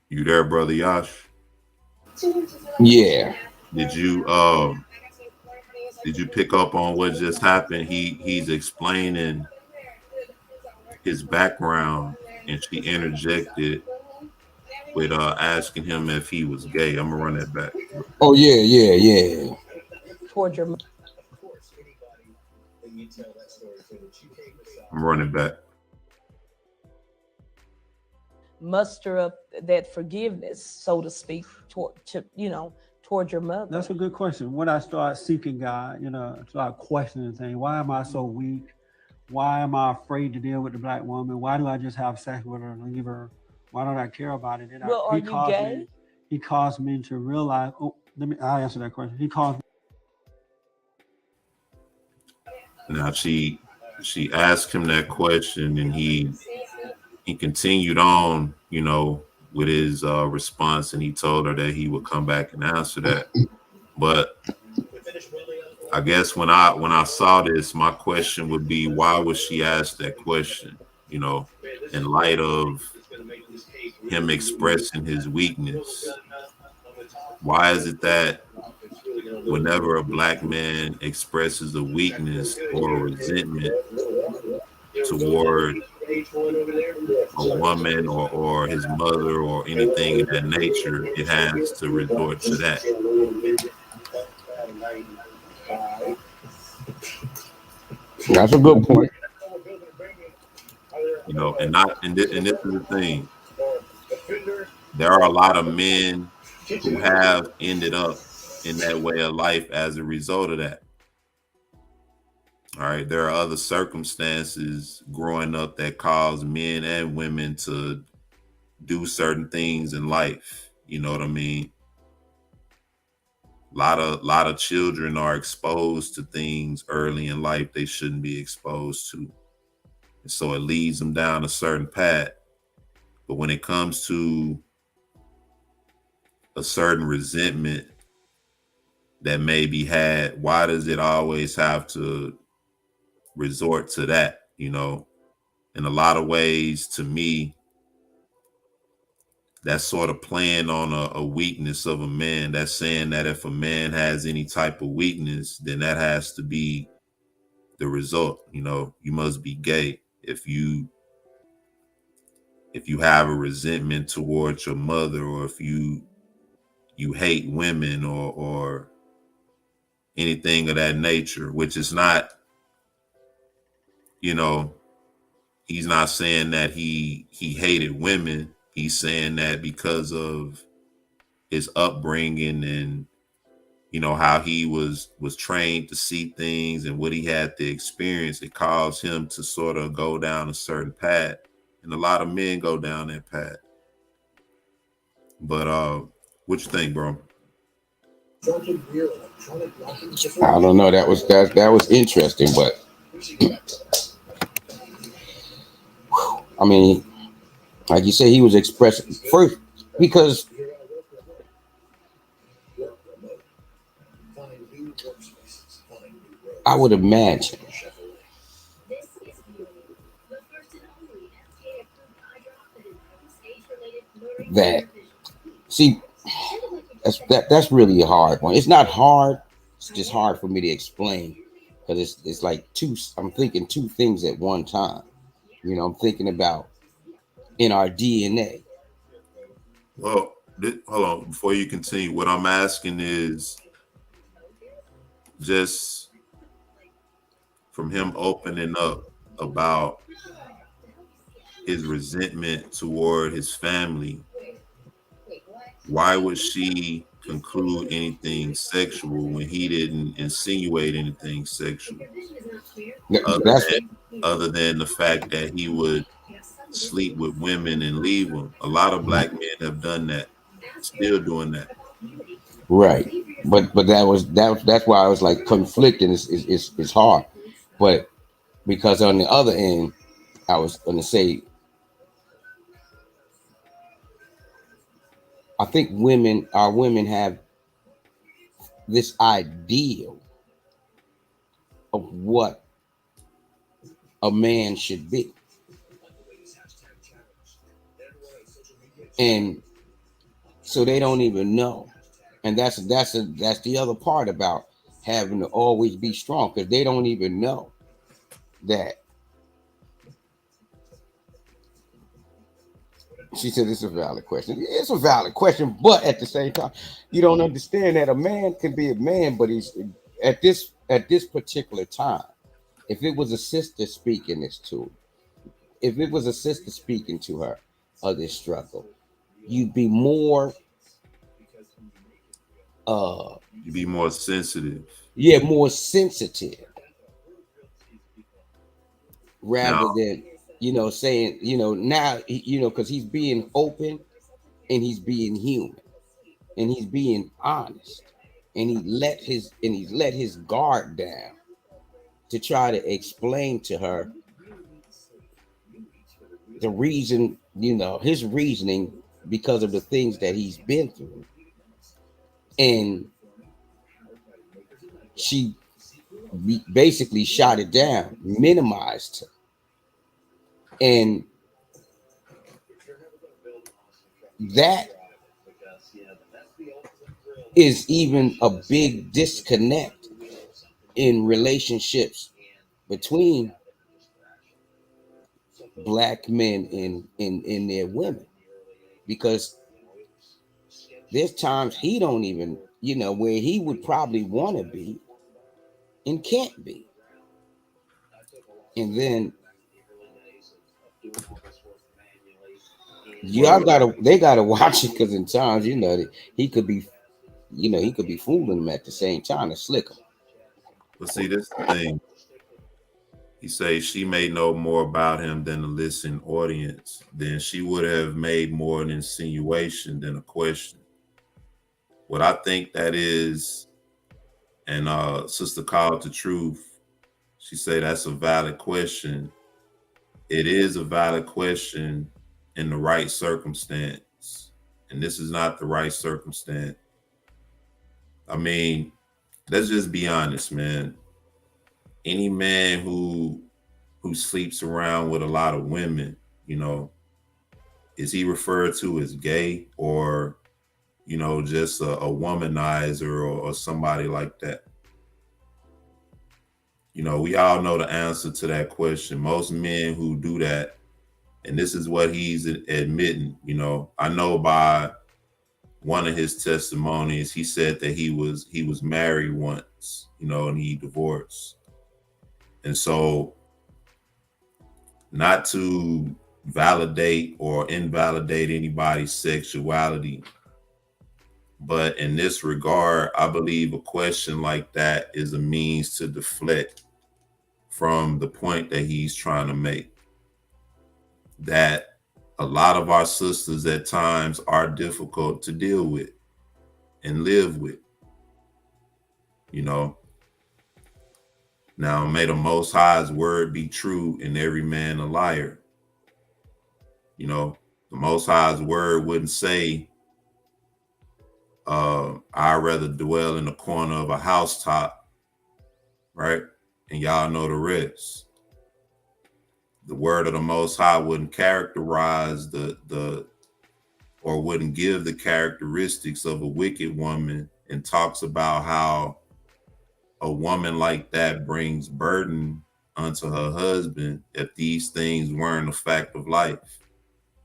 You there, brother Yash? Yeah. Did you pick up on what just happened? He's explaining his background, and she interjected with asking him if he was gay. I'm gonna run that back. Oh yeah. Toward your I'm running back. muster up that forgiveness, so to speak, toward your mother? That's a good question. When I start seeking God, start questioning things. Why am I so weak? Why am I afraid to deal with the black woman? Why do I just have sex with her and leave her? Why don't I care about it? Well, are you gay? He caused me to realize. I'll answer that question. He caused. Now she asked him that question, and he continued on, with his response, and he told her that he would come back and answer that. But I guess when I saw this, my question would be, why would she ask that question? In light of him expressing his weakness, why is it that whenever a black man expresses a weakness or a resentment toward a woman or his mother or anything of that nature, it has to resort to that? That's a good point. And this is the thing. There are a lot of men who have ended up in that way of life as a result of that. All right. There are other circumstances growing up that cause men and women to do certain things in life. You know what I mean? A lot of children are exposed to things early in life they shouldn't be exposed to. And so it leads them down a certain path. But when it comes to a certain resentment that may be had, why does it always have to resort to that? In a lot of ways, to me, that's sort of playing on a weakness of a man. That's saying that if a man has any type of weakness, then that has to be the result. You must be gay if you have a resentment towards your mother, or if you hate women, or anything of that nature, which is not, you know, he's not saying that he hated women. He's saying that because of his upbringing and, you know, how he was trained to see things and what he had to experience, it caused him to sort of go down a certain path. And a lot of men go down that path. But what you think, bro? I don't know. That was interesting, but I mean, like you said, he was expressing first because I would imagine that, see, that's really a hard one. It's not hard. It's just hard for me to explain because it's like I'm thinking two things at one time. You know, I'm thinking about in our DNA. Well, hold on. Before you continue, what I'm asking is just from him opening up about his resentment toward his family, why would she conclude anything sexual when he didn't insinuate anything sexual? Other than the fact that he would sleep with women and leave them. A lot of black men have done that, still doing that. Right. But that's why I was like conflicting. It's hard. But because on the other end, I was gonna say I think our women have this ideal of what a man should be. And so they don't even know. And that's the other part about having to always be strong, because they don't even know that. She said it's a valid question. It's a valid question, but at the same time, you don't understand that a man can be a man, but he's at this particular time. If it was a sister speaking this to, if it was a sister speaking to her of this struggle, you'd be more you'd be more sensitive. Yeah, more sensitive. Rather than, saying, now, because he's being open and he's being human and he's being honest, and he's let his guard down to try to explain to her the reason, his reasoning because of the things that he's been through. And she basically shot it down, minimized her. And that is even a big disconnect in relationships between black men and their women, because there's times he don't even, where he would probably want to be and can't be. And then they gotta watch it, because in times, he could be, he could be fooling them at the same time to slick them. But see, this thing, he says she may know more about him than the listening audience. Then she would have made more an insinuation than a question. What I think that is, and Sister Called to Truth, she said that's a valid question. It is a valid question in the right circumstance. And this is not the right circumstance. I mean, let's just be honest, man. Any man who sleeps around with a lot of women, is he referred to as gay, or, just a womanizer, or somebody like that? We all know the answer to that question. Most men who do that, and this is what he's admitting, I know by one of his testimonies, he said that he was married once, you know, and he divorced. And so, not to validate or invalidate anybody's sexuality, but in this regard, I believe a question like that is a means to deflect from the point that he's trying to make. That a lot of our sisters at times are difficult to deal with and live with, you know. Now, may the Most High's word be true and every man a liar. You know, the Most High's word wouldn't say, I'd rather dwell in the corner of a housetop, right? And y'all know the rest. The word of the Most High wouldn't characterize or wouldn't give the characteristics of a wicked woman, and talks about how a woman like that brings burden unto her husband if these things weren't a fact of life.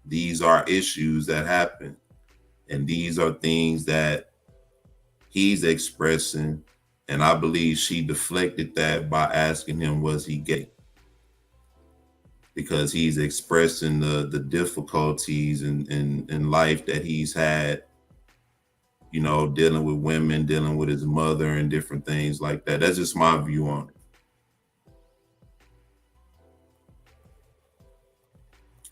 These are issues that happen, and these are things that he's expressing. And I believe she deflected that by asking him, was he gay? Because he's expressing the difficulties in life that he's had, you know, dealing with women, dealing with his mother and different things like that. That's just my view on it.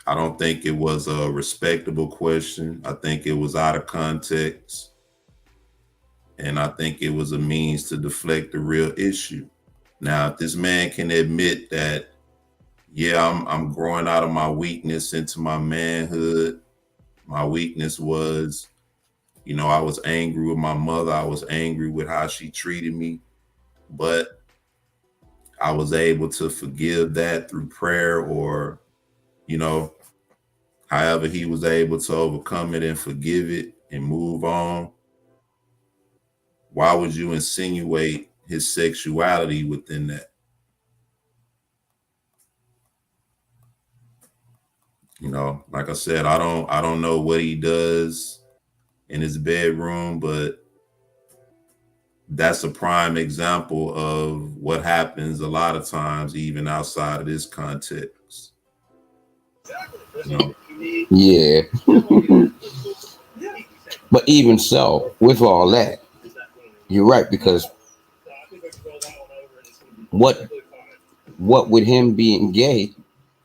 I don't think it was a respectable question. I think it was out of context. And I think it was a means to deflect the real issue. Now, if this man can admit that, yeah, I'm growing out of my weakness into my manhood. My weakness was, you know, I was angry with my mother. I was angry with how she treated me. But I was able to forgive that through prayer, or, you know, however he was able to overcome it and forgive it and move on. Why would you insinuate his sexuality within that? You know, like I said, I don't know what he does in his bedroom, but that's a prime example of what happens a lot of times, even outside of this context. You know? Yeah. But even so, with all that, you're right, because what would him being gay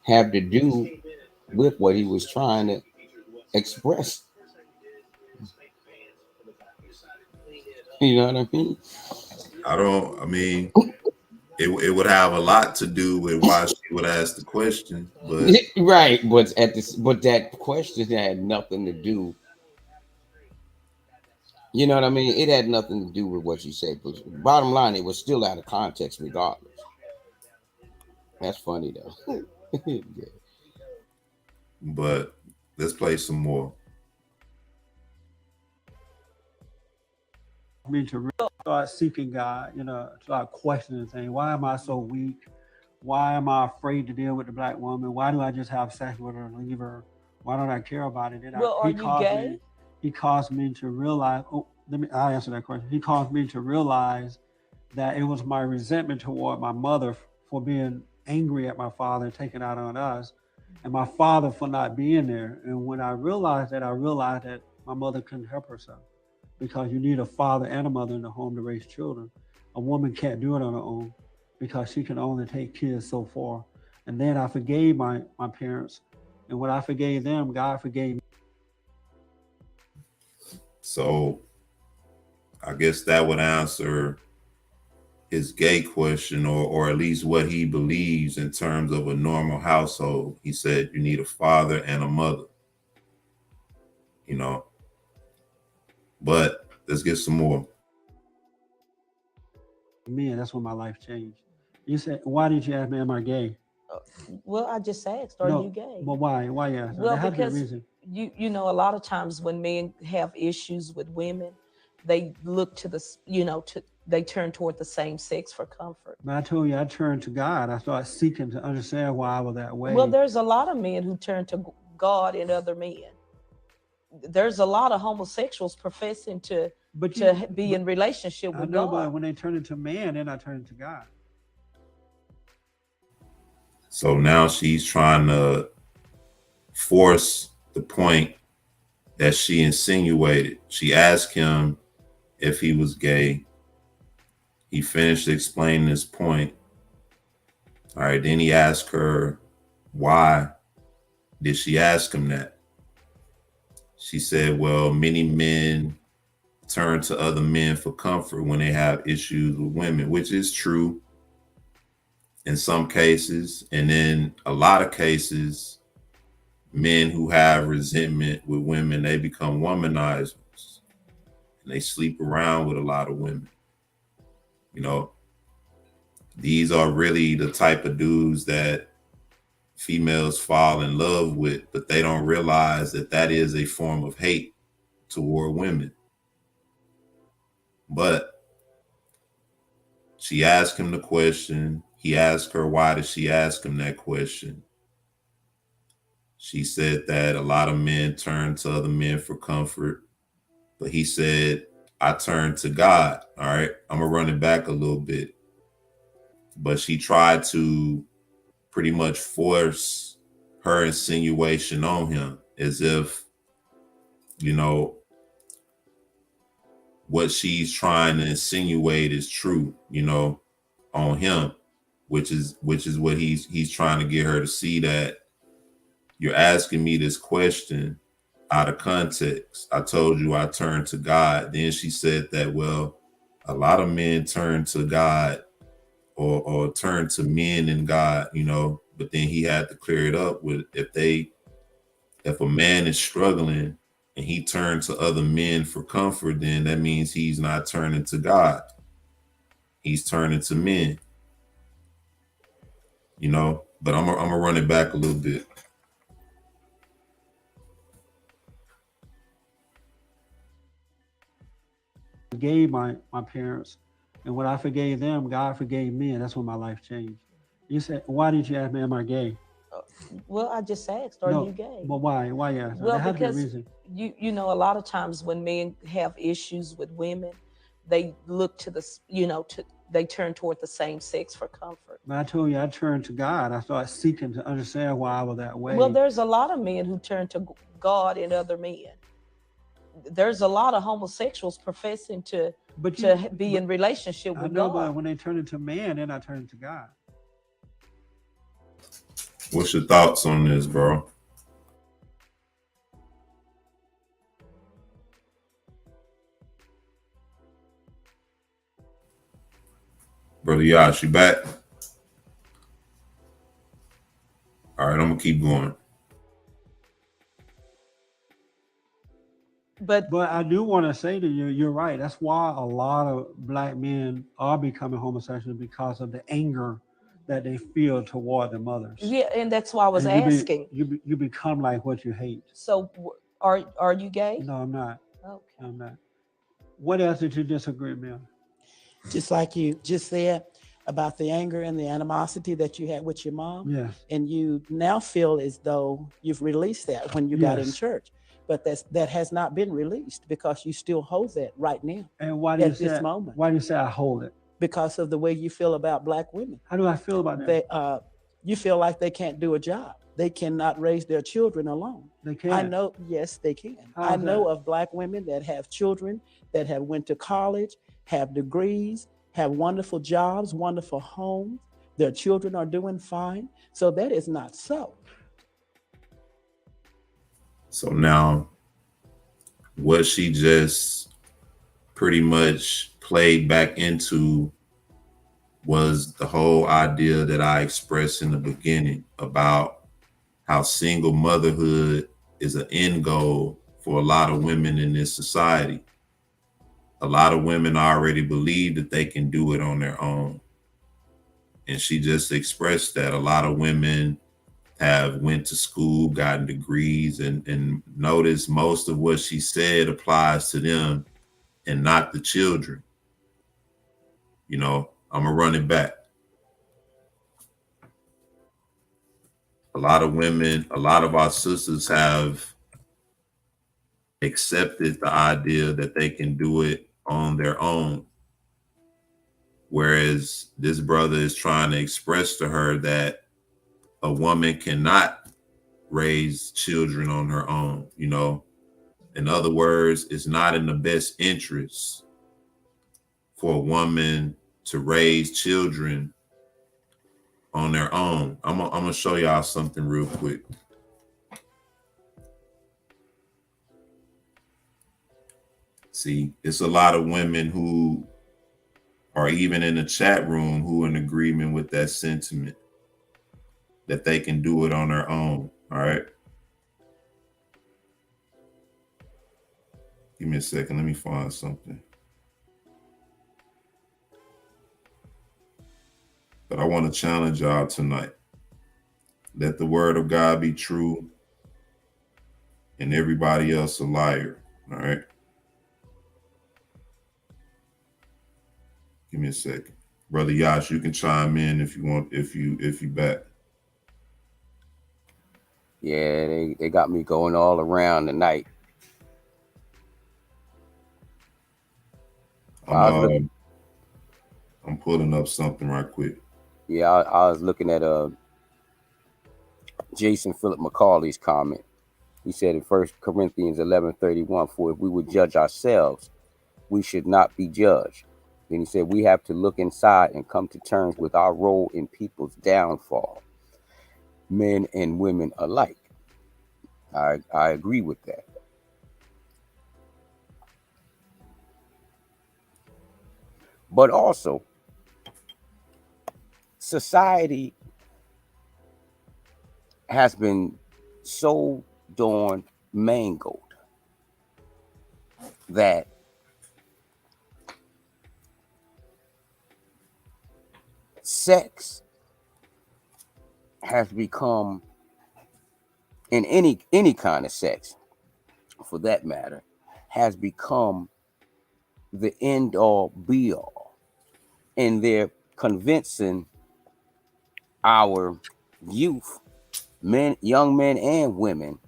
have to do with what he was trying to express? You know what I mean? I mean, it would have a lot to do with why she would ask the question, but right. But that question had nothing to do. You know what I mean? It had nothing to do with what you said. But bottom line, it was still out of context, regardless. That's funny though. Yeah. But let's play some more. Me to really start seeking God, you know, start questioning things. Why am I so weak? Why am I afraid to deal with the black woman? Why do I just have sex with her and leave her? Why don't I care about it? Well, are you gay? He caused me to realize. I'll answer that question. He caused me to realize that it was my resentment toward my mother for being angry at my father and taking out on us, and my father for not being there. And when I realized that my mother couldn't help herself, because you need a father and a mother in the home to raise children. A woman can't do it on her own because she can only take kids so far. And then I forgave my parents. And when I forgave them, God forgave me. So I guess that would answer his gay question, or at least what he believes in terms of a normal household. He said you need a father and a mother, you know. But let's get some more. Man, that's when my life changed. You said, why didn't you ask me, am I gay? Well, I just asked, are you gay? But why? Why you asked? Well, because you know, a lot of times when men have issues with women, they look to they turn toward the same sex for comfort. But I told you, I turned to God. I started seeking to understand why I was that way. Well, there's a lot of men who turn to God and other men. there's a lot of homosexuals professing to be in relationship with God. But when they turn into man, they're not turning to God. So now she's trying to force the point that she insinuated. She asked him if he was gay. He finished explaining his point. All right, then he asked her, why did she ask him that? She said, well, many men turn to other men for comfort when they have issues with women, which is true in some cases. And in a lot of cases, men who have resentment with women, they become womanizers and they sleep around with a lot of women. You know, these are really the type of dudes that females fall in love with, but they don't realize that that is a form of hate toward women. But she asked him the question. He asked her, why did she ask him that question? She said that a lot of men turn to other men for comfort, but he said, I turn to God. All right, I'm gonna run it back a little bit. But she tried to pretty much force her insinuation on him as if, you know, what she's trying to insinuate is true, you know, on him, which is what he's trying to get her to see, that you're asking me this question out of context. I told you I turned to God. Then she said that, well, a lot of men turn to God or turn to men and God, you know, but then he had to clear it up with if a man is struggling and he turns to other men for comfort, then that means he's not turning to God. He's turning to men, you know, but I'm gonna run it back a little bit. Forgave my parents, and when I forgave them, God forgave me, and that's when my life changed. You said, why did you ask me, am I gay? Well, I just asked, are you gay? But why? Why you ask? Well, there has to be a because reason. you know, a lot of times when men have issues with women, they look to the, you know, they turn toward the same sex for comfort. But I told you I turned to God. I started seeking to understand why I was that way. Well, there's a lot of men who turn to God and other men. There's a lot of homosexuals professing to be in relationship with God. But when they turn into man, they're not turning to God. What's your thoughts on this, bro? Brother Yash, you back? All right, I'm gonna keep going. But I do want to say to you, you're right. That's why a lot of black men are becoming homosexual, because of the anger that they feel toward their mothers. Yeah, and that's why I was asking. You become like what you hate. So are you gay? No, I'm not. Okay. I'm not. What else did you disagree with? Just like you just said about the anger and the animosity that you had with your mom. Yes. And you now feel as though you've released that when you got in church. But that has not been released, because you still hold that right now. And why do you say this moment? Why do you say I hold it? Because of the way you feel about black women. How do I feel about that? You feel like they can't do a job. They cannot raise their children alone. They can. I know, yes, they can. I know of black women that have children, that have went to college, have degrees, have wonderful jobs, wonderful homes. Their children are doing fine. So that is not so. So now, what she just pretty much played back into was the whole idea that I expressed in the beginning about how single motherhood is an end goal for a lot of women in this society. A lot of women already believe that they can do it on their own. And she just expressed that a lot of women have went to school, gotten degrees, and notice most of what she said applies to them and not the children. You know, I'm gonna run it back. A lot of women, a lot of our sisters have accepted the idea that they can do it on their own. Whereas this brother is trying to express to her that a woman cannot raise children on her own, you know. In other words, it's not in the best interest for a woman to raise children on their own. I'm gonna show y'all something real quick. See, it's a lot of women who are even in the chat room who are in agreement with that sentiment that they can do it on their own. All right. Give me a second. Let me find something. But I want to challenge y'all tonight. Let the word of God be true and everybody else a liar. All right. Give me a second. Brother Yash, you can chime in if you want, if you back. Yeah, they got me going all around tonight. I'm pulling up something right quick. Yeah, I was looking at Jason Philip McCauley's comment. He said in 1 Corinthians 11:31, for if we would judge ourselves, we should not be judged. Then he said we have to look inside and come to terms with our role in people's downfall, men and women alike. I agree with that. But also, society has been so darn mangled that sex has become, in any kind of sex for that matter, has become the end all be all. And they're convincing our youth, men, young men and women,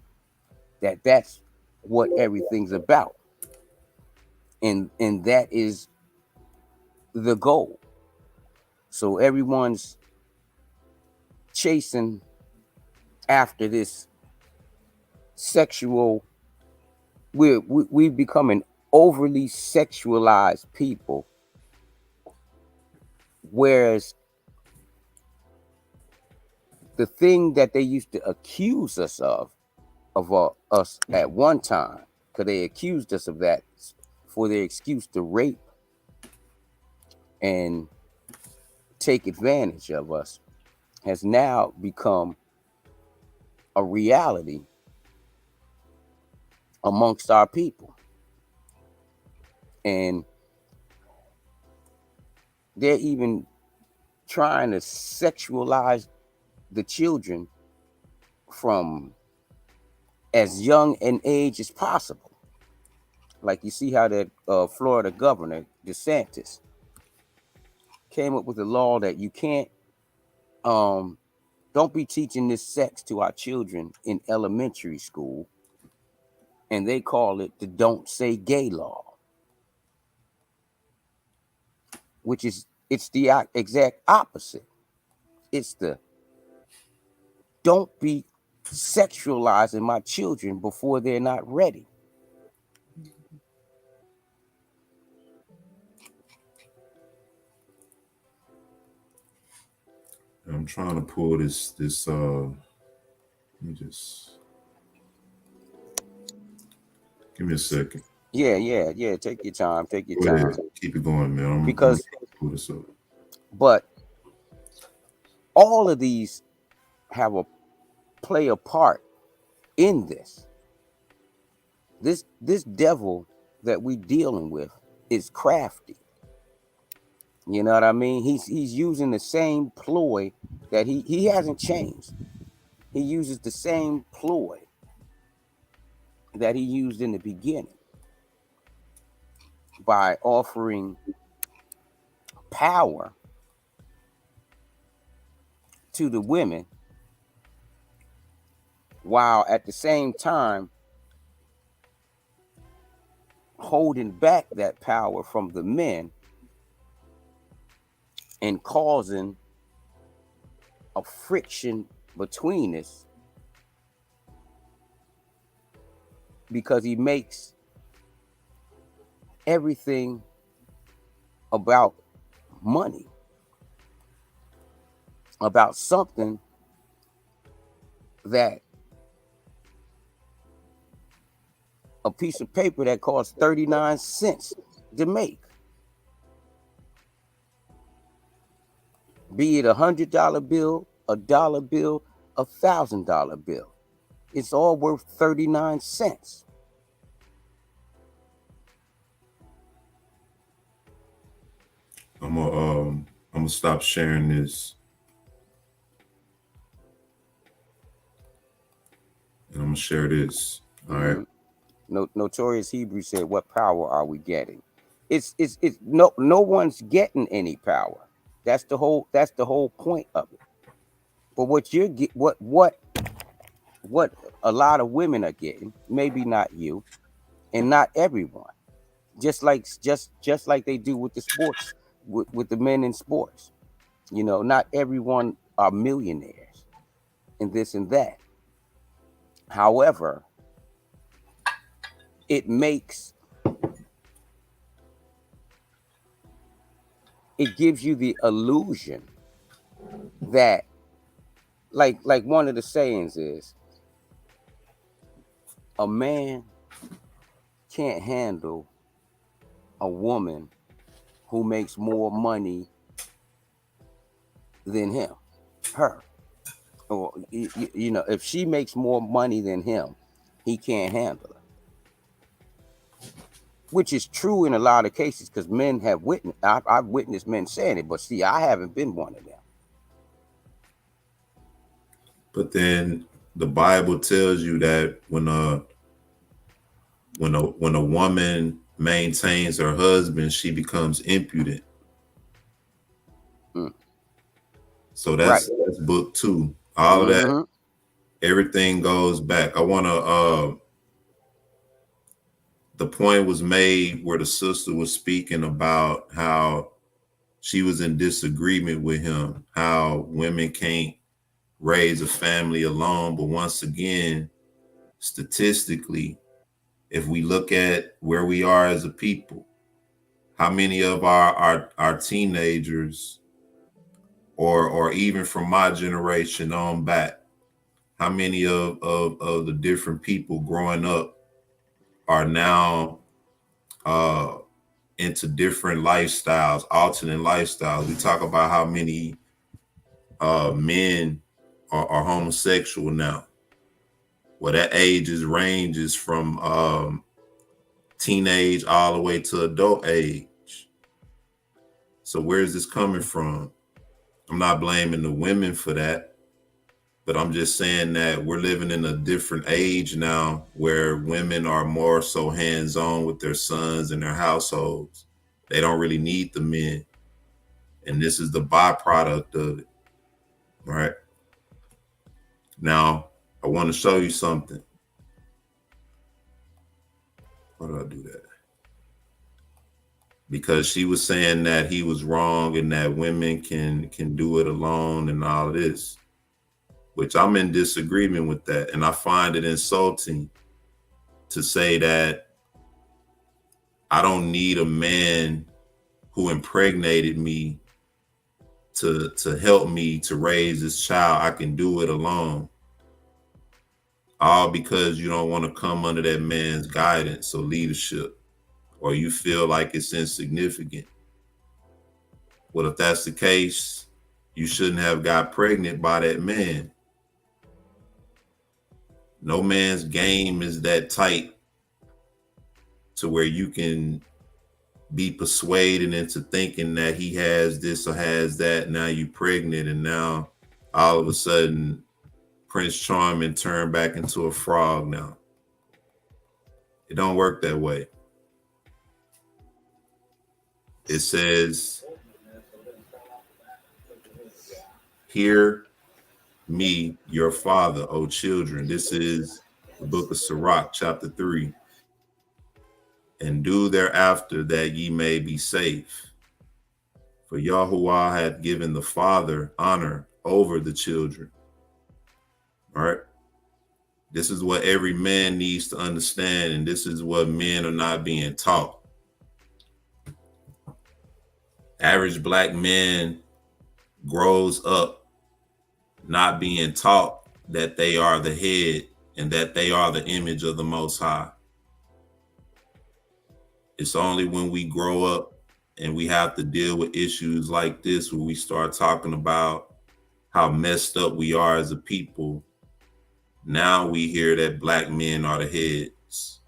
that that's what everything's about. And that is the goal. So everyone's chasing after this sexual, we've become an overly sexualized people, whereas the thing that they used to accuse us of us at one time, because they accused us of that for their excuse to rape and take advantage of us, has now become a reality amongst our people. And they're even trying to sexualize the children from as young an age as possible. Like you see how that Florida governor, DeSantis, came up with a law that you can't, don't be teaching this sex to our children in elementary school. And they call it the Don't Say Gay law, which is, it's the exact opposite. It's the don't be sexualizing my children before they're not ready. I'm trying to pull this let me just give me a second. Yeah. Take your time. Take your time. Keep it going, man. Because I'm pull this up. But all of these have play a part in this. This devil that we dealing with is crafty. You know what I mean? He's using the same ploy that he hasn't changed. He uses the same ploy that he used in the beginning by offering power to the women, while at the same time holding back that power from the men and causing a friction between us, because he makes everything about money, about something that a piece of paper that costs 39 cents to make, be it $100 bill, $1 bill, $1,000 bill. It's all worth 39 cents. I'm gonna stop sharing this, and I'm gonna share this. All right. Notorious Hebrew said, "What power are we getting?" It's no one's getting any power. That's the whole point of it. But what you're what a lot of women are getting, maybe not you, and not everyone. Just like they do with the sports, with the men in sports. You know, not everyone are millionaires and this and that. However, it gives you the illusion that, like one of the sayings is, a man can't handle a woman who makes more money than her. Or, you know, if she makes more money than him, he can't handle her. Which is true in a lot of cases, because men have witnessed, I've witnessed men saying it, but see, I haven't been one of them. But then the Bible tells you that when a woman maintains her husband, she becomes impudent. So that's book 2. All of that, everything goes back. I want to the point was made where the sister was speaking about how she was in disagreement with him, how women can't raise a family alone. But once again, statistically, if we look at where we are as a people, how many of our teenagers, or even from my generation on back, how many of the different people growing up are now into different lifestyles, alternate lifestyles? We talk about how many men are homosexual now. Well, that ranges from teenage all the way to adult age. So where is this coming from? I'm not blaming the women for that, but I'm just saying that we're living in a different age now where women are more so hands-on with their sons and their households. They don't really need the men. And this is the byproduct of it. All right. Now, I want to show you something. Why did I do that? Because she was saying that he was wrong and that women can do it alone and all of this, which I'm in disagreement with that. And I find it insulting to say that I don't need a man who impregnated me to help me to raise this child. I can do it alone. All because you don't want to come under that man's guidance or leadership, or you feel like it's insignificant. Well, if that's the case, you shouldn't have got pregnant by that man. No man's game is that tight to where you can be persuaded into thinking that he has this or has that. Now you pregnant, and now all of a sudden Prince Charming turned back into a frog now. It don't work that way. It says, "Hear me, your father, O children." This is the book of Sirach, chapter 3. and do thereafter that ye may be safe. For Yahuwah hath given the father honor over the children. All right. This is what every man needs to understand, and this is what men are not being taught. Average black man grows up not being taught that they are the head and that they are the image of the Most High. It's only when we grow up and we have to deal with issues like this where we start talking about how messed up we are as a people. Now we hear that black men are the heads.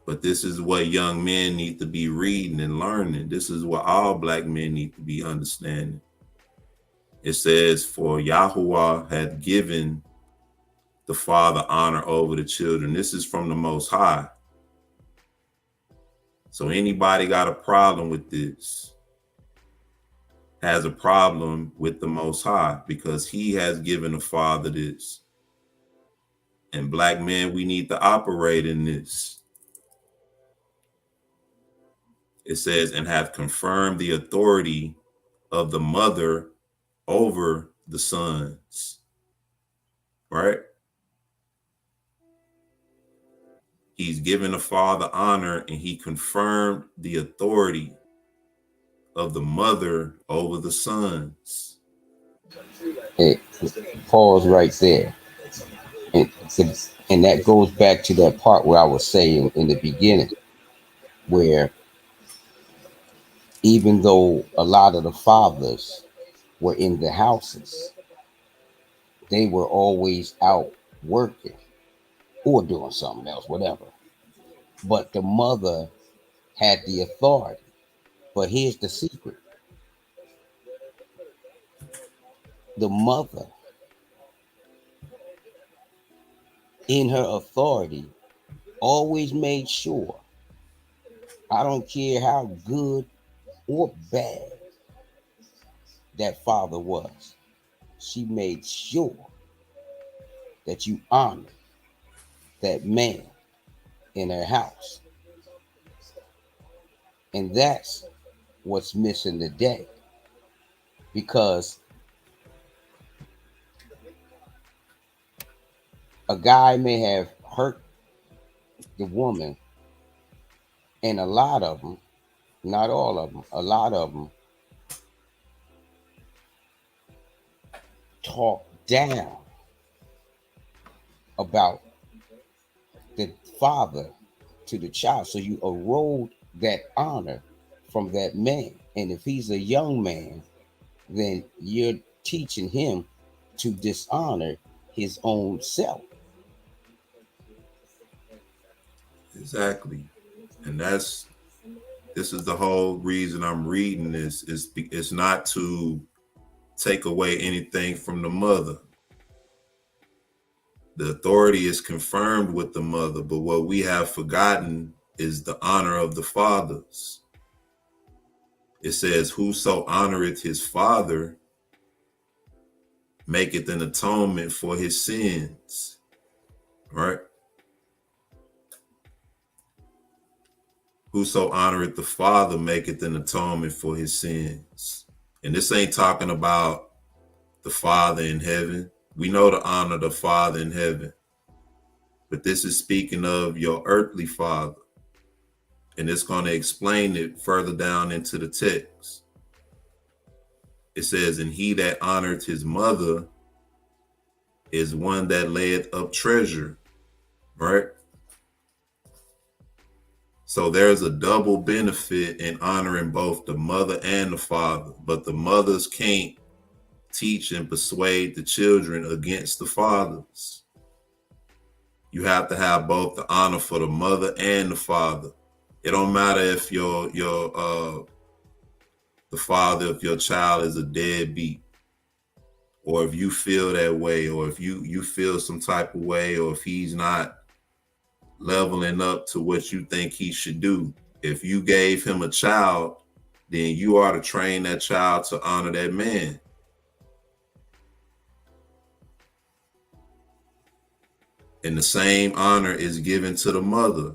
But this is what young men need to be reading and learning. This is what all black men need to be understanding. It says, for Yahuwah hath given the father honor over the children. This is from the Most High. So anybody got a problem with this has a problem with the Most High, because he has given the father this. And black men, we need to operate in this. It says, and have confirmed the authority of the mother over the sons. Right? He's given the father honor, and he confirmed the authority of the mother over the sons. Hey, pause right there. And that goes back to that part where I was saying in the beginning, where even though a lot of the fathers were in the houses, they were always out working or doing something else, whatever. But the mother had the authority. But here's the secret. The mother, in her authority, always made sure, I don't care how good or bad that father was, she made sure that you honored that man in her house. And that's what's missing today. Because a guy may have hurt the woman, and a lot of them, not all of them, a lot of them talk down about the father to the child. So you erode that honor from that man. And if he's a young man, then you're teaching him to dishonor his own self. Exactly. And this is the whole reason I'm reading this. It's not to take away anything from the mother. The authority is confirmed with the mother, but what we have forgotten is the honor of the fathers. It says, whoso honoreth his father maketh an atonement for his sins. Right? Whoso honoreth the father maketh an atonement for his sins. And this ain't talking about the Father in heaven. We know to honor the Father in heaven. But this is speaking of your earthly father. And it's going to explain it further down into the text. It says, and he that honoreth his mother is one that layeth up treasure. Right? So there's a double benefit in honoring both the mother and the father. But the mothers can't teach and persuade the children against the fathers. You have to have both the honor for the mother and the father. It don't matter if the father of your child is a deadbeat, or if you feel that way, or if you feel some type of way, or if he's not leveling up to what you think he should do. If you gave him a child, then you are to train that child to honor that man. And the same honor is given to the mother.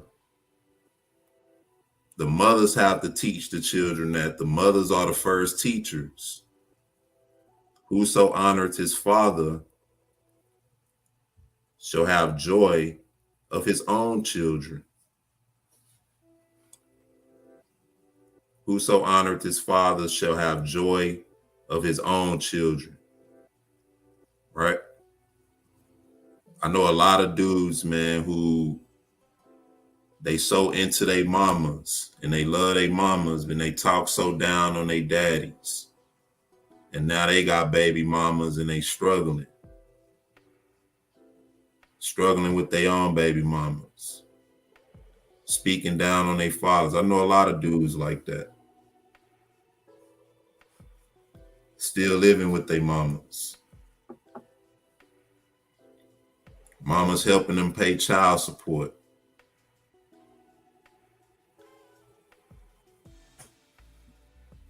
The mothers have to teach the children that the mothers are the first teachers. Whoso honoreth his father shall have joy of his own children. Whoso honoreth his father shall have joy of his own children. Right? I know a lot of dudes, man, who they so into their mamas and they love their mamas and they talk so down on their daddies. And now they got baby mamas and they struggling with their own baby mamas, speaking down on their fathers. I know a lot of dudes like that, still living with their mamas. Mama's helping them pay child support.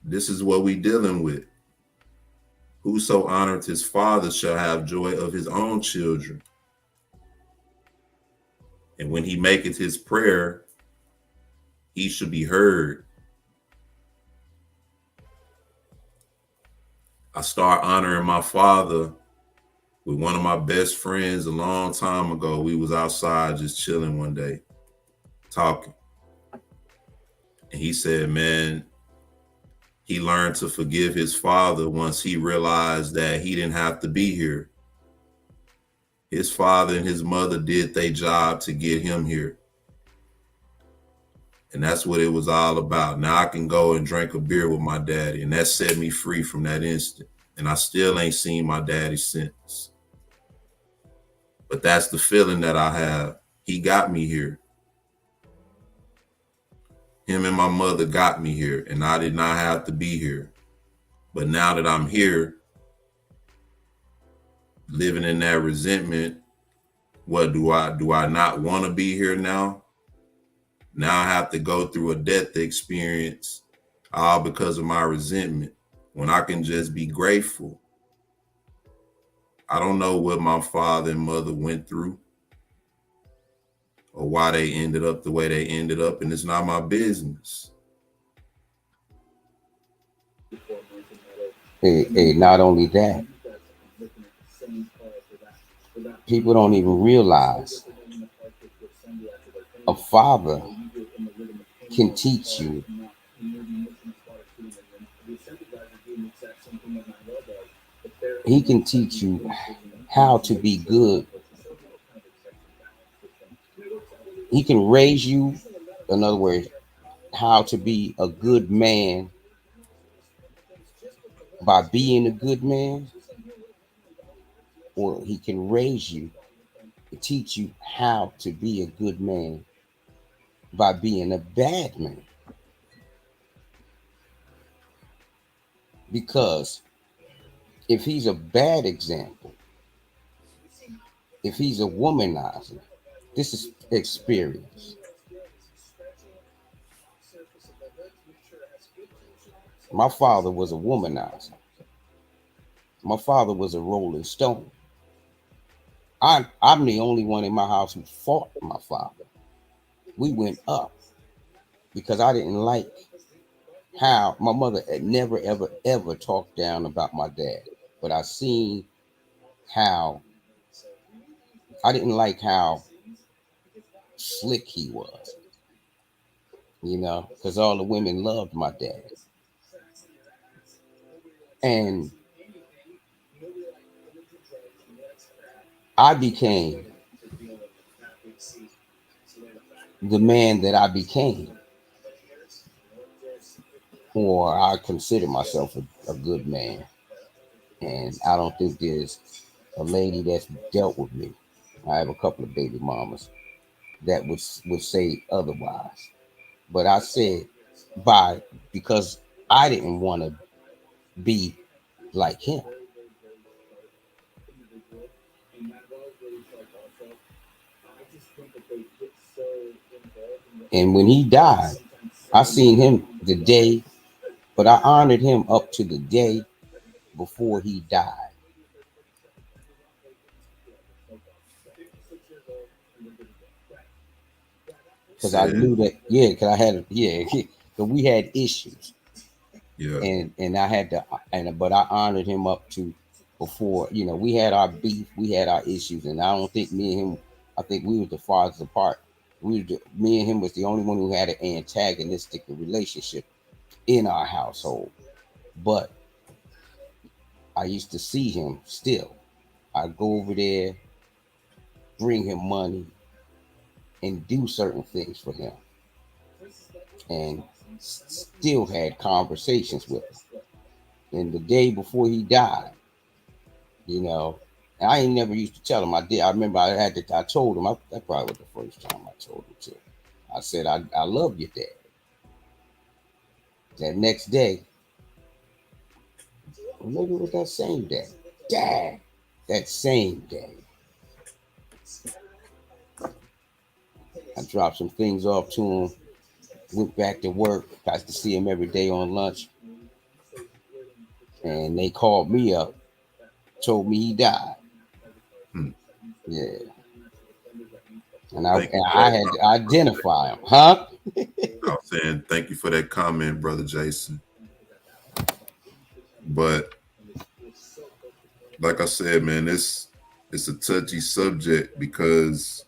This is what we dealing with. Whoso honoreth his father shall have joy of his own children. And when he maketh his prayer, he shall be heard. I start honoring my father with one of my best friends a long time ago. We was outside just chilling one day, talking. And he said, man, he learned to forgive his father once he realized that he didn't have to be here. His father and his mother did their job to get him here. And that's what it was all about. Now I can go and drink a beer with my daddy, and that set me free from that instant. And I still ain't seen my daddy since. But that's the feeling that I have. He got me here. Him and my mother got me here, and I did not have to be here. But now that I'm here, living in that resentment, what do I not want to be here now? Now I have to go through a death experience, all because of my resentment, when I can just be grateful. I don't know what my father and mother went through or why they ended up the way they ended up, and it's not my business. Hey, not only that, people don't even realize a father can teach you he can teach you how to be good. He can raise you, in other words, how to be a good man by being a good man, or he can raise you, teach you how to be a good man by being a bad man. Because if he's a bad example, if he's a womanizer, this is experience. My father was a womanizer. My father was a rolling stone. I'm the only one in my house who fought my father. We went up because I didn't like how my mother had never, ever, ever talked down about my dad. But I seen how I didn't like how slick he was, because all the women loved my dad. And I became the man that I became, or I consider myself a good man. And I don't think there's a lady that's dealt with me. I have a couple of baby mamas that would say otherwise. But I said because I didn't want to be like him. And when he died, I seen him the day, but I honored him up to the day before he died. because I knew that, because I had, because we had issues, and I had to, but I honored him up to before, we had our beef, we had our issues, and I don't think me and him, I think we were the farthest apart. Me and him was the only one who had an antagonistic relationship in our household, but I used to see him still. I'd go over there, bring him money, and do certain things for him, and still had conversations with him. And the day before he died, and I ain't never used to tell him. I did. I remember I told him. That probably was the first time I told him too. I said, I love you, Dad. That next day, or maybe it was that same day, Dad, that same day, I dropped some things off to him, went back to work, got to see him every day on lunch. And they called me up, told me he died. Yeah. And I had to identify him, huh? I was saying thank you for that comment, Brother Jason. But like I said, man, it's a touchy subject because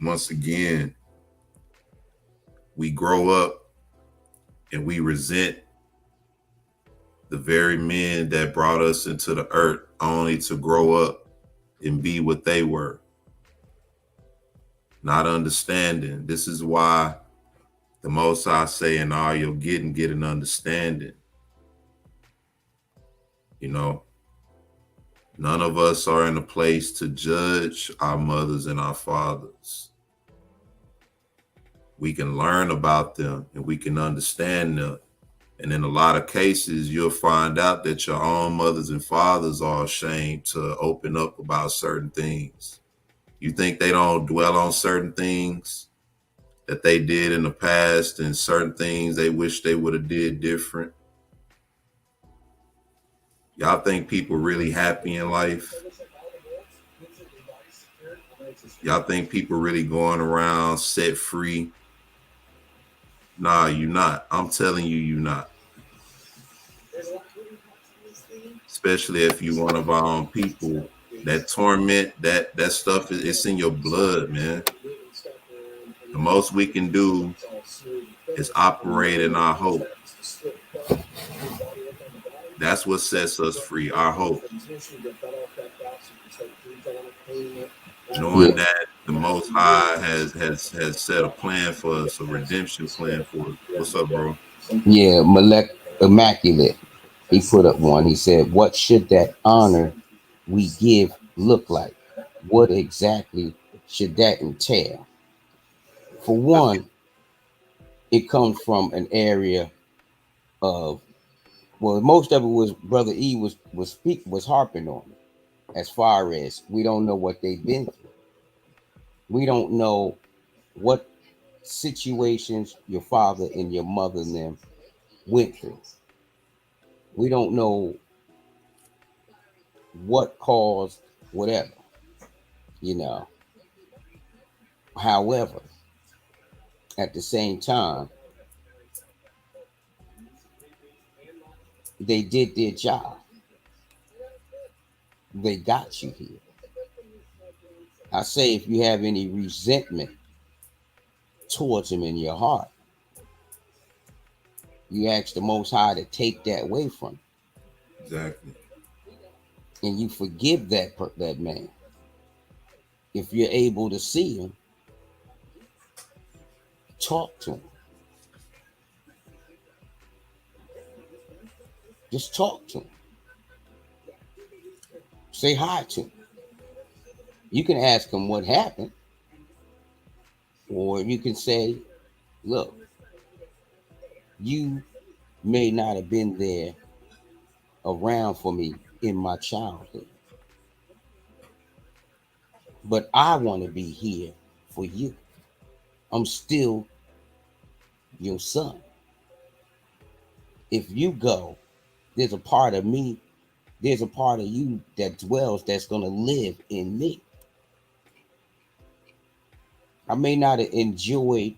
once again, we grow up and we resent the very men that brought us into the earth only to grow up and be what they were. Not understanding. This is why the Most High say in all you're getting, get an understanding. None of us are in a place to judge our mothers and our fathers. We can learn about them and we can understand them. And in a lot of cases, you'll find out that your own mothers and fathers are ashamed to open up about certain things. You think they don't dwell on certain things that they did in the past and certain things they wish they would have did different? Y'all think people really happy in life? Y'all think people really going around set free? Nah, you not. I'm telling you, you not. Especially if you one of our own people. That torment, that stuff, it's in your blood, man. The most we can do is operate in our hope. That's what sets us free, our hope. Knowing that the Most High has set a plan for us, a redemption plan for us. What's up, bro? Yeah, Immaculate. He put up one. He said, "What should that honor we give look like? What exactly should that entail?" For one, it comes from an area of, well, most of it was Brother E was harping on it, as far as we don't know what they've been through. We don't know what situations your father and your mother and them went through. We don't know what caused whatever, However, at the same time, they did their job. They got you here. I say, if you have any resentment towards them in your heart, you ask the Most High to take that away from you. Exactly. And you forgive that man. If you're able to see him, talk to him. Just talk to him. Say hi to him. You can ask him what happened, or you can say, look, you may not have been there around for me in my childhood, but I want to be here for you. I'm still your son. If you go, there's a part of me, there's a part of you that dwells that's going to live in me. I may not have enjoyed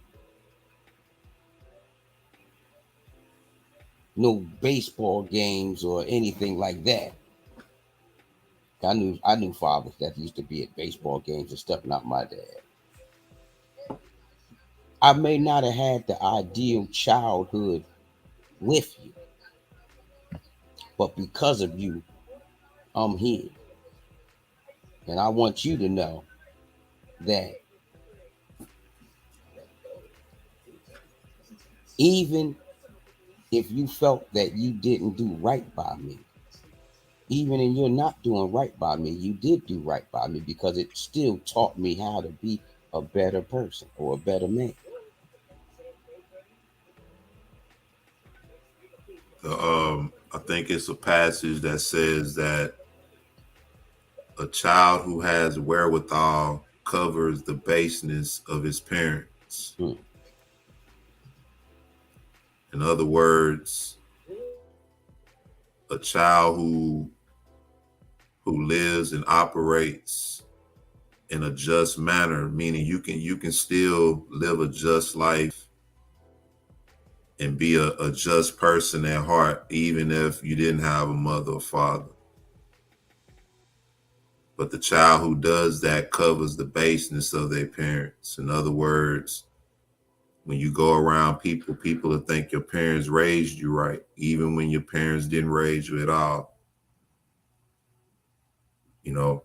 no baseball games or anything like that. I knew fathers that used to be at baseball games and stuff, not my dad. I may not have had the ideal childhood with you, but because of you, I'm here. And I want you to know that even if you felt that you didn't do right by me, even in you're not doing right by me, you did do right by me because it still taught me how to be a better person or a better man. I think it's a passage that says that a child who has wherewithal covers the baseness of his parents. In other words, a child who lives and operates in a just manner, meaning you can still live a just life and be a just person at heart, even if you didn't have a mother or father. But the child who does that covers the baseness of their parents. In other words, when you go around people will think your parents raised you right, even when your parents didn't raise you at all. You know,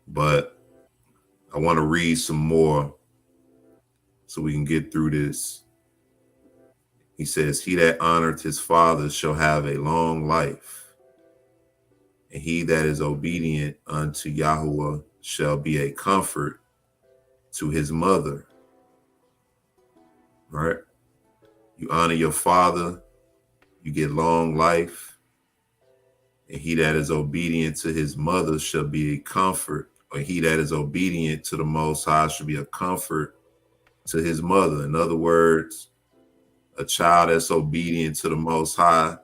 but I want to read some more so we can get through this. He says, he that honoreth his father shall have a long life, and he that is obedient unto Yahuwah shall be a comfort to his mother. Right? You honor your father, you get long life, and he that is obedient to his mother shall be a comfort, or he that is obedient to the Most High shall be a comfort to his mother. In other words, a child that's obedient to the Most High,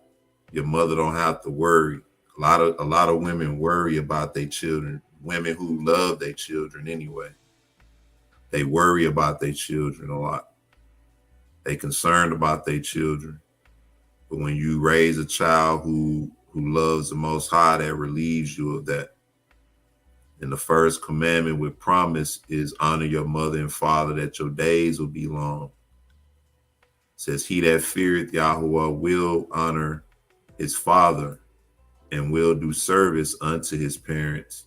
your mother don't have to worry. A lot of women worry about their children. Women who love their children anyway, they worry about their children a lot. They concerned about their children. But when you raise a child who loves the Most High, that relieves you of that. And the first commandment with promise is honor your mother and father, that your days will be long. It says, he that feareth Yahuwah will honor his father and will do service unto his parents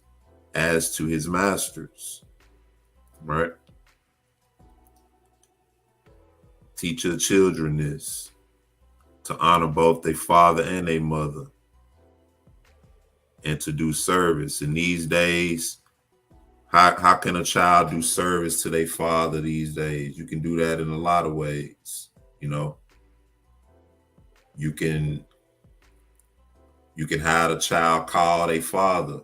as to his masters. Right? Teach your children this, to honor both their father and their mother, and to do service. In these days, how can a child do service to their father these days? You can do that in a lot of ways. You know, you can have a child call their father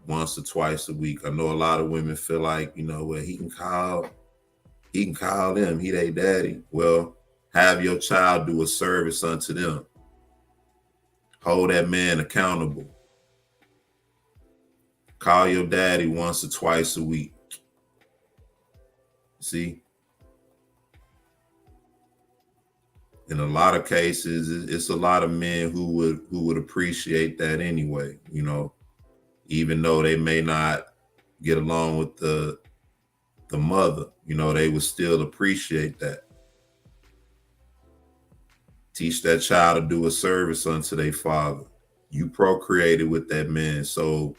once or twice a week. I know a lot of women feel like, you know, well, he can call them, he their daddy. Well, have your child do a service unto them. Hold that man accountable. Call your daddy once or twice a week. See? In a lot of cases, it's a lot of men who would appreciate that anyway, you know, even though they may not get along with the mother, you know, they would still appreciate that. Teach that child to do a service unto their father. You procreated with that man. So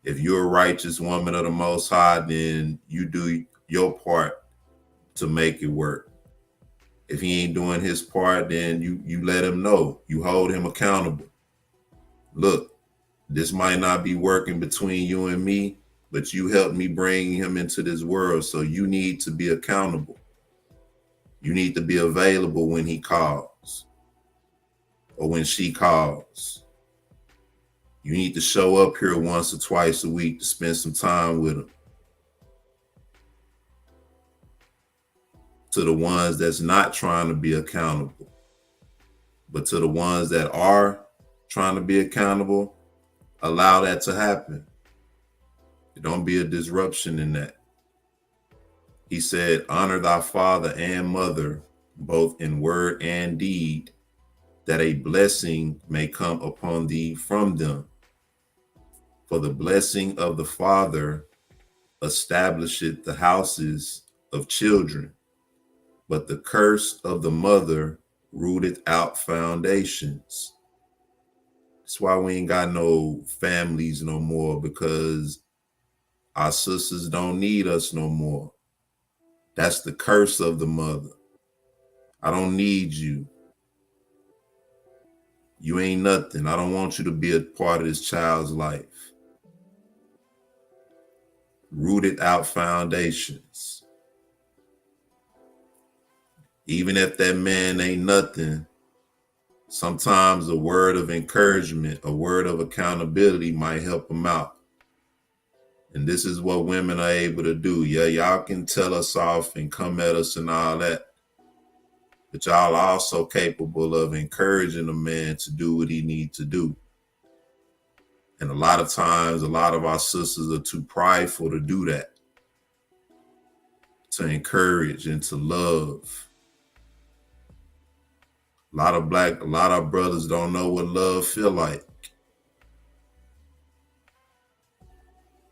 if you're a righteous woman of the Most High, then you do your part to make it work. If he ain't doing his part, then you let him know. You hold him accountable. Look, this might not be working between you and me, but you helped me bring him into this world. So you need to be accountable. You need to be available when he calls or when she calls. You need to show up here once or twice a week to spend some time with him. To the ones that's not trying to be accountable, but to the ones that are trying to be accountable, allow that to happen. Don't be a disruption in that. He said, honor thy father and mother, both in word and deed, that a blessing may come upon thee from them. For the blessing of the father establisheth the houses of children, but the curse of the mother rooteth out foundations. That's why we ain't got no families no more, because our sisters don't need us no more. That's the curse of the mother. I don't need you. You ain't nothing. I don't want you to be a part of this child's life. Rooted out foundations. Even if that man ain't nothing, sometimes a word of encouragement, a word of accountability might help him out. And this is what women are able to do. Yeah, y'all can tell us off and come at us and all that, but y'all are also capable of encouraging a man to do what he needs to do. And a lot of times, a lot of our sisters are too prideful to do that, to encourage and to love. A lot of brothers don't know what love feel like.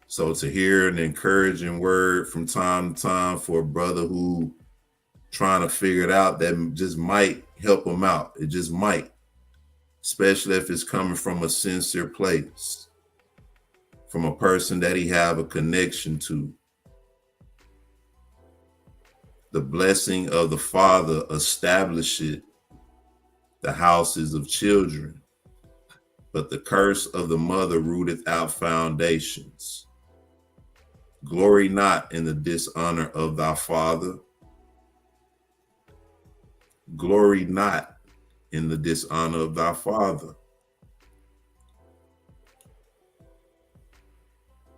So to hear an encouraging word from time to time for a brother who trying to figure it out, that just might help him out. It just might, especially if it's coming from a sincere place, from a person that he have a connection to. The blessing of the father establisheth the houses of children, but the curse of the mother rooteth out foundations. Glory not in the dishonor of thy father. Glory not in the dishonor of thy father.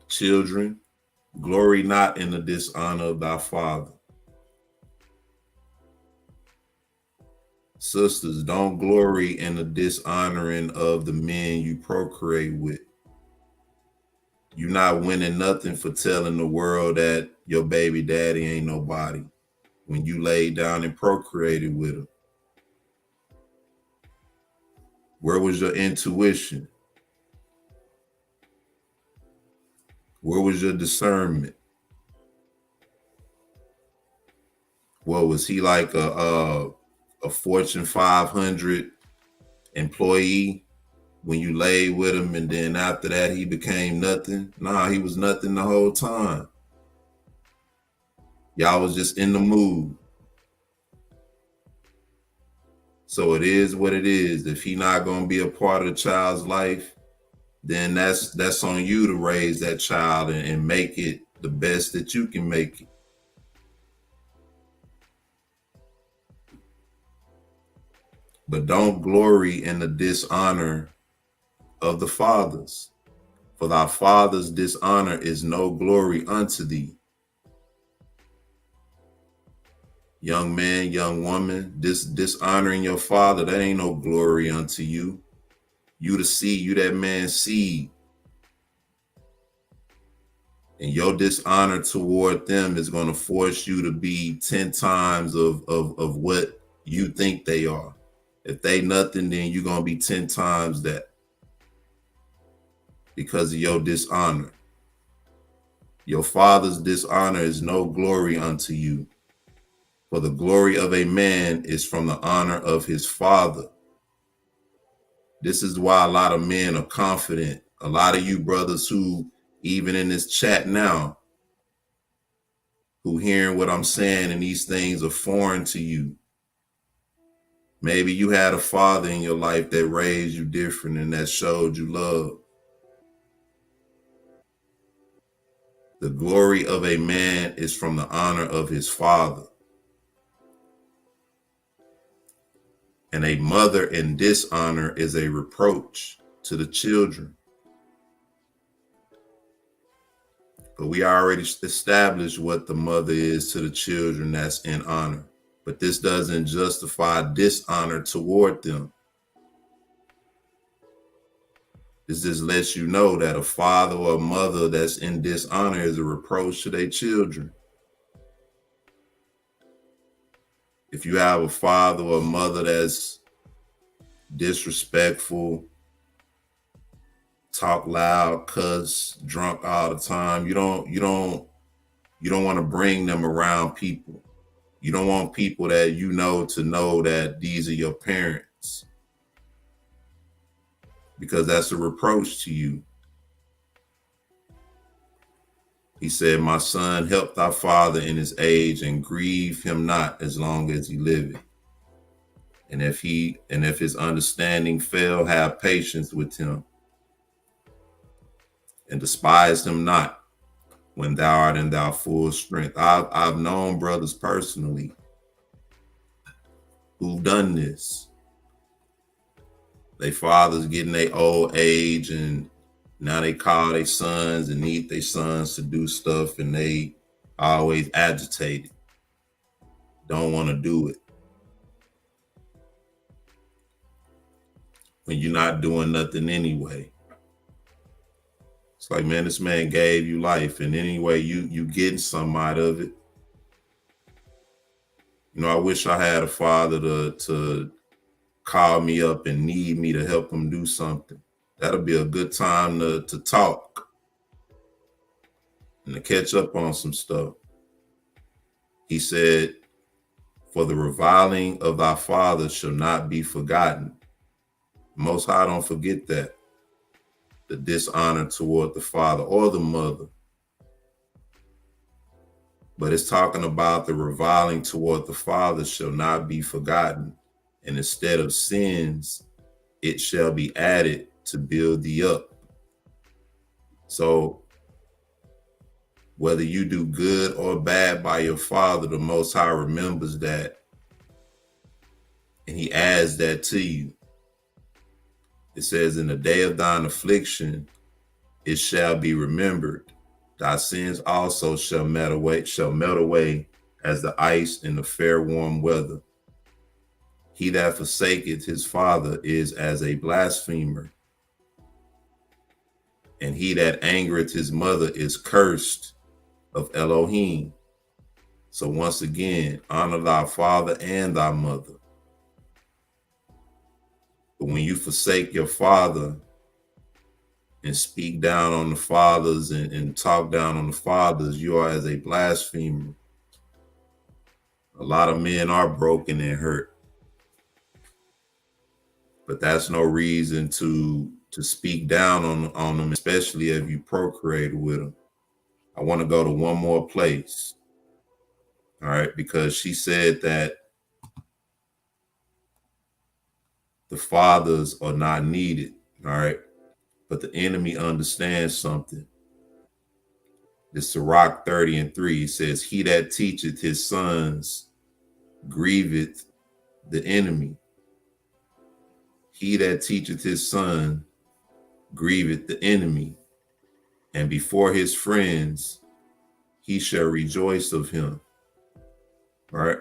Children, glory not in the dishonor of thy father. Sisters, don't glory in the dishonoring of the men you procreate with. You're not winning nothing for telling the world that your baby daddy ain't nobody when you laid down and procreated with him. Where was your intuition? Where was your discernment? What was he like, a Fortune 500 employee when you laid with him, and then after that he became nothing? Nah, he was nothing the whole time. Y'all was just in the mood. So it is what it is. If he not gonna be a part of the child's life, then that's on you to raise that child and make it the best that you can make it. But don't glory in the dishonor of the fathers, for thy father's dishonor is no glory unto thee. Young man, young woman, dishonoring your father, that ain't no glory unto you. You the seed, you that man's seed. And your dishonor toward them is going to force you to be 10 times of what you think they are. If they nothing, then you're going to be 10 times that, because of your dishonor. Your father's dishonor is no glory unto you. For the glory of a man is from the honor of his father. This is why a lot of men are confident. A lot of you brothers who, even in this chat now, who hearing what I'm saying and these things are foreign to you. Maybe you had a father in your life that raised you different and that showed you love. The glory of a man is from the honor of his father. And a mother in dishonor is a reproach to the children. But we already established what the mother is to the children, that's in honor. But this doesn't justify dishonor toward them. This just lets you know that a father or a mother that's in dishonor is a reproach to their children. If you have a father or a mother that's disrespectful, talk loud, cuss, drunk all the time, you don't want to bring them around people. You don't want people that you know to know that these are your parents, because that's a reproach to you. He said, my son, help thy father in his age and grieve him not as long as he liveth. And if his understanding fail, have patience with him and despise him not when thou art in thy full strength. I've known brothers personally who've done this. They fathers getting their old age, and now they call their sons and need their sons to do stuff, and they always agitated, don't want to do it. When you're not doing nothing anyway. It's like, man, this man gave you life, and anyway, you getting some out of it. You know, I wish I had a father to call me up and need me to help him do something. That'll be a good time to talk and to catch up on some stuff. He said, for the reviling of thy father shall not be forgotten. Most High don't forget that. The dishonor toward the father or the mother. But it's talking about the reviling toward the father shall not be forgotten. And instead of sins, it shall be added to build thee up. So whether you do good or bad by your father, the Most High remembers that. And he adds that to you. It says, in the day of thine affliction, it shall be remembered. Thy sins also shall melt away as the ice in the fair warm weather. He that forsaketh his father is as a blasphemer, and he that angereth his mother is cursed of Elohim. So once again, honor thy father and thy mother. But when you forsake your father and speak down on the fathers and talk down on the fathers, you are as a blasphemer. A lot of men are broken and hurt, but that's no reason to speak down on them, especially if you procreated with them. I want to go to one more place, all right, because she said that the fathers are not needed, all right, but the enemy understands something. This Sirach 30:3 says, he that teacheth his sons grieveth the enemy. He that teacheth his son grieveth the enemy, and before his friends he shall rejoice of him. All right.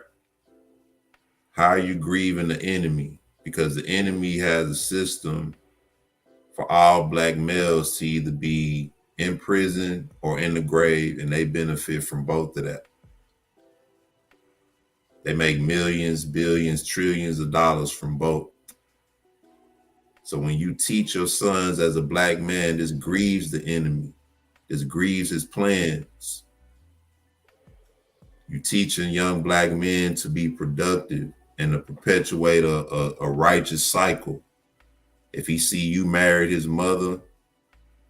How are you grieving the enemy? Because the enemy has a system for all black males to either be in prison or in the grave, and they benefit from both of that. They make millions, billions, trillions of dollars from both. So when you teach your sons as a black man, this grieves the enemy. This grieves his plans. You teaching young black men to be productive and to perpetuate a righteous cycle. If he see you married his mother,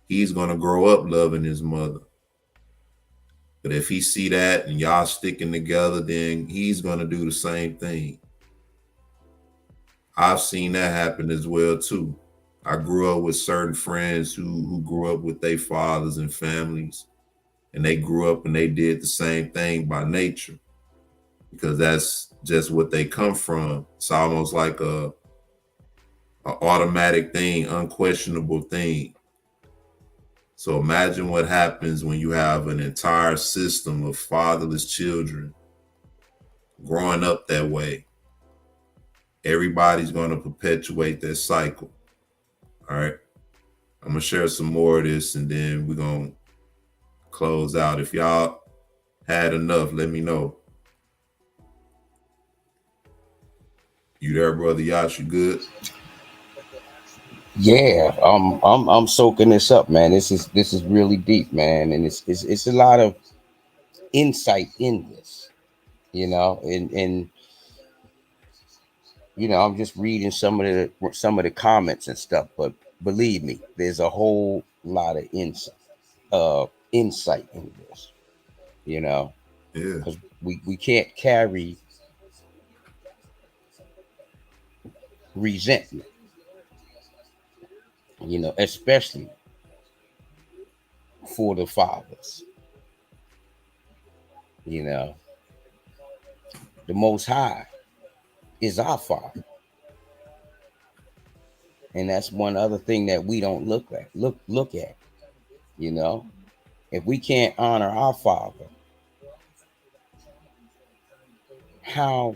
he's going to grow up loving his mother. But if he see that and y'all sticking together, then he's going to do the same thing. I've seen that happen as well too. I grew up with certain friends who grew up with their fathers and families, and they grew up and they did the same thing by nature, because that's just what they come from. It's almost like a automatic thing, unquestionable thing. So imagine what happens when you have an entire system of fatherless children growing up that way. Everybody's going to perpetuate that cycle. All right. I'm going to share some more of this and then we're going to close out. If y'all had enough, let me know. You there, brother Yash? You good? Yeah, I'm soaking this up, man. This is really deep, man, and it's a lot of insight in this, and I'm just reading some of the comments and stuff, but believe me, there's a whole lot of insight in this, Yeah. because we can't carry resentment, especially for the fathers. You know, the Most High is our Father, and that's one other thing that we don't look at. You know, if we can't honor our Father, how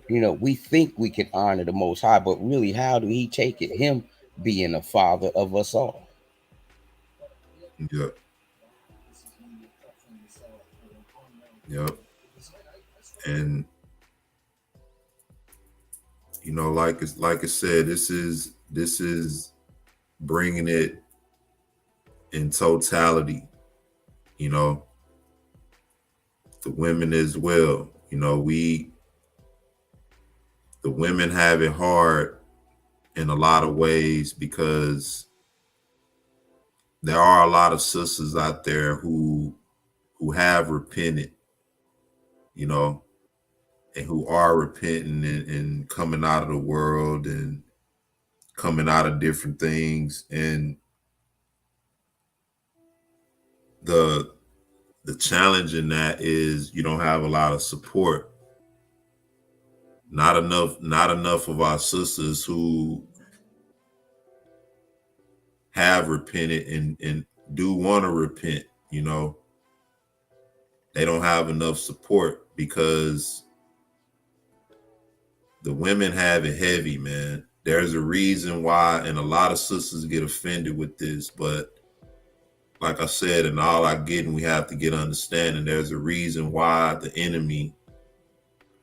we think we can honor the Most High, but really, how do He take it? Him being the Father of us all. Yep. Yep. And like I said, this is bringing it in totality. The women as well. The women have it hard in a lot of ways because there are a lot of sisters out there who have repented, and who are repenting and coming out of the world and coming out of different things. And the challenge in that is you don't have a lot of support. Not enough of our sisters who have repented and do want to repent, they don't have enough support because the women have it heavy, man. There's a reason why, and a lot of sisters get offended with this, but like I said, and all I get, and we have to get understanding, there's a reason why the enemy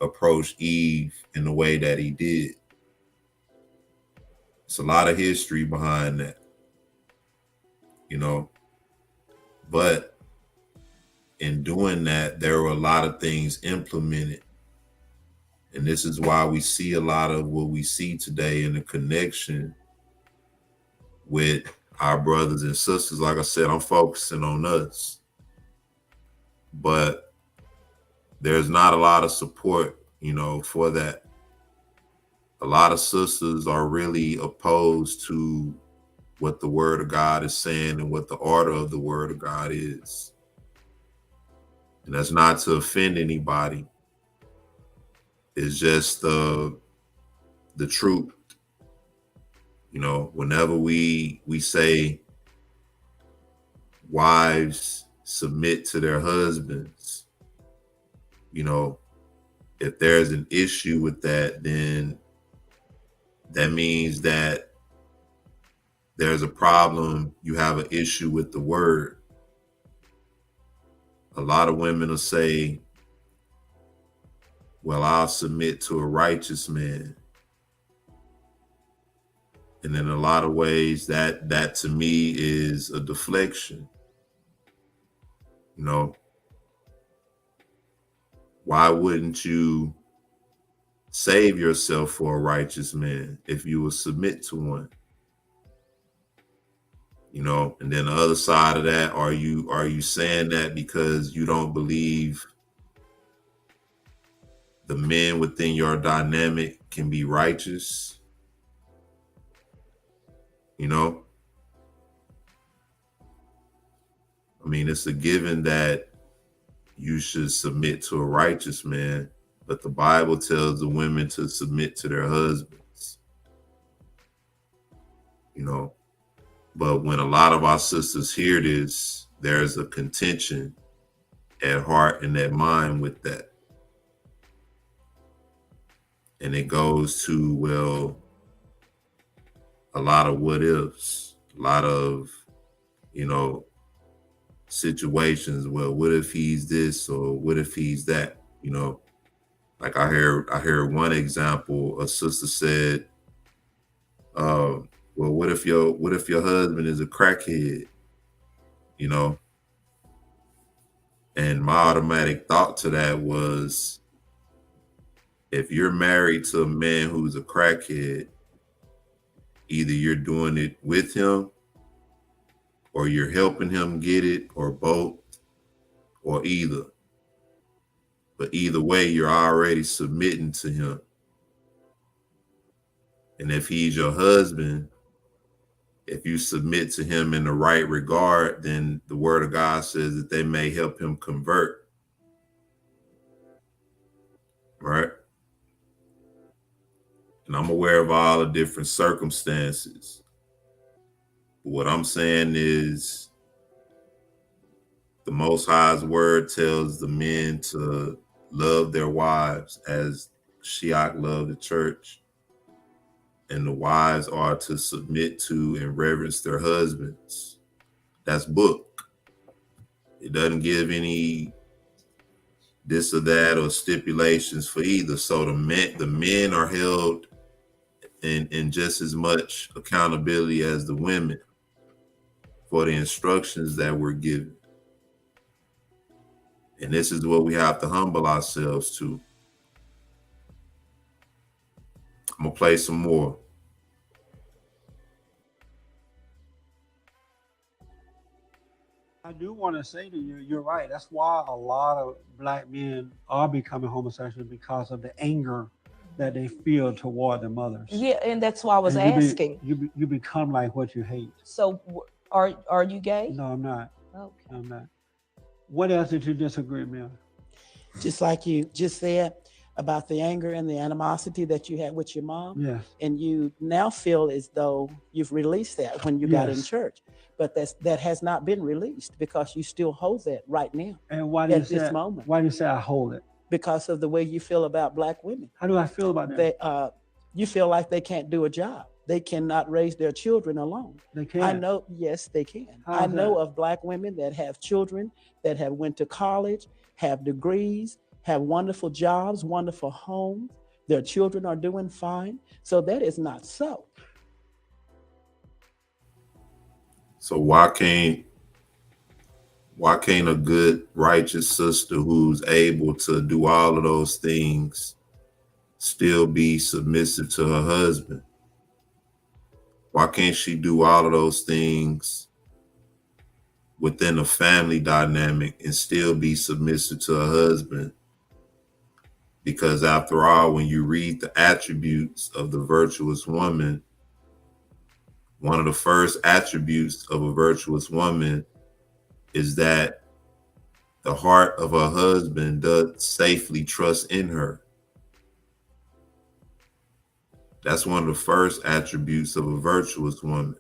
approached Eve in the way that he did. It's a lot of history behind that, but in doing that, there were a lot of things implemented. And this is why we see a lot of what we see today in the connection with our brothers and sisters. Like I said, I'm focusing on us, but there's not a lot of support, for that. A lot of sisters are really opposed to what the word of God is saying and what the order of the word of God is. And that's not to offend anybody. It's just the truth. Whenever we say wives submit to their husbands, if there's an issue with that, then that means that there's a problem. You have an issue with the word. A lot of women will say, well, I'll submit to a righteous man. And in a lot of ways, that to me is a deflection. Why wouldn't you save yourself for a righteous man if you will submit to one? And then the other side of that, are you saying that because you don't believe the men within your dynamic can be righteous? I mean, it's a given that you should submit to a righteous man, but the Bible tells the women to submit to their husbands. But when a lot of our sisters hear this, there's a contention at heart and at mind with that. And it goes to, well, a lot of what ifs, a lot of, situations. Well, what if he's this or what if he's that? Like I heard one example, a sister said, well, what if your husband is a crackhead? You know? And my automatic thought to that was, if you're married to a man who's a crackhead, either you're doing it with him or you're helping him get it, or both, or either. But either way, you're already submitting to him. And if he's your husband, if you submit to him in the right regard, then the word of God says that they may help him convert. Right? And I'm aware of all the different circumstances. But what I'm saying is, the Most High's word tells the men to love their wives as Shiach loved the church. And the wives are to submit to and reverence their husbands. That's book. It doesn't give any this or that or stipulations for either. So the men are held in just as much accountability as the women for the instructions that were given. And this is what we have to humble ourselves to. I'm gonna play some more. I do want to say to you, you're right. That's why a lot of black men are becoming homosexual, because of the anger that they feel toward their mothers. Yeah, and that's why I was asking. You become like what you hate. So are you gay? No, I'm not. Okay. No, I'm not. What else did you disagree with? Just like you just said about the anger and the animosity that you had with your mom. Yes. And you now feel as though you've released that when you got in church. But that has not been released, because you still hold that right now. And why do you say, this moment? Why do you say I hold it? Because of the way you feel about black women. How do I feel about that? You feel like they can't do a job. They cannot raise their children alone. They can. I know, yes, they can. I know of black women that have children, that have went to college, have degrees, have wonderful jobs, wonderful homes. Their children are doing fine. So that is not so. So why can't a good, righteous sister who's able to do all of those things still be submissive to her husband? Why can't she do all of those things within a family dynamic and still be submissive to her husband? Because after all, when you read the attributes of the virtuous woman, one of the first attributes of a virtuous woman is that the heart of her husband does safely trust in her. That's one of the first attributes of a virtuous woman.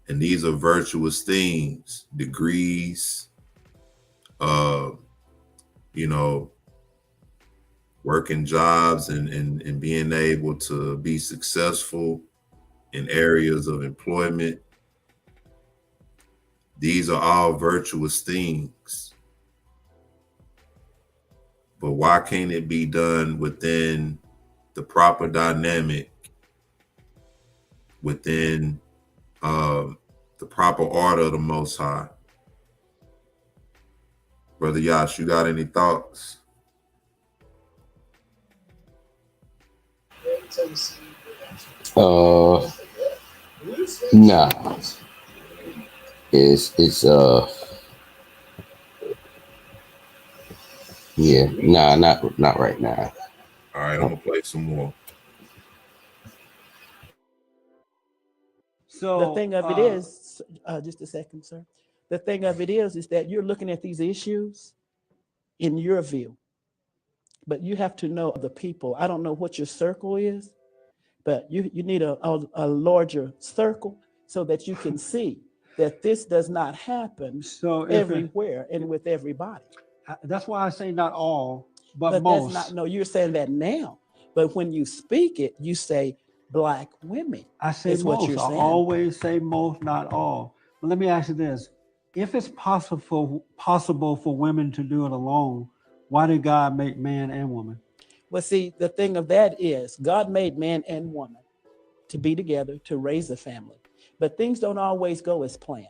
And these are virtuous things: degrees, working jobs and being able to be successful in areas of employment. These are all virtuous things. But why can't it be done within the proper dynamic, within the proper order of the Most High? Brother Yash, you got any thoughts? Nah. It's yeah, nah, not right now. All right, I'm gonna play some more. So the thing of it is, just a second, sir. The thing of it is that you're looking at these issues in your view, but you have to know the people. I don't know what your circle is, but you need a larger circle so that you can see that this does not happen everywhere and with everybody. That's why I say not all, but most. That's not, no, you're saying that now. But when you speak it, you say black women. I say most. What you're saying. I always say most, not all. But let me ask you this. If it's possible for women to do it alone, Why did God make man and woman? Well, see, the thing of that is God made man and woman to be together, to raise a family. But things don't always go as planned.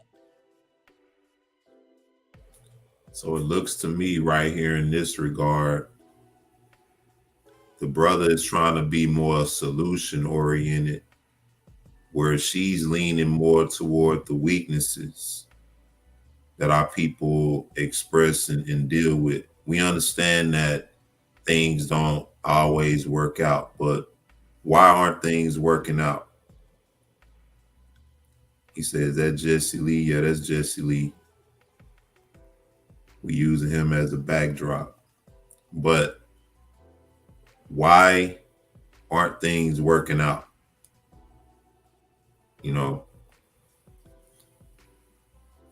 So it looks to me right here in this regard, the brother is trying to be more solution oriented, where she's leaning more toward the weaknesses that our people express and deal with. We understand that things don't always work out, but why aren't things working out? He says, that Jesse Lee? Yeah, that's Jesse Lee. We using him as a backdrop. But why aren't things working out? You know,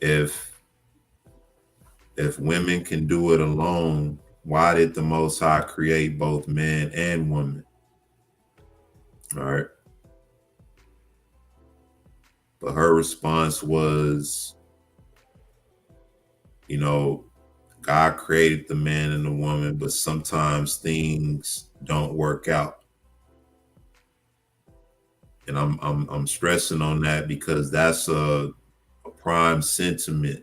if women can do it alone, why did the Most High create both man and woman? All right. But her response was, you know, God created the man and the woman, but sometimes things don't work out. And I'm stressing on that because that's a prime sentiment,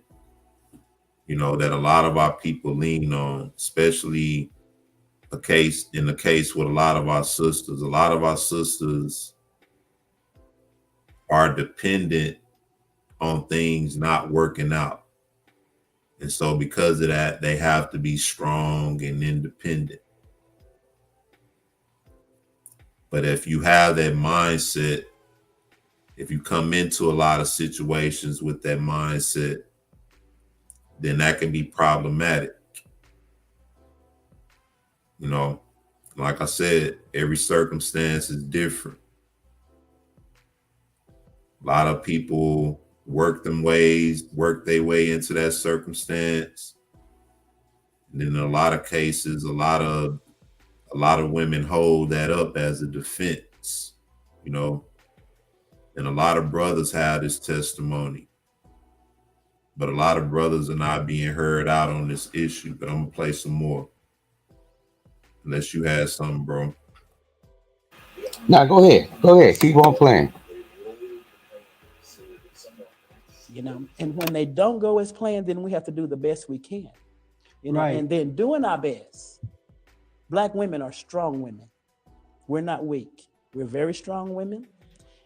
you know, that a lot of our people lean on, especially in the case with a lot of our sisters. A lot of our sisters are dependent on things not working out. And so because of that, they have to be strong and independent. But if you have that mindset, if you come into a lot of situations with that mindset, then that can be problematic. You know, like I said, every circumstance is different. A lot of people work their way into that circumstance. And in a lot of cases, a lot of women hold that up as a defense, you know, and a lot of brothers have this testimony, but a lot of brothers are not being heard out on this issue. But I'm gonna play some more, unless you had something, bro. Now go ahead, keep on playing. You know, and when they don't go as planned, then we have to do the best we can, you know, Right. and then doing our best. Black women are strong women. We're not weak. We're very strong women.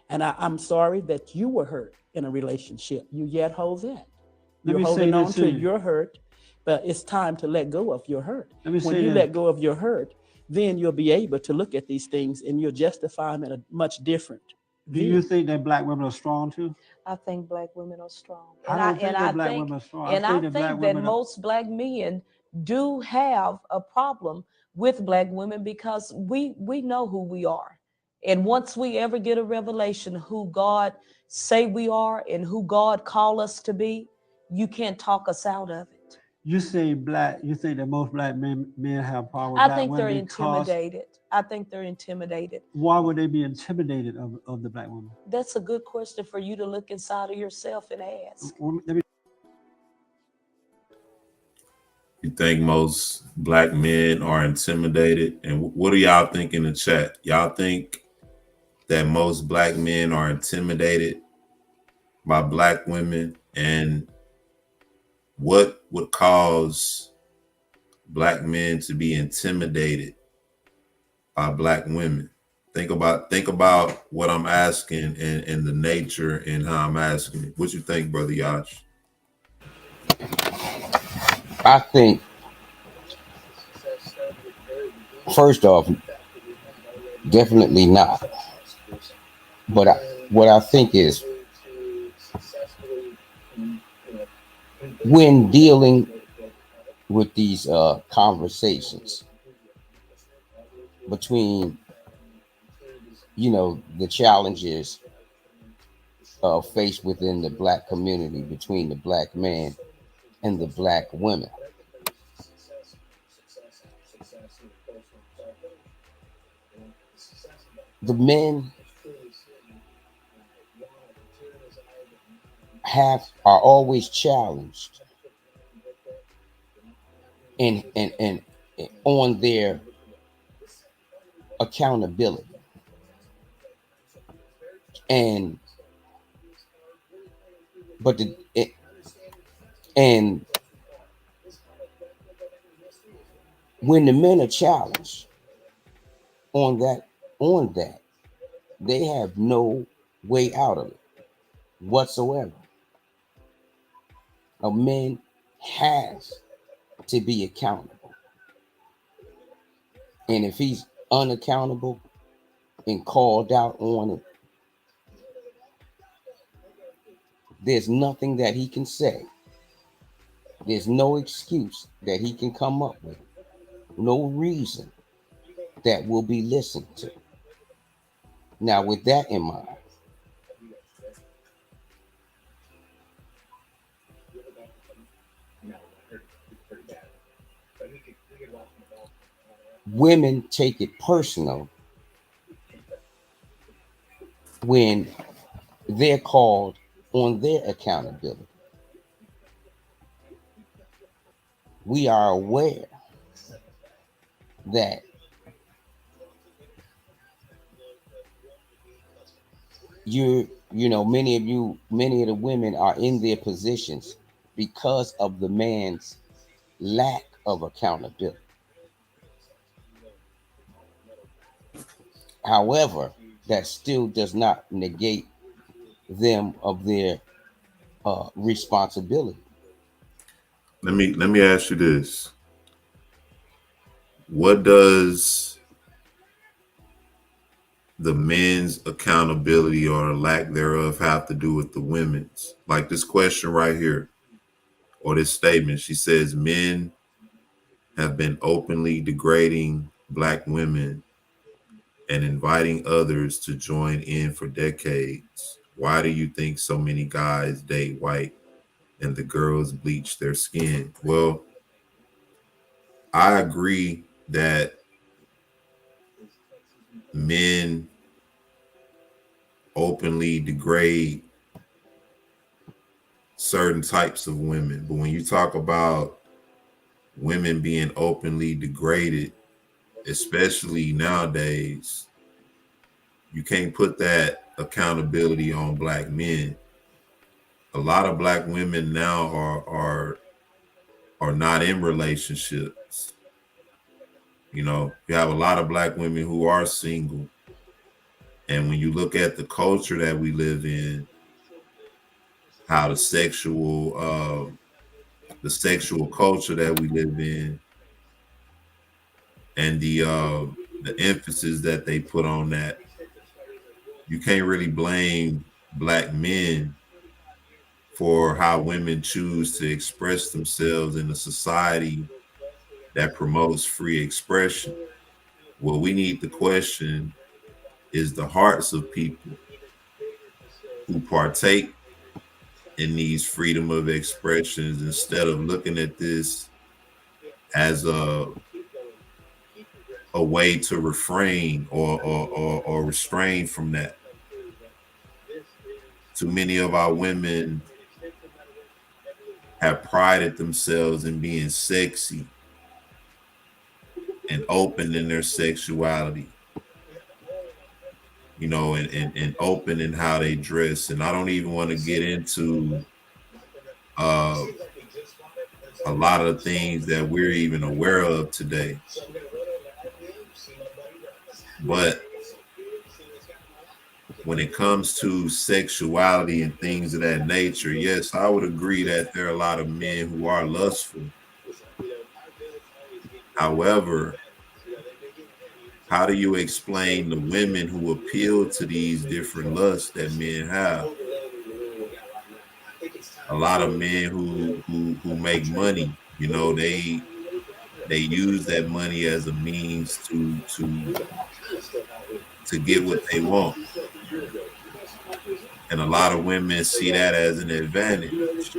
And I'm sorry that you were hurt in a relationship. You yet hold that. You're holding on to your hurt, but it's time to let go of your hurt. When you let go of your hurt, then you'll be able to look at these things and you'll justify them in a much different Do view. you think that black women are strong too? I think black women are strong. I don't think that black women are strong. And I think that most black men do have a problem with black women because we know who we are. And once we ever get a revelation who God say we are and who God call us to be, you can't talk us out of it. You say black, you think that most black men have power with I black think they're women because intimidated. I think they're intimidated. Why would they be intimidated of the black woman? That's a good question for you to look inside of yourself and ask. You think most black men are intimidated? And what do y'all think in the chat? Y'all think that most black men are intimidated by black women? And what would cause black men to be intimidated by black women? Think about what I'm asking and the nature and how I'm asking it. What you think, Brother Yash? I think, first off, definitely not. But what I think is, when dealing with these conversations between, you know, the challenges faced within the black community, between the black man and the black women, the men are always challenged and on their accountability. And but the and when the men are challenged on that, they have no way out of it whatsoever. A man has to be accountable. And if he's unaccountable and called out on it, there's nothing that he can say. There's no excuse that he can come up with. No reason that will be listened to. Now, with that in mind, women take it personal when they're called on their accountability. We are aware that many of the women are in their positions because of the man's lack of accountability. However, that still does not negate them of their responsibility. Let me ask you this. What does the men's accountability or lack thereof have to do with the women's? Like this question right here, or this statement. She says men have been openly degrading Black women and inviting others to join in for decades. Why do you think so many guys date white and the girls bleach their skin? Well, I agree that men openly degrade certain types of women. But when you talk about women being openly degraded, especially nowadays, you can't put that accountability on Black men. A lot of Black women now are not in relationships. You have a lot of Black women who are single. And when you look at the culture that we live in, how the sexual culture that we live in, and the emphasis that they put on that, you can't really blame Black men for how women choose to express themselves in a society that promotes free expression. What we need to question is the hearts of people who partake in these freedom of expressions, instead of looking at this as a way to refrain or restrain from that. Too many of our women have prided themselves in being sexy and open in their sexuality, and open in how they dress. And I don't even want to get into a lot of things that we're even aware of today. But when it comes to sexuality and things of that nature, yes, I would agree that there are a lot of men who are lustful. However, how do you explain the women who appeal to these different lusts that men have? A lot of men who make money, they use that money as a means to get what they want. And a lot of women see that as an advantage.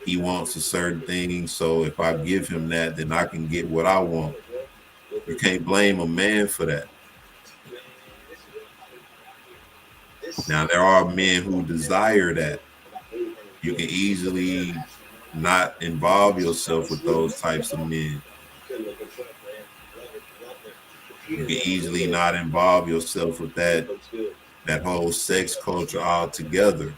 He wants a certain thing, so if I give him that, then I can get what I want. You can't blame a man for that. Now, there are men who desire that. You can easily not involve yourself with those types of men. You can easily not involve yourself with that whole sex culture altogether.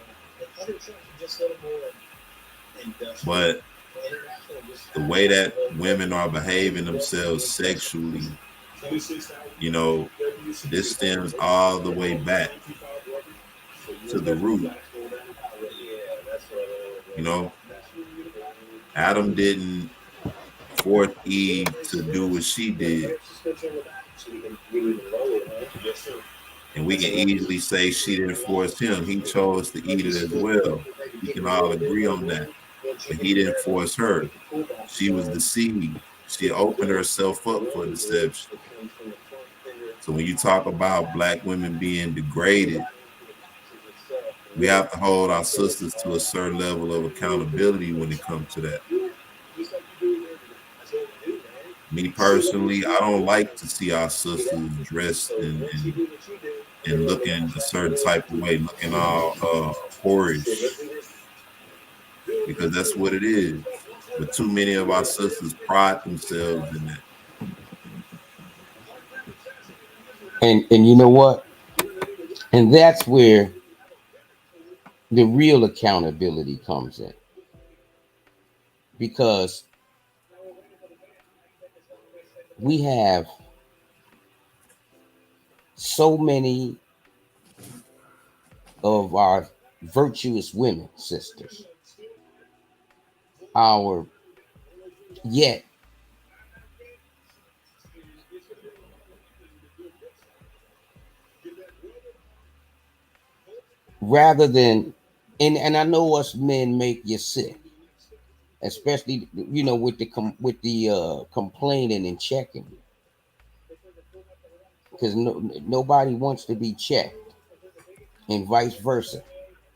But the way that women are behaving themselves sexually, you know, this stems all the way back to the root. You know, Adam didn't force Eve to do what she did. And we can easily say she didn't force him. He chose to eat it as well. We can all agree on that. But he didn't force her. She was deceived. She opened herself up for deception. So when you talk about Black women being degraded, we have to hold our sisters to a certain level of accountability when it comes to that. Me personally, I don't like to see our sisters dressed and looking a certain type of way, looking all whorish, because that's what it is. But too many of our sisters pride themselves in that. And you know what? And that's where the real accountability comes in. Because we have so many of our virtuous women, sisters, our yet rather than and I know us men make you sick, especially with the complaining and checking, because nobody wants to be checked, and vice versa.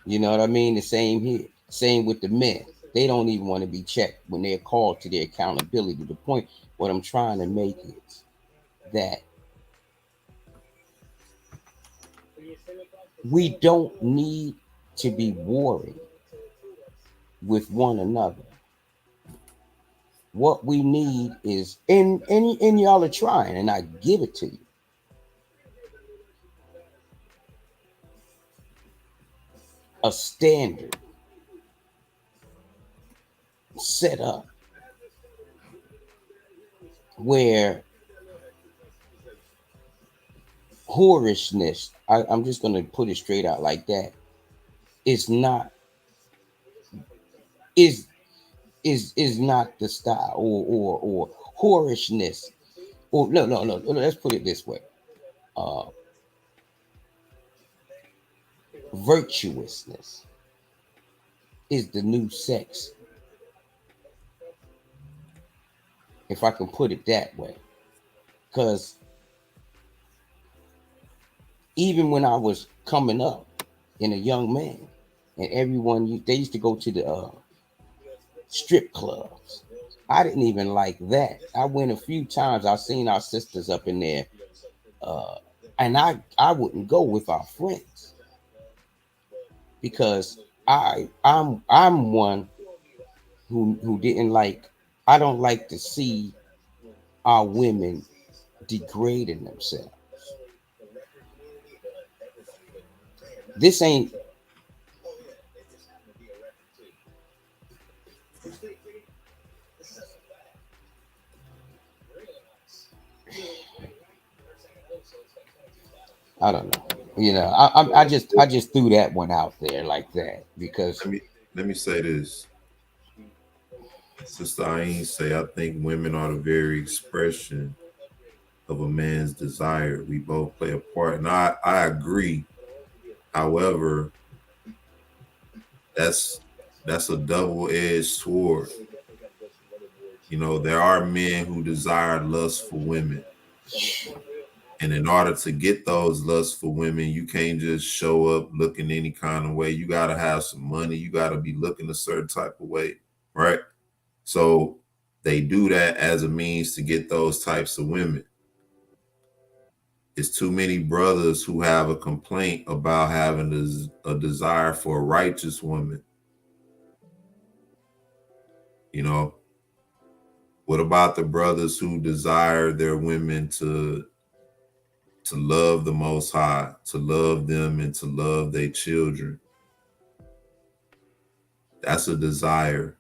You know what I mean? The same here. Same with the men. They don't even want to be checked when they're called to their accountability. The point, what I'm trying to make is that we don't need to be warring with one another. What we need is, and y'all are trying, and I give it to you. A standard set up where whorishness, I'm just going to put it straight out like that, is not is is not the style, or whorishness, or no, let's put it this way. uh Virtuousness is the new sex, if I can put it that way. Because even when I was coming up and a young man, and they used to go to the strip clubs. I didn't even like that. I went a few times. I've seen our sisters up in there, uh, and I wouldn't go with our friends, because I'm one who didn't like. I don't like to see our women degrading themselves. This ain't. I don't know. I just threw that one out there like that, because Let me say this. Sister Ayin say, I think women are the very expression of a man's desire. We both play a part. And I agree. However, that's a double-edged sword. There are men who desire lustful women. And in order to get those lustful women, you can't just show up looking any kind of way. You got to have some money. You got to be looking a certain type of way, right? So they do that as a means to get those types of women. It's too many brothers who have a complaint about having a desire for a righteous woman. What about the brothers who desire their women to to love the Most High, to love them and to love their children. That's a desire.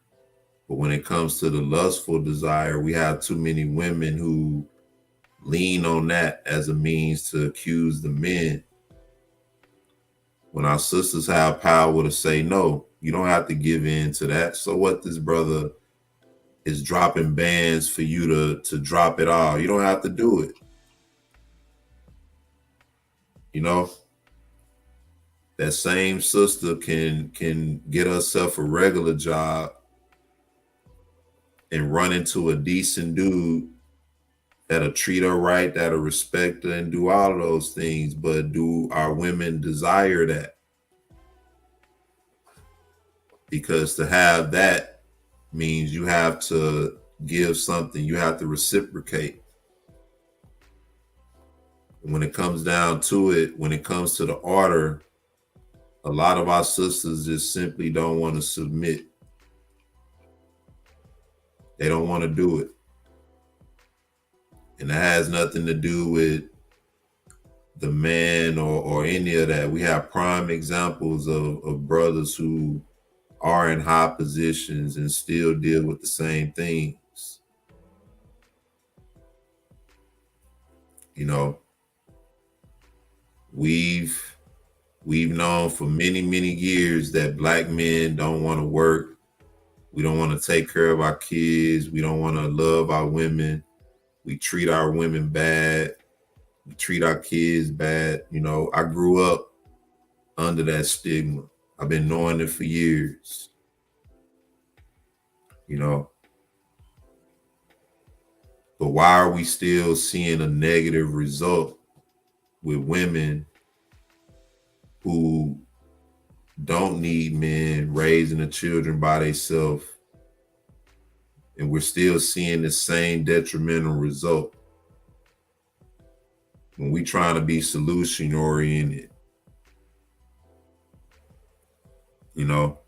But when it comes to the lustful desire, we have too many women who lean on that as a means to accuse the men. When our sisters have power to say, no, you don't have to give in to that. So what, this brother is dropping bands for you to drop it all. You don't have to do it. You know, that same sister can get herself a regular job and run into a decent dude that'll treat her right, that'll respect her and do all of those things. But do our women desire that? Because to have that means you have to give something, you have to reciprocate. When it comes down to it, when it comes to the order, a lot of our sisters just simply don't want to submit. They don't want to do it. And that has nothing to do with the man or any of that. We have prime examples of brothers who are in high positions and still deal with the same things. You know, we've known for many, many years that Black men don't want to work. We don't want to take care of our kids. We don't want to love our women. We treat our women bad. We treat our kids bad. You know, I grew up under that stigma. I've been knowing it for years. You know, but why are we still seeing a negative result with women who don't need men raising the children by themselves, and we're still seeing the same detrimental result when we trying to be solution oriented? You know,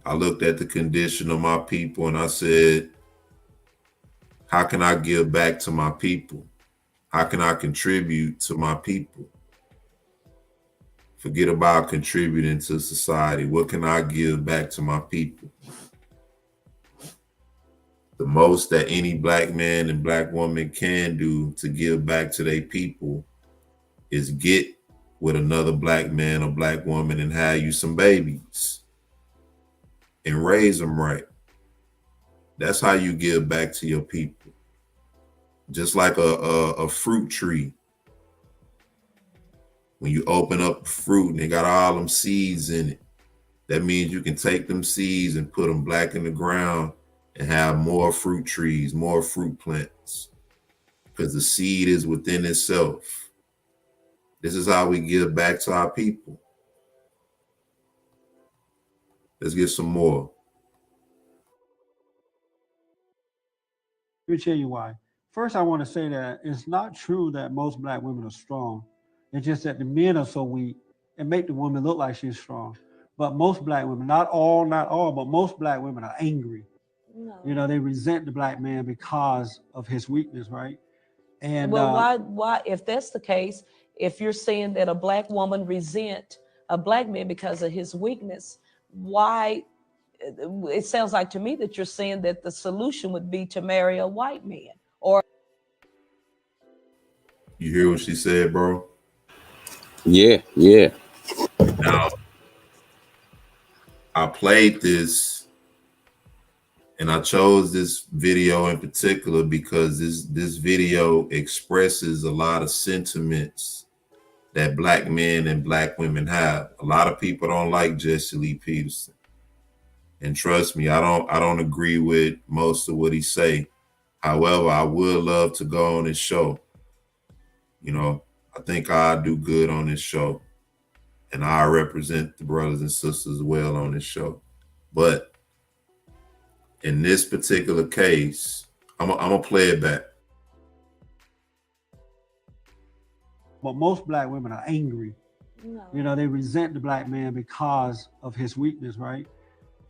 I looked at the condition of my people and I said, how can I give back to my people? How can I contribute to my people? Forget about contributing to society. What can I give back to my people? The most that any Black man and Black woman can do to give back to their people is get with another Black man or Black woman and have you some babies and raise them right. That's how you give back to your people. Just like a fruit tree. When you open up fruit and they got all them seeds in it, that means you can take them seeds and put them back in the ground and have more fruit trees, more fruit plants, because the seed is within itself. This is how we give back to our people. Let's get some more. Let me tell you why. First, I want to say that it's not true that most Black women are strong. It's just that the men are so weak and make the woman look like she's strong. But most Black women, not all, but most Black women are angry. No. You know, they resent the Black man because of his weakness, right? And well, why, if that's the case, if you're saying that a Black woman resent a Black man because of his weakness, why? It sounds like to me that you're saying that the solution would be to marry a white man. Or you hear what she said, bro? Yeah. Now, I played this and I chose this video in particular because this video expresses a lot of sentiments that Black men and Black women have. A lot of people don't like Jesse Lee Peterson. And trust me, I don't agree with most of what he say. However, I would love to go on his show. You know, I think I'll do good on this show. And I represent the brothers and sisters well on this show. But in this particular case, I'm gonna play it back. But most Black women are angry. no. You know, they resent the Black man because of his weakness, right?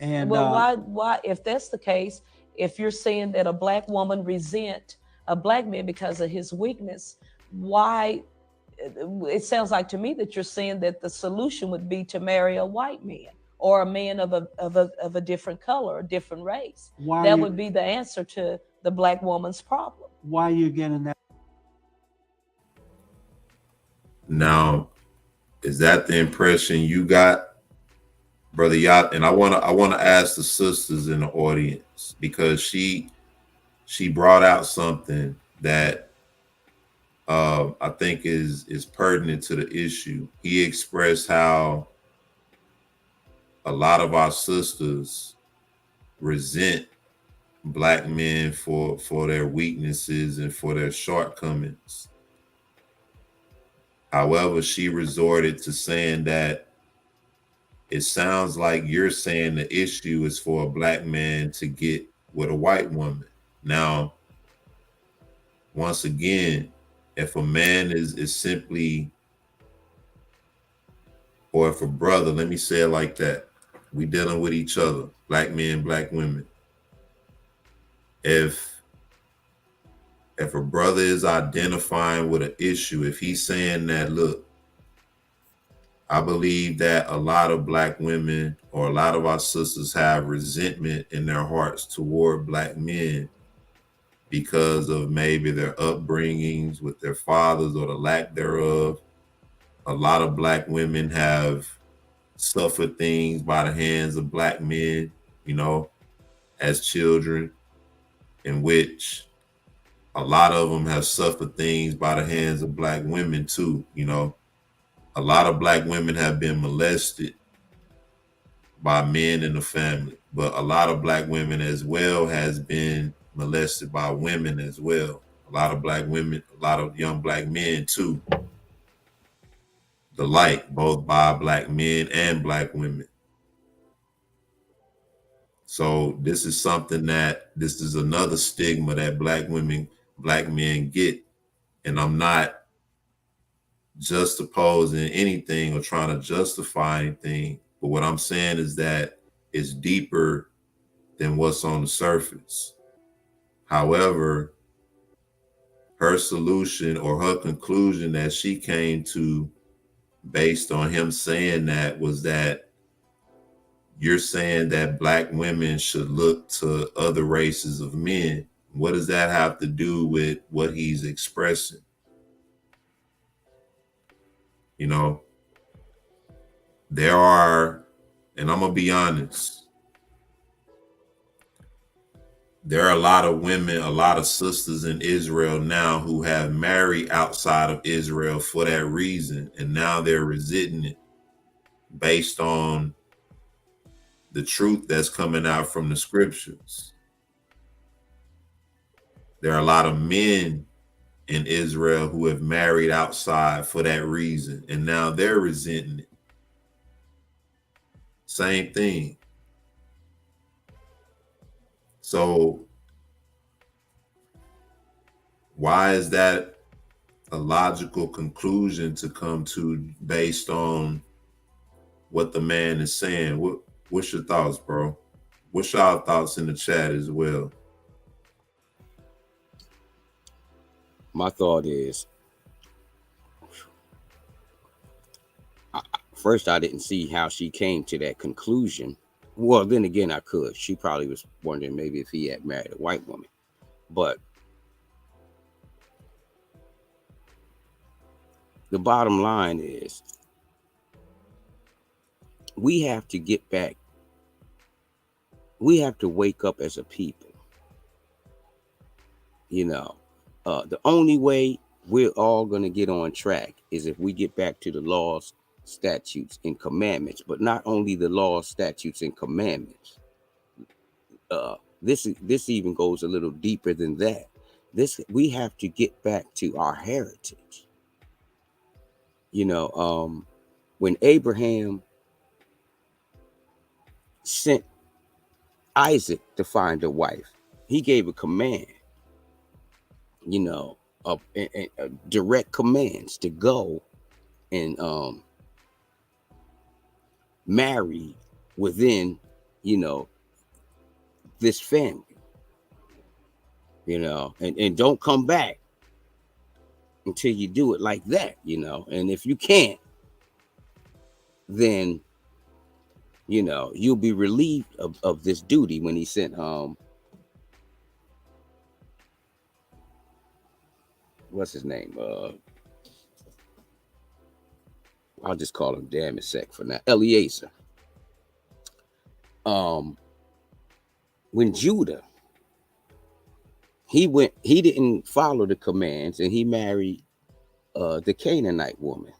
And well, why? If that's the case, if you're saying that a Black woman resent a Black man because of his weakness, why? it sounds like to me that you're saying that the solution would be to marry a white man or a man of a different color, a different race. That would be the answer to the Black woman's problem. Why are you getting that? Now, is that the impression you got, Brother Yacht? And I wanna ask the sisters in the audience, because she brought out something that I think is pertinent to the issue. He expressed how a lot of our sisters resent Black men for their weaknesses and for their shortcomings. However, she resorted to saying that it sounds like you're saying the issue is for a Black man to get with a white woman. Now, once again, if a man is simply, or if a brother, let me say it like that, we dealing with each other, Black men, Black women. If a brother is identifying with an issue, if he's saying that, look, I believe that a lot of Black women or a lot of our sisters have resentment in their hearts toward Black men because of maybe their upbringings with their fathers or the lack thereof. A lot of Black women have suffered things by the hands of Black men, as children, in which a lot of them have suffered things by the hands of Black women too. A lot of Black women have been molested by men in the family, but a lot of Black women as well has been molested by women as well. A lot of Black women, a lot of young Black men too. The like, both by Black men and Black women. So this is another stigma that Black men get. And I'm not juxtaposing anything or trying to justify anything. But what I'm saying is that it's deeper than what's on the surface. However, her solution or her conclusion that she came to based on him saying that was that you're saying that Black women should look to other races of men. What does that have to do with what he's expressing? There are, and I'm going to be honest, there are a lot of women, a lot of sisters in Israel now who have married outside of Israel for that reason. And now they're resenting it based on the truth that's coming out from the scriptures. There are a lot of men in Israel who have married outside for that reason, and now they're resenting it. Same thing. So why is that a logical conclusion to come to based on what the man is saying? What's your thoughts, bro? What's y'all thoughts in the chat as well? My thought is, first, I didn't see how she came to that conclusion. Well, then again, I could. She probably was wondering maybe if he had married a white woman. But the bottom line is, we have to get back. We have to wake up as a people. The only way we're all going to get on track is if we get back to the laws, statutes, and commandments, but not only the laws, statutes, and commandments. This even goes a little deeper than that. We have to get back to our heritage. When Abraham sent Isaac to find a wife, he gave a command, direct commands to go and marry within, this family, and don't come back until you do it like that, and if you can't, then you'll be relieved of this duty. When he sent what's his name, I'll just call him damn sec for now, Eliezer. When Judah, he didn't follow the commands, and he married the Canaanite woman,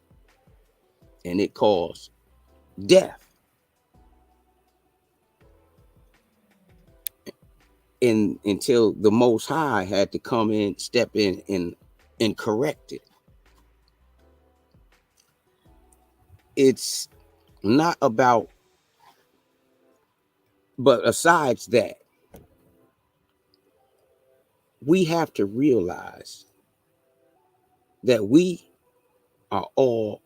and it caused death. And until the Most High had to come in, step in, and correct it. It's not about, but besides that, we have to realize that we are all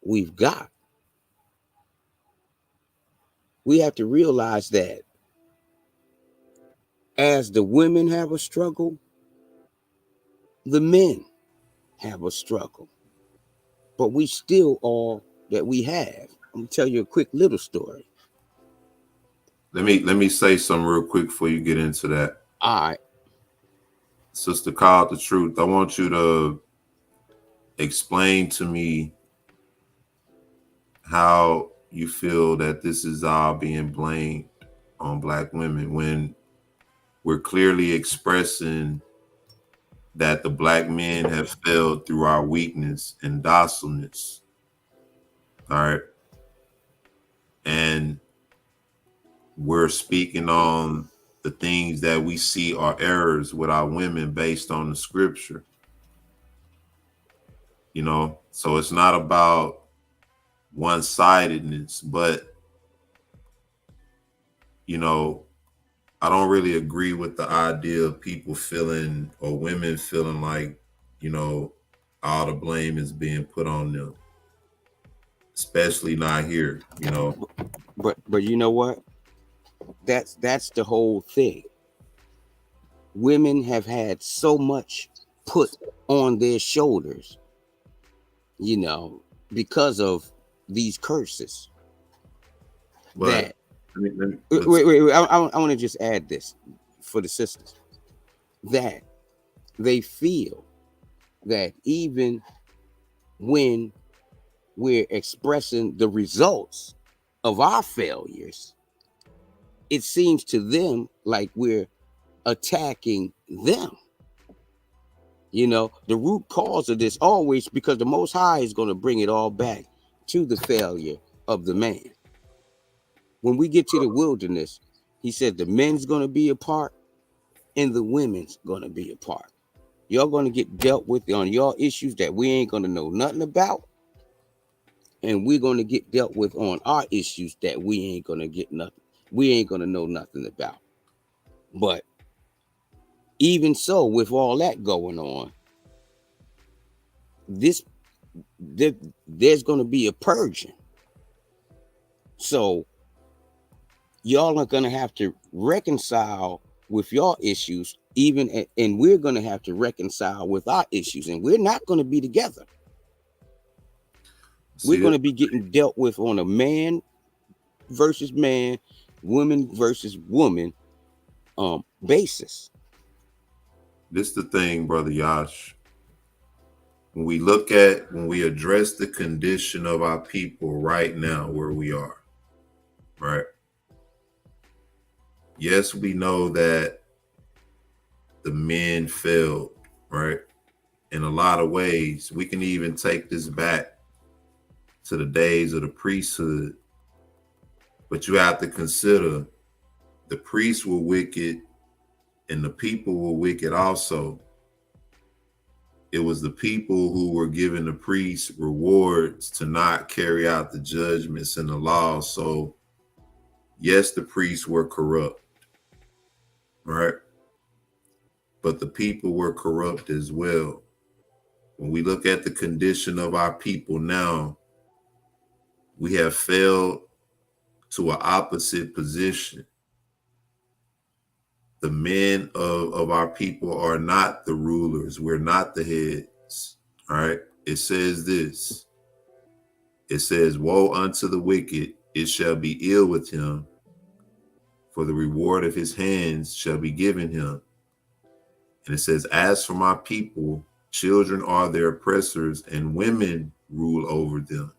we've got. We have to realize that as the women have a struggle, the men have a struggle, but we still all that we have. I'm gonna tell you a quick little story. Let me say something real quick before you get into that. All right. Sister Called the Truth, I want you to explain to me how you feel that this is all being blamed on Black women when we're clearly expressing that the Black men have failed through our weakness and docileness. All right. And we're speaking on the things that we see are errors with our women based on the scripture. So it's not about one-sidedness, but I don't really agree with the idea of people feeling, or women feeling like, all the blame is being put on them, especially not here, But you know what? That's the whole thing. Women have had so much put on their shoulders, because of these curses. But wait, I want to just add this for the sisters, that they feel that even when we're expressing the results of our failures, it seems to them like we're attacking them. The root cause of this always, because the Most High is going to bring it all back to the failure of the man. When we get to the wilderness, he said the men's going to be a part and the women's going to be a part. Y'all going to get dealt with on your issues that we ain't going to know nothing about. And we're going to get dealt with on our issues that we ain't going to get nothing. We ain't going to know nothing about. But even so, with all that going on, there's going to be a purging. So y'all are going to have to reconcile with your issues, and we're going to have to reconcile with our issues, and we're not going to be together. We're going to be getting dealt with on a man versus man, woman versus woman basis. This is the thing, Brother Yash. When we address the condition of our people right now where we are, right? Yes, we know that the men failed, right? In a lot of ways, we can even take this back to the days of the priesthood. But you have to consider the priests were wicked and the people were wicked also. It was the people who were giving the priests rewards to not carry out the judgments and the laws. So yes, the priests were corrupt, right? But the people were corrupt as well. When we look at the condition of our people now, we have failed to an opposite position. The men of our people are not the rulers. We're not the heads. All right. It says this. It says, woe unto the wicked, it shall be ill with him, for the reward of his hands shall be given him. And it says, as for my people, children are their oppressors, and women rule over them.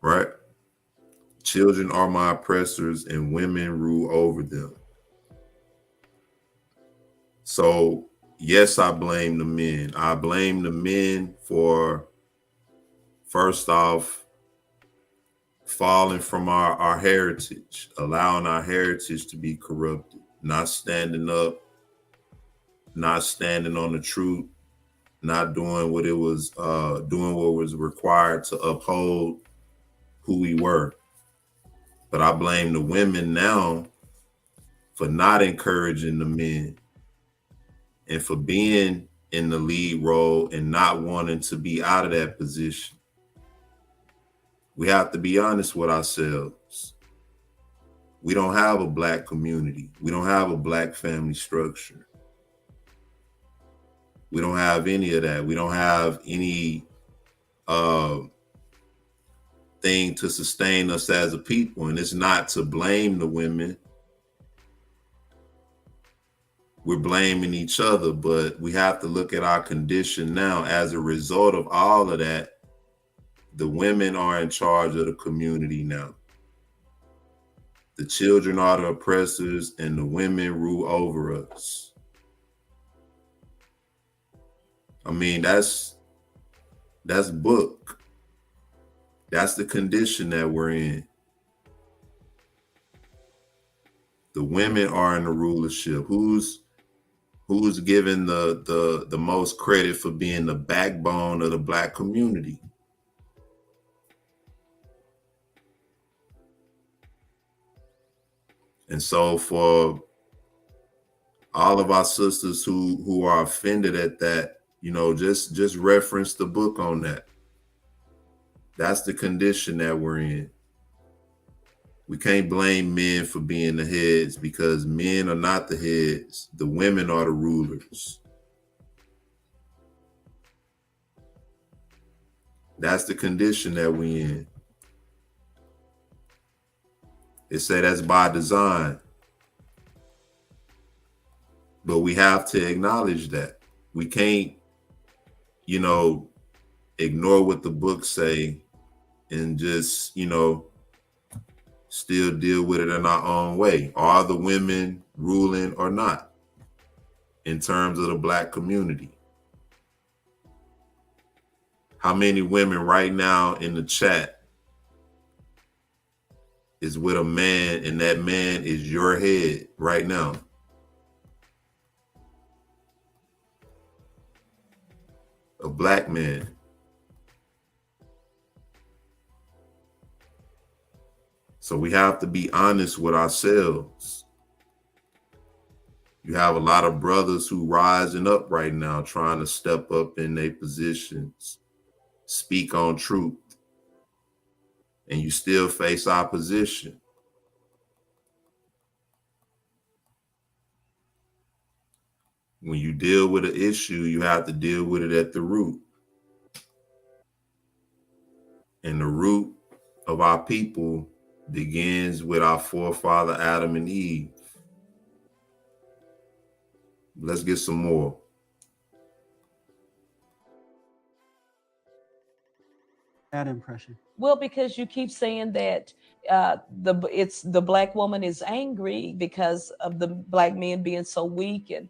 Right? Children are my oppressors, and women rule over them. So, yes, I blame the men. I blame the men for, first off, falling from our heritage, allowing our heritage to be corrupted, not standing up, not standing on the truth, not doing what it was, doing what was required to uphold who we were. But I blame the women now for not encouraging the men and for being in the lead role and not wanting to be out of that position. We have to be honest with ourselves. We don't have a Black community. We don't have a Black family structure. We don't have any of that. We don't have any thing to sustain us as a people. And it's not to blame the women. We're blaming each other, but we have to look at our condition now. As a result of all of that, the women are in charge of the community now. The children are the oppressors and the women rule over us. I mean, that's book. That's the condition that we're in. The women are in the rulership. Who's given the most credit for being the backbone of the Black community? And so for all of our sisters who are offended at that, just reference the book on that. That's the condition that we're in. We can't blame men for being the heads because men are not the heads. The women are the rulers. That's the condition that we in. It said that's by design. But we have to acknowledge that. We can't, ignore what the books say and just, still deal with it in our own way. Are the women ruling or not in terms of the Black community? How many women right now in the chat is with a man and that man is your head right now? A Black man. So we have to be honest with ourselves. You have a lot of brothers who rising up right now, trying to step up in their positions, speak on truth, and you still face opposition. When you deal with an issue, you have to deal with it at the root. And the root of our people begins with our forefather Adam and Eve. Let's get some more. That impression. Well, because you keep saying that it's the Black woman is angry because of the Black men being so weak, and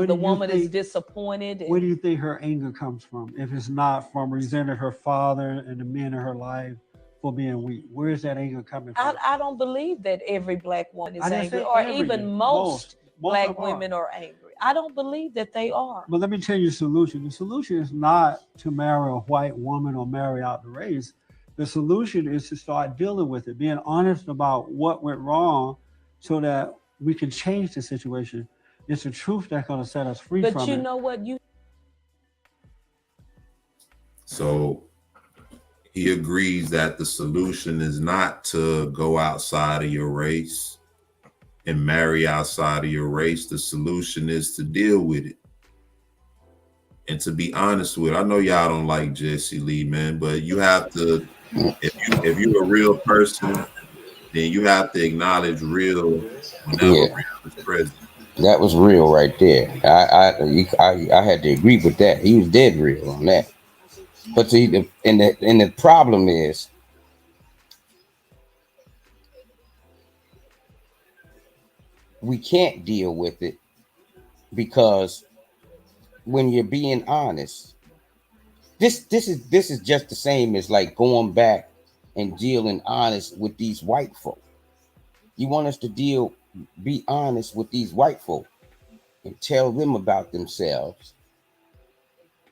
the woman is disappointed. Where do you think her anger comes from? If it's not from resenting her father and the men in her life for being weak, where is that anger coming from? I don't believe that every Black woman is angry, or even most Black women are angry. I don't believe that they are. But let me tell you the solution. The solution is not to marry a white woman or marry out the race. The solution is to start dealing with it, being honest about what went wrong so that we can change the situation. It's the truth that's going to set us free from it. But you know what? So he agrees that the solution is not to go outside of your race and marry outside of your race. The solution is to deal with it. And to be honest with, I know y'all don't like Jesse Lee, man, but you have to, if you're a real person, then you have to acknowledge real whenever Yeah, real is present. that was real right there. I had to agree with that. He was dead real on that. But see, the problem is we can't deal with it because when you're being honest, this is just the same as like going back and dealing honest with these white folk. You want us to be honest with these white folk and tell them about themselves,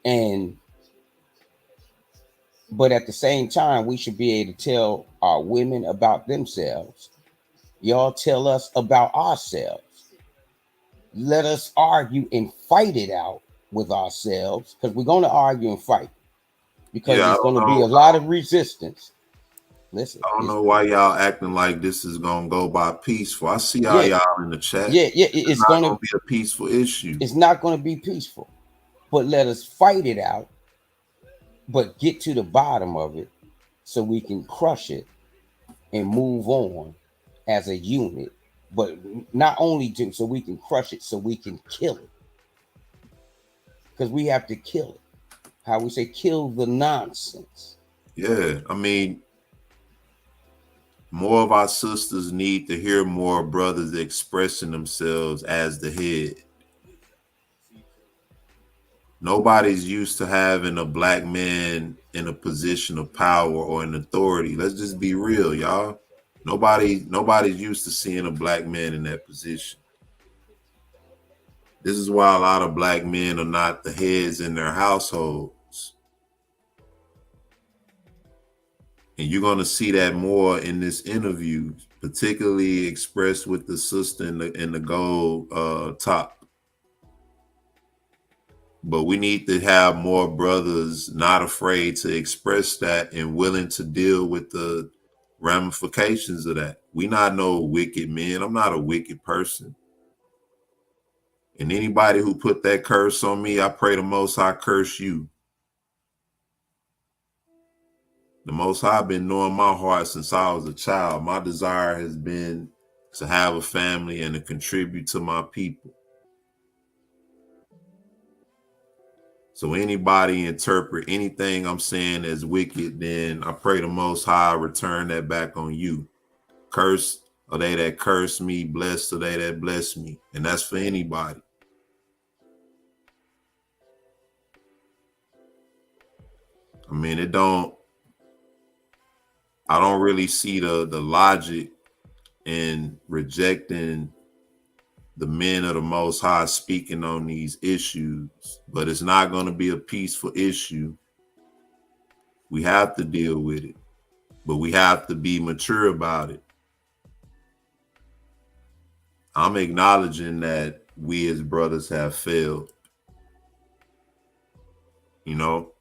and but at the same time we should be able to tell our women about themselves. Y'all tell us about ourselves. Let us argue and fight it out with ourselves, because we're going to argue and fight, because Yeah, I it's don't going to be know. a lot of resistance. Listen, I don't know why y'all acting like this is gonna go by peaceful. I see all yeah, y'all in the chat. yeah, It's not gonna be a peaceful issue. it's not going to be peaceful, but let us fight it out, but get to the bottom of it so we can crush it and move on as a unit. But not only so we can crush it, so we can kill it, because we have to kill it. How we say, kill the nonsense. Yeah, I mean, more of our sisters need to hear more brothers expressing themselves as the head. Nobody's used to having a black man in a position of power or in authority. Let's just be real, y'all. Nobody's used to seeing a black man in that position. This is why a lot of black men are not the heads in their households. And you're going to see that more in this interview, particularly expressed with the sister in the gold top. But we need to have more brothers not afraid to express that and willing to deal with the ramifications of that. We not no wicked men. I'm not a wicked person. And anybody who put that curse on me, I pray the Most High curse you. The Most High been knowing my heart since I was a child. My desire has been to have a family and to contribute to my people. So anybody interpret anything I'm saying as wicked, then I pray the Most High return that back on you. Curse are they that curse me, blessed are they that bless me. And that's for anybody. I mean, I don't really see the logic in rejecting the men of the Most High speaking on these issues, but it's not going to be a peaceful issue. We have to deal with it, but we have to be mature about it. I'm acknowledging that we as brothers have failed, you know,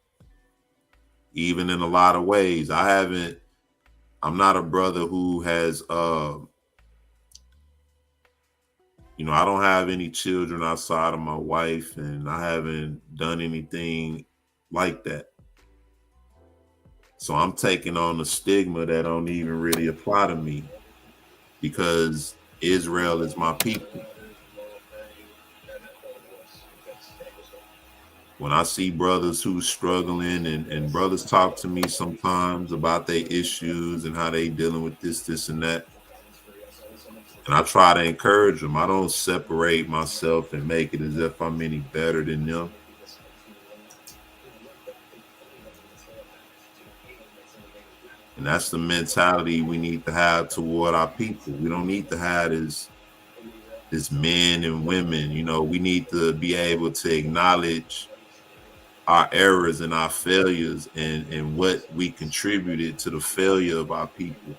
even in a lot of ways. I'm not a brother who has, I don't have any children outside of my wife, and I haven't done anything like that. So I'm taking on the stigma that don't even really apply to me, because Israel is my people. When I see brothers who's struggling, and brothers talk to me sometimes about their issues and how they dealing with this, and that, and I try to encourage them. I don't separate myself and make it as if I'm any better than them. And that's the mentality we need to have toward our people. We don't need to have this men and women. We need to be able to acknowledge our errors and our failures, and what we contributed to the failure of our people.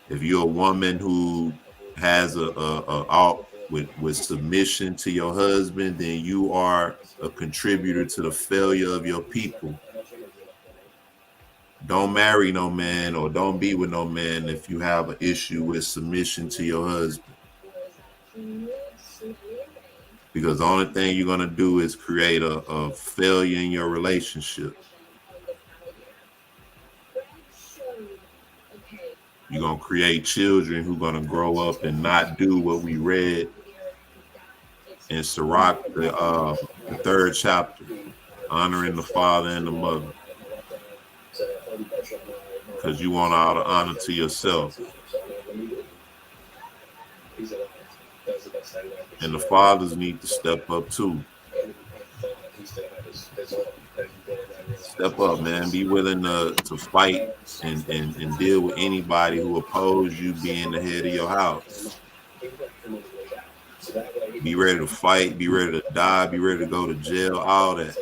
If you're a woman who has with submission to your husband, then you are a contributor to the failure of your people. Don't marry no man, or don't be with no man if you have an issue with submission to your husband. because the only thing you're gonna do is create a failure in your relationship. You're gonna create children who are gonna grow up and not do what we read in Sirach, the third chapter, honoring the father and the mother, because you want all the honor to yourself. And the fathers need to step up too. Step up, man. Be willing to fight and deal with anybody who oppose you being the head of your house. Be ready to fight, be ready to die, be ready to go to jail, all that.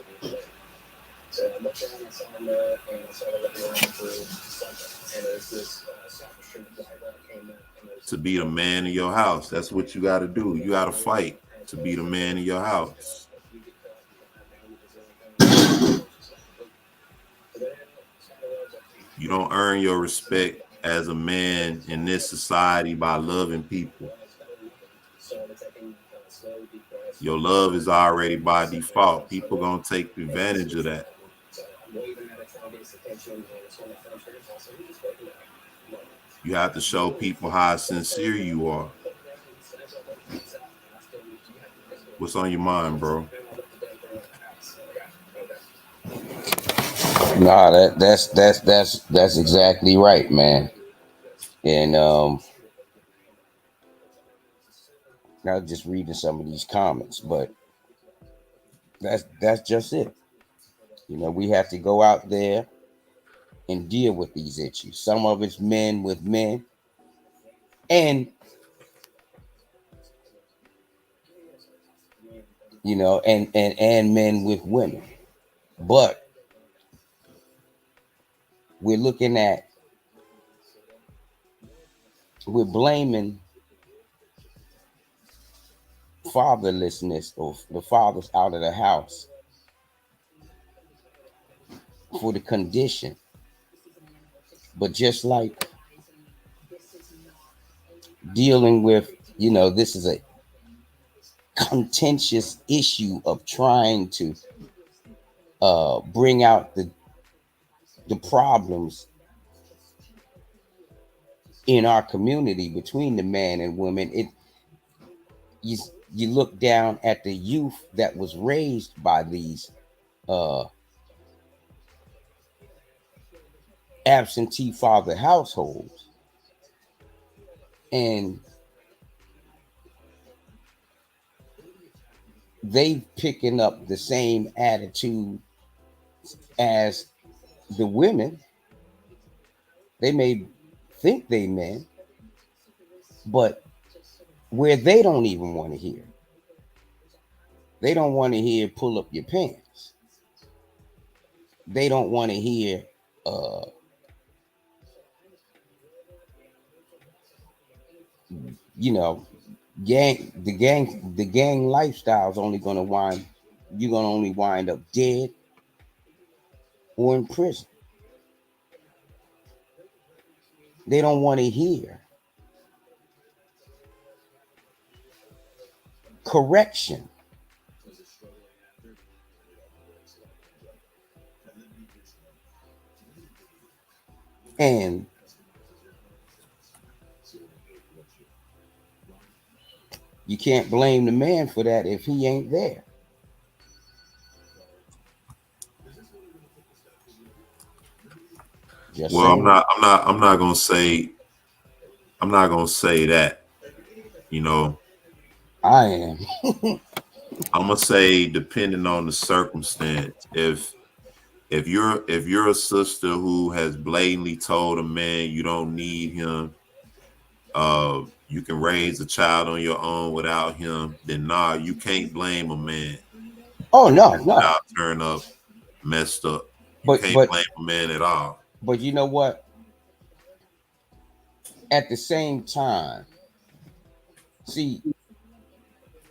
To be the man of your house. That's what you got to do. You got to fight to be the man of your house. You don't earn your respect as a man in this society by loving people. Your love is already by default. People gonna take advantage of that. You have to show people how sincere you are. What's on your mind, bro? Nah, that's exactly right, man. And I was just reading some of these comments, but that's just it. You know, we have to go out there and deal with these issues. Some of it's men with men, and you know, and men with women. But we're blaming fatherlessness or the fathers out of the house for the condition. But just like dealing with, you know, this is a contentious issue of trying to bring out the problems in our community between the man and woman. You you look down at the youth that was raised by these uh, absentee father households, and they picking up the same attitude as the women. They may think they men, but where they don't even want to hear. They don't want to hear pull up your pants. They don't want to hear uh, you know, the gang lifestyle is only gonna wind you're gonna only wind up dead or in prison. They don't want to hear correction. And you can't blame the man for that if he ain't there. Just Well, saying. I'm not gonna say that. You know, I am. I'm gonna say depending on the circumstance. If you're a sister who has blatantly told a man you don't need him, you can raise a child on your own without him, then nah, you can't blame a man Oh if no, your no. child turn up messed up. You But can't but blame a man at all. but you know what? At the same time, see,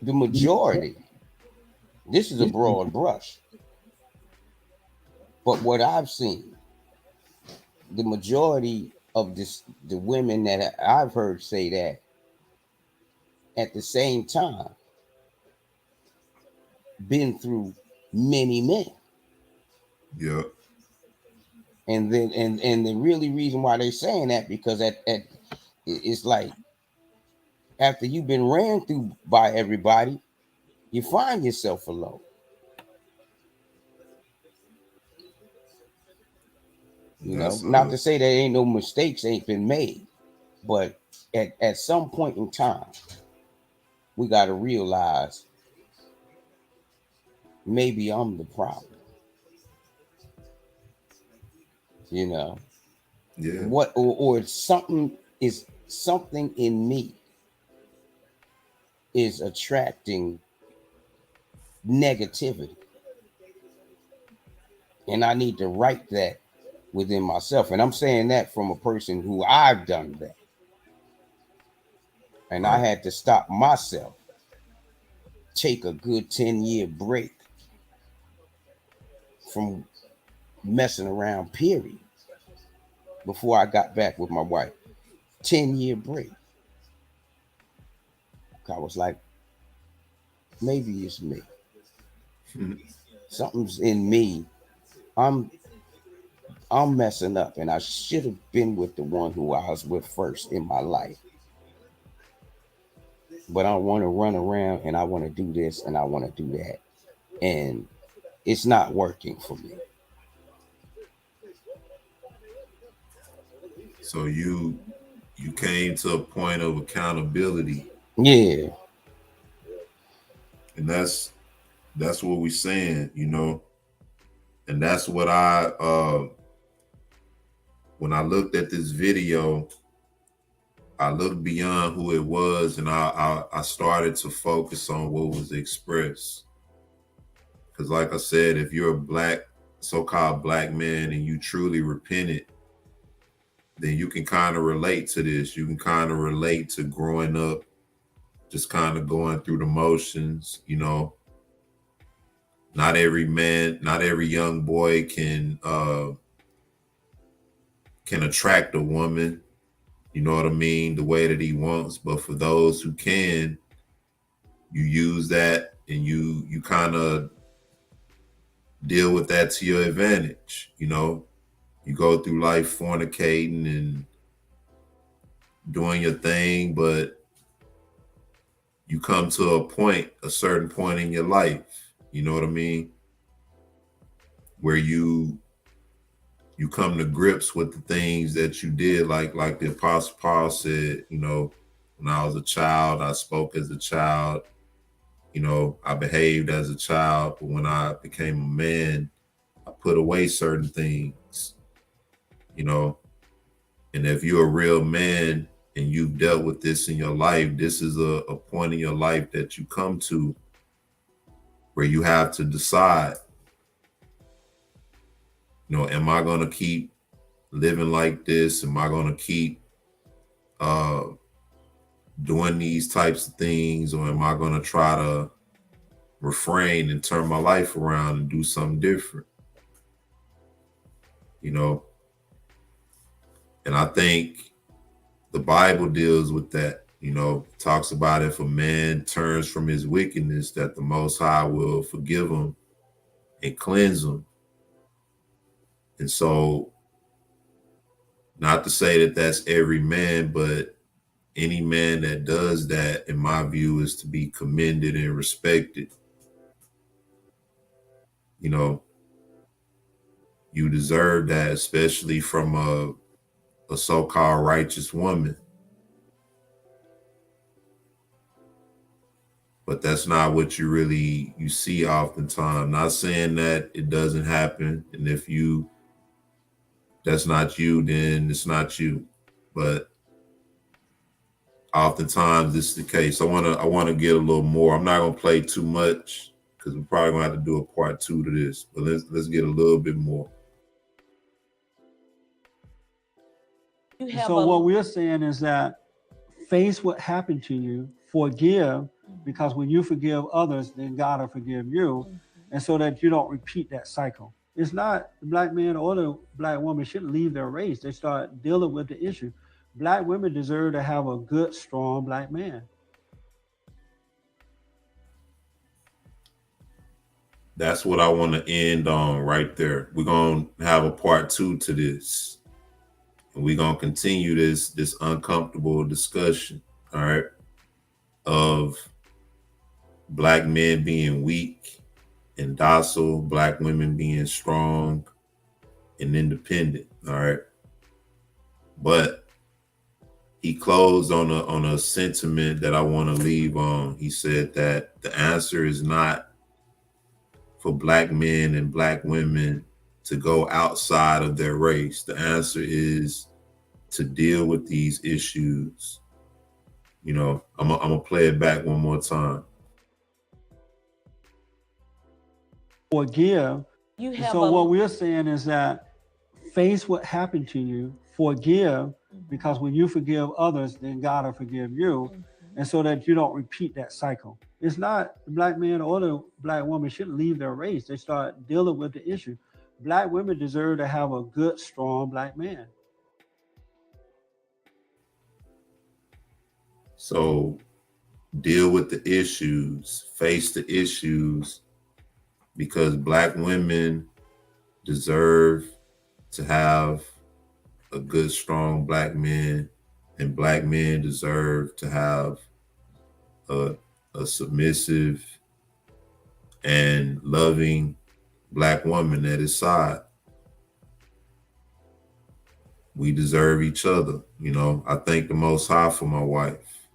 the majority, this is a broad brush, but what I've seen, the majority of the women that I've heard say that at the same time, been through many men. Yeah. And then and the really reason why they're saying that, because at it's like after you've been ran through by everybody, you find yourself alone. You know, That's not to say there ain't no mistakes ain't been made, but at some point in time, we got to realize maybe I'm the problem. You know, yeah. what or something in me is attracting negativity, and I need to write that within myself. And I'm saying that from a person who I've done that, and I Right. had to stop myself, take a good 10-year break from messing around, period, before I got back with my wife. 10-year break. I was like, maybe it's me. Something's in me. I'm messing up, and I should have been with the one who I was with first in my life. But I want to run around, and I want to do this, and I want to do that, and it's not working for me. So you came to a point of accountability. Yeah. And that's what we're saying, you know. And that's what I when I looked at this video, I looked beyond who it was, and I started to focus on what was expressed. Because like I said, if you're a black, so-called black man, and you truly repented, then you can kind of relate to this. You can kind of relate to growing up, just kind of going through the motions, you know. Not every man, not every young boy can attract a woman, you know what I mean, the way that he wants. But for those who can, you use that, and you kind of deal with that to your advantage. You know, you go through life fornicating and doing your thing, but you come to a certain point in your life, you know what I mean, where you come to grips with the things that you did, like the Apostle Paul said, you know, when I was a child, I spoke as a child, you know, I behaved as a child, but when I became a man, I put away certain things, you know. And if you're a real man and you've dealt with this in your life, this is a point in your life that you come to where you have to decide, you know, am I going to keep living like this? Am I going to keep doing these types of things, or am I going to try to refrain and turn my life around and do something different? You know, and I think the Bible deals with that, you know, talks about if a man turns from his wickedness, that the Most High will forgive him and cleanse him. And so, not to say that that's every man, but any man that does that, in my view, is to be commended and respected. You know, you deserve that, especially from a so-called righteous woman. But that's not what you see oftentimes. Not saying that it doesn't happen, and if that's not you, then it's not you. But oftentimes this is the case. I wanna get a little more. I'm not gonna play too much because we're probably gonna have to do a part 2 to this. But let's get a little bit more. So what we're saying is that face what happened to you, forgive, because when you forgive others, then God will forgive you, and so that you don't repeat that cycle. It's not the black man or the black woman shouldn't leave their race. They start dealing with the issue. Black women deserve to have a good, strong black man. that's what I want to end on right there. We're going to have a part 2 to this. And we're going to continue this uncomfortable discussion, all right, of Black men being weak and docile, Black women being strong and independent, all right. But he closed on a sentiment that I want to leave on. He said that the answer is not for Black men and Black women to go outside of their race. The answer is to deal with these issues. You know, I'm gonna play it back one more time. Forgive. You have So what we're saying is that face what happened to you, forgive, because when you forgive others, then God will forgive you, and so that you don't repeat that cycle. It's not the Black man or the Black woman shouldn't leave their race. They start dealing with the issue. Black women deserve to have a good, strong Black man. So deal with the issues, face the issues, because Black women deserve to have a good, strong Black man, and Black men deserve to have a submissive and loving Black woman at his side. We deserve each other. You know, I thank the Most High for my wife.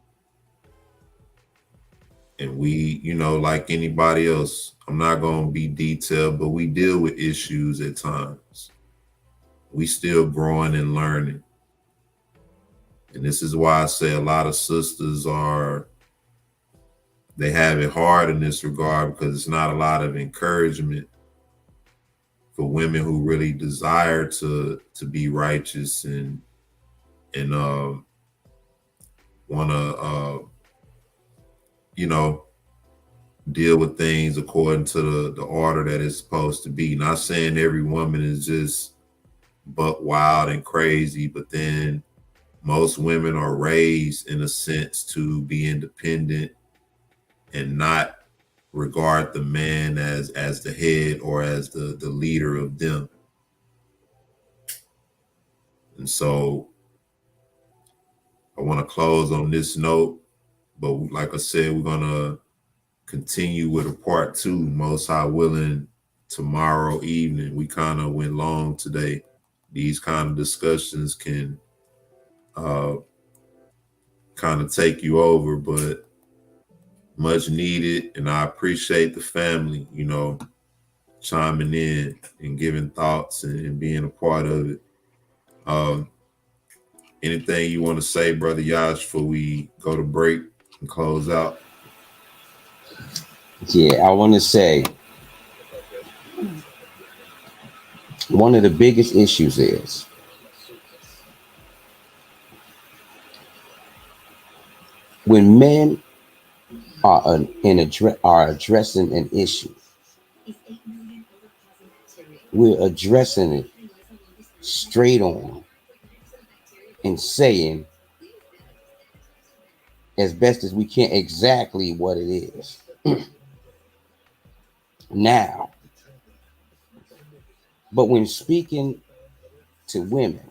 And we, you know, like anybody else, I'm not going to be detailed, but we deal with issues at times. We still growing and learning. And this is why I say a lot of sisters they have it hard in this regard, because it's not a lot of encouragement for women who really desire to be righteous and want to, you know, deal with things according to the order that it's supposed to be. Not saying every woman is just buck wild and crazy, but then most women are raised in a sense to be independent and not regard the man as the head or as the leader of them. And so I want to close on this note, but like I said, we're gonna continue with a part 2, most high willing, tomorrow evening. We kind of went long today. These kind of discussions can kind of take you over, but much needed. And I appreciate the family, you know, chiming in and giving thoughts and being a part of it. Anything you want to say, Brother Yash, before we go to break and close out? Yeah, I want to say one of the biggest issues is when men are addressing an issue, we're addressing it straight on and saying as best as we can exactly what it is. Now, but when speaking to women,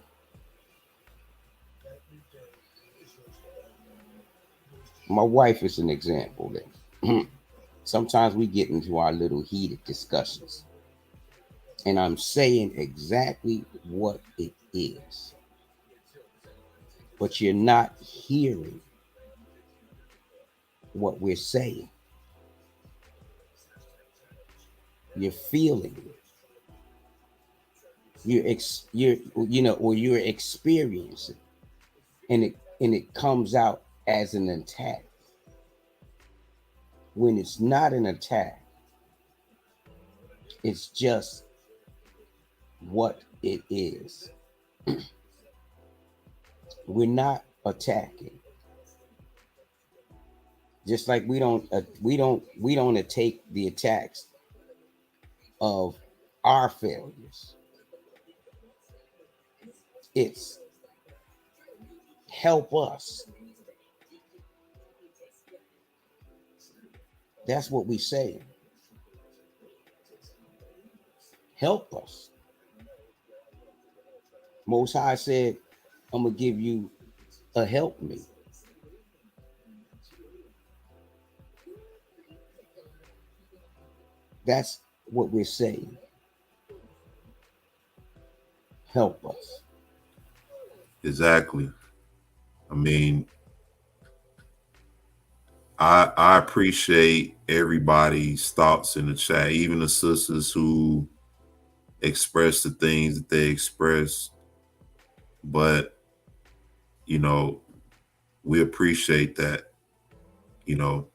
my wife is an example that sometimes we get into our little heated discussions, and I'm saying exactly what it is, but you're not hearing what we're saying. You're feeling it. You're experiencing, and it comes out as an attack. When it's not an attack, it's just what it is. We're not attacking. Just like we don't take the attacks of our failures. It's help us. That's what we say. help us. Most High said, I'm going to give you a help me. That's what we're saying. Help us. Exactly. I mean, I appreciate everybody's thoughts in the chat, even the sisters who express the things that they express. But, you know, we appreciate that. You know,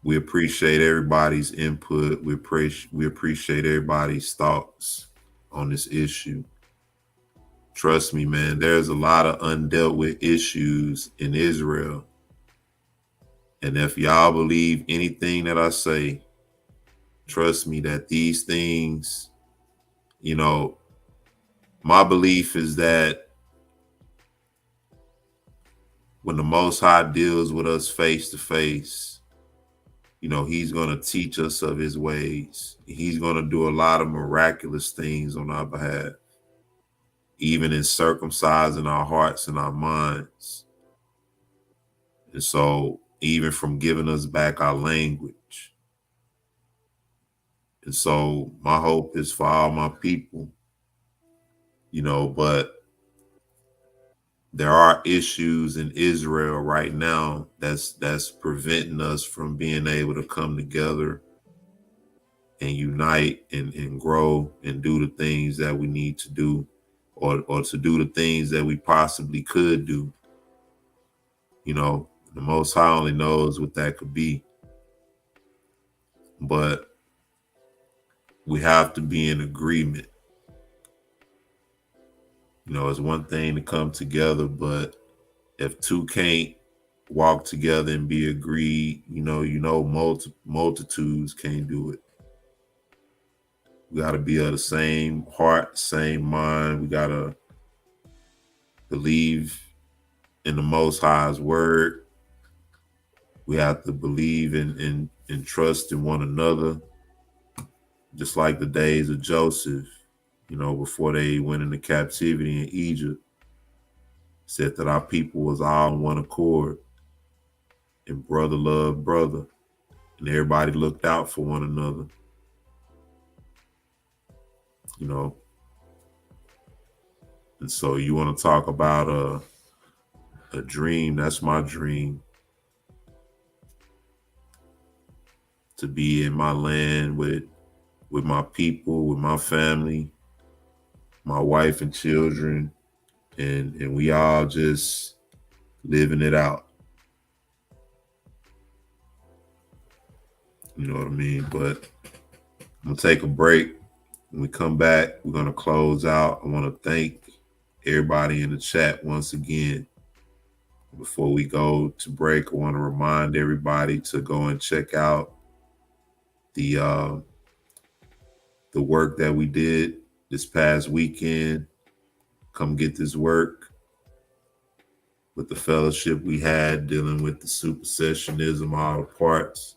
we appreciate everybody's input. We appreciate everybody's thoughts on this issue. Trust me, man, there's a lot of undealt with issues in Israel. And if y'all believe anything that I say, trust me that these things, you know, my belief is that when the Most High deals with us face to face, you know, he's going to teach us of his ways. He's going to do a lot of miraculous things on our behalf, even in circumcising our hearts and our minds. And so even from giving us back our language. And so my hope is for all my people, you know, but there are issues in Israel right now that's preventing us from being able to come together and unite and grow and do the things that we need to do, or to do the things that we possibly could do. You know, the Most High only knows what that could be. But we have to be in agreement. You know, it's one thing to come together, but if two can't walk together and be agreed, multitudes can't do it. We got to be of the same heart, same mind. We got to believe in the Most High's word. We have to believe in trust in one another, just like the days of Joseph, you know, before they went into captivity in Egypt. Said that our people was all in one accord and brother loved brother, and everybody looked out for one another. You know, and so you want to talk about a dream? That's my dream, to be in my land with my people, with my family, my wife and children, and we all just living it out. You know what I mean? But I'm gonna take a break. When we come back, we're gonna close out. I want to thank everybody in the chat once again. Before we go to break, I want to remind everybody to go and check out the work that we did this past weekend. Come get this work with the fellowship we had dealing with the supersessionism, all the parts,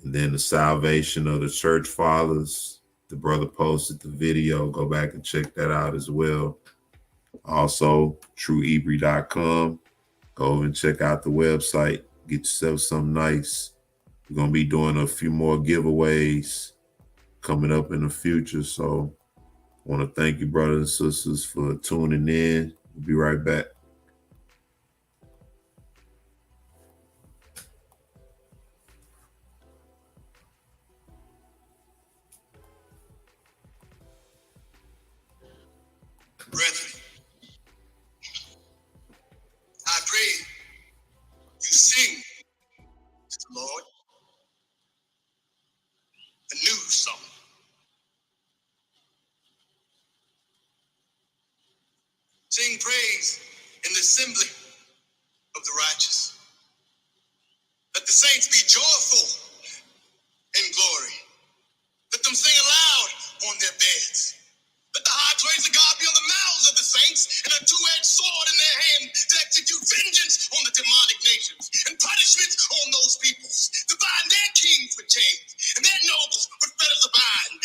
and then the salvation of the church fathers. The brother posted the video. Go back and check that out as well. Also, trueebry.com. Go over and check out the website. Get yourself something nice. We're going to be doing a few more giveaways coming up in the future. So I want to thank you, brothers and sisters, for tuning in. We'll be right back. Brethren, I pray you sing to the Lord a new song. Sing praise in the assembly of the righteous. Let the saints be joyful in glory. Let them sing aloud on their beds. Let the high praise of God be on the mouths of the saints and a two-edged sword in their hand to execute vengeance on the demonic nations and punishment on those peoples, to bind their kings with chains and their nobles with fetters of iron,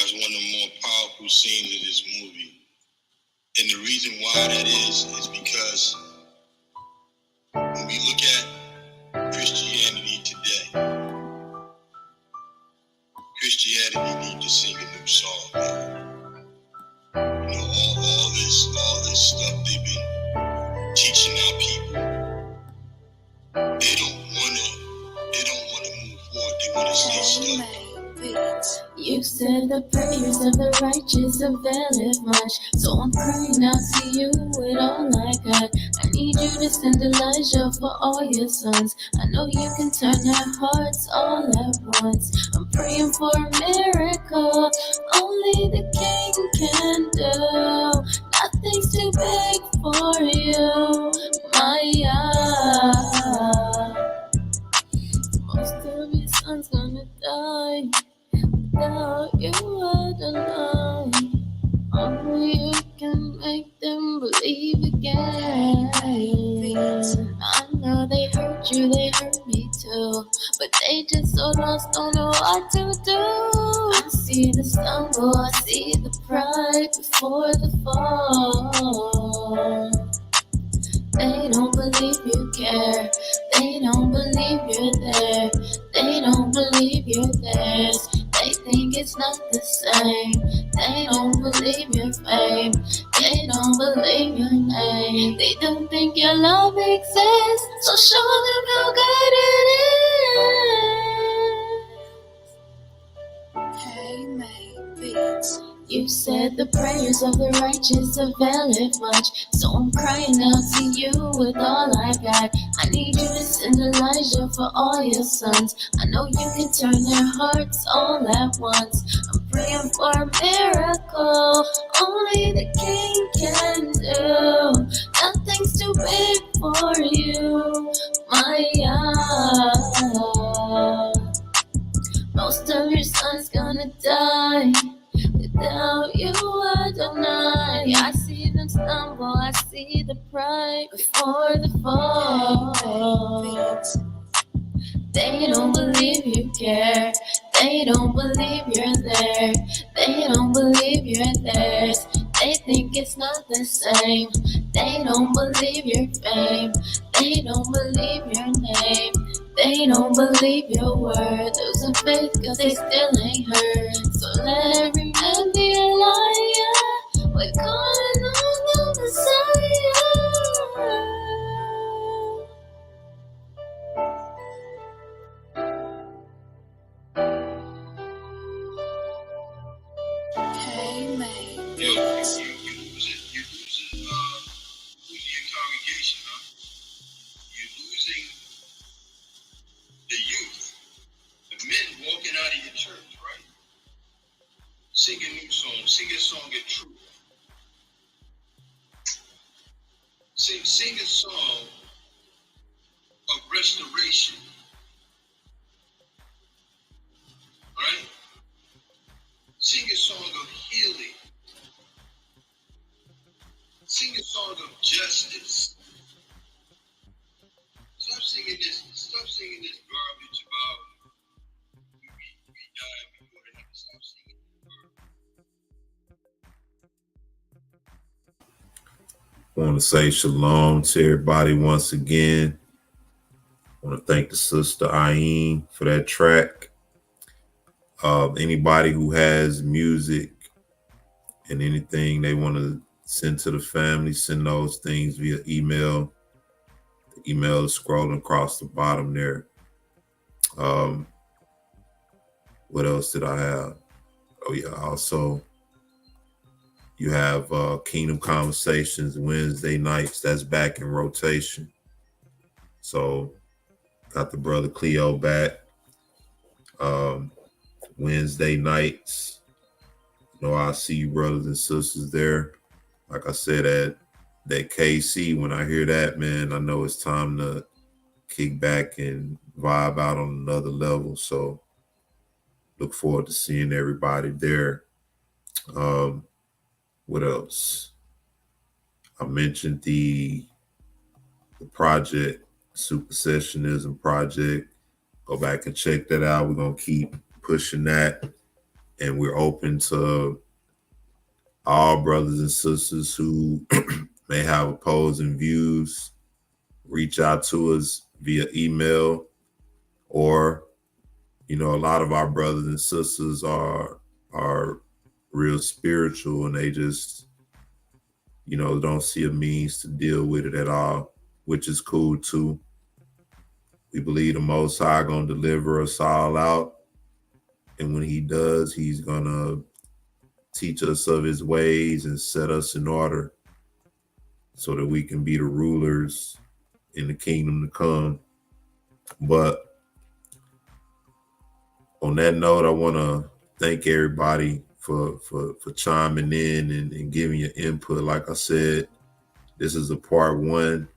That's one of the more powerful scenes in this movie. And the reason why that is because when we look at Christianity today, Christianity needs to sing a new song, man. You know, all this stuff they've been teaching our people, they don't wanna move forward. They wanna stay stuck. You said the prayers of the righteous availeth much, so I'm crying out to you with all I got. I need you to send Elijah for all your sons. I know you can turn their hearts all at once. I'm praying for a miracle only the King can do. Nothing's too big for you, my God. Most of your sons gonna die without you, Adonai. Only you can make them believe again. I know they hurt you, they hurt me too, but they just so lost, don't know what to do. I see the stumble, I see the pride before the fall. They don't believe you care. They don't believe you're there. They don't believe you're theirs. They think it's not the same. They don't believe your fame. They don't believe your name. They don't think your love exists. So show them how good it is. Hey, mate, beats. You said the prayers of the righteous availeth much, so I'm crying out to you with all I got. I need you to send Elijah for all your sons. I know you can turn their hearts all at once. I'm praying for a miracle only the King can do. Nothing's too big for you, my God. Most of your sons gonna die without you, Adonai. I see them stumble, I see the pride before the fall. They don't believe you care. They don't believe you're there. They don't believe you're theirs. They think it's not the same. They don't believe your fame. They don't believe your name. They don't believe your word. Losing faith cause they still ain't heard. So let every man be a liar. We're calling on the Messiah. Hey, mate. Yo, you losing your congregation, huh? You're losing the youth, the men walking out of your church, right? Sing a new song, sing a song of truth. Sing a song of restoration, right? Sing a song of healing. Sing a song of justice. Stop singing this garbage about we die before the heaven. Stop singing this garbage. I want to say shalom to everybody once again. I want to thank the sister Ayin for that track. Anybody who has music and anything they want to send to the family, send those things via email. The email is scrolling across the bottom there. What else did I have? Oh yeah, also you have Kingdom Conversations Wednesday nights. That's back in rotation. So got the brother Cleo back. Wednesday nights. You know, I see you brothers and sisters there. Like I said, at that KC, when I hear that, man, I know it's time to kick back and vibe out on another level. So look forward to seeing everybody there. What else? I mentioned the project, Supersessionism Project. Go back and check that out. We're going to keep pushing that and we're open to all brothers and sisters who may have opposing views. Reach out to us via email, or a lot of our brothers and sisters are real spiritual, and they just don't see a means to deal with it at all, which is cool too. We believe the Most High gonna deliver us all out, and when He does, He's gonna teach us of His ways and set us in order so that we can be the rulers in the kingdom to come. But on that note, I want to thank everybody for chiming in and giving your input. Like I said, this is a part one.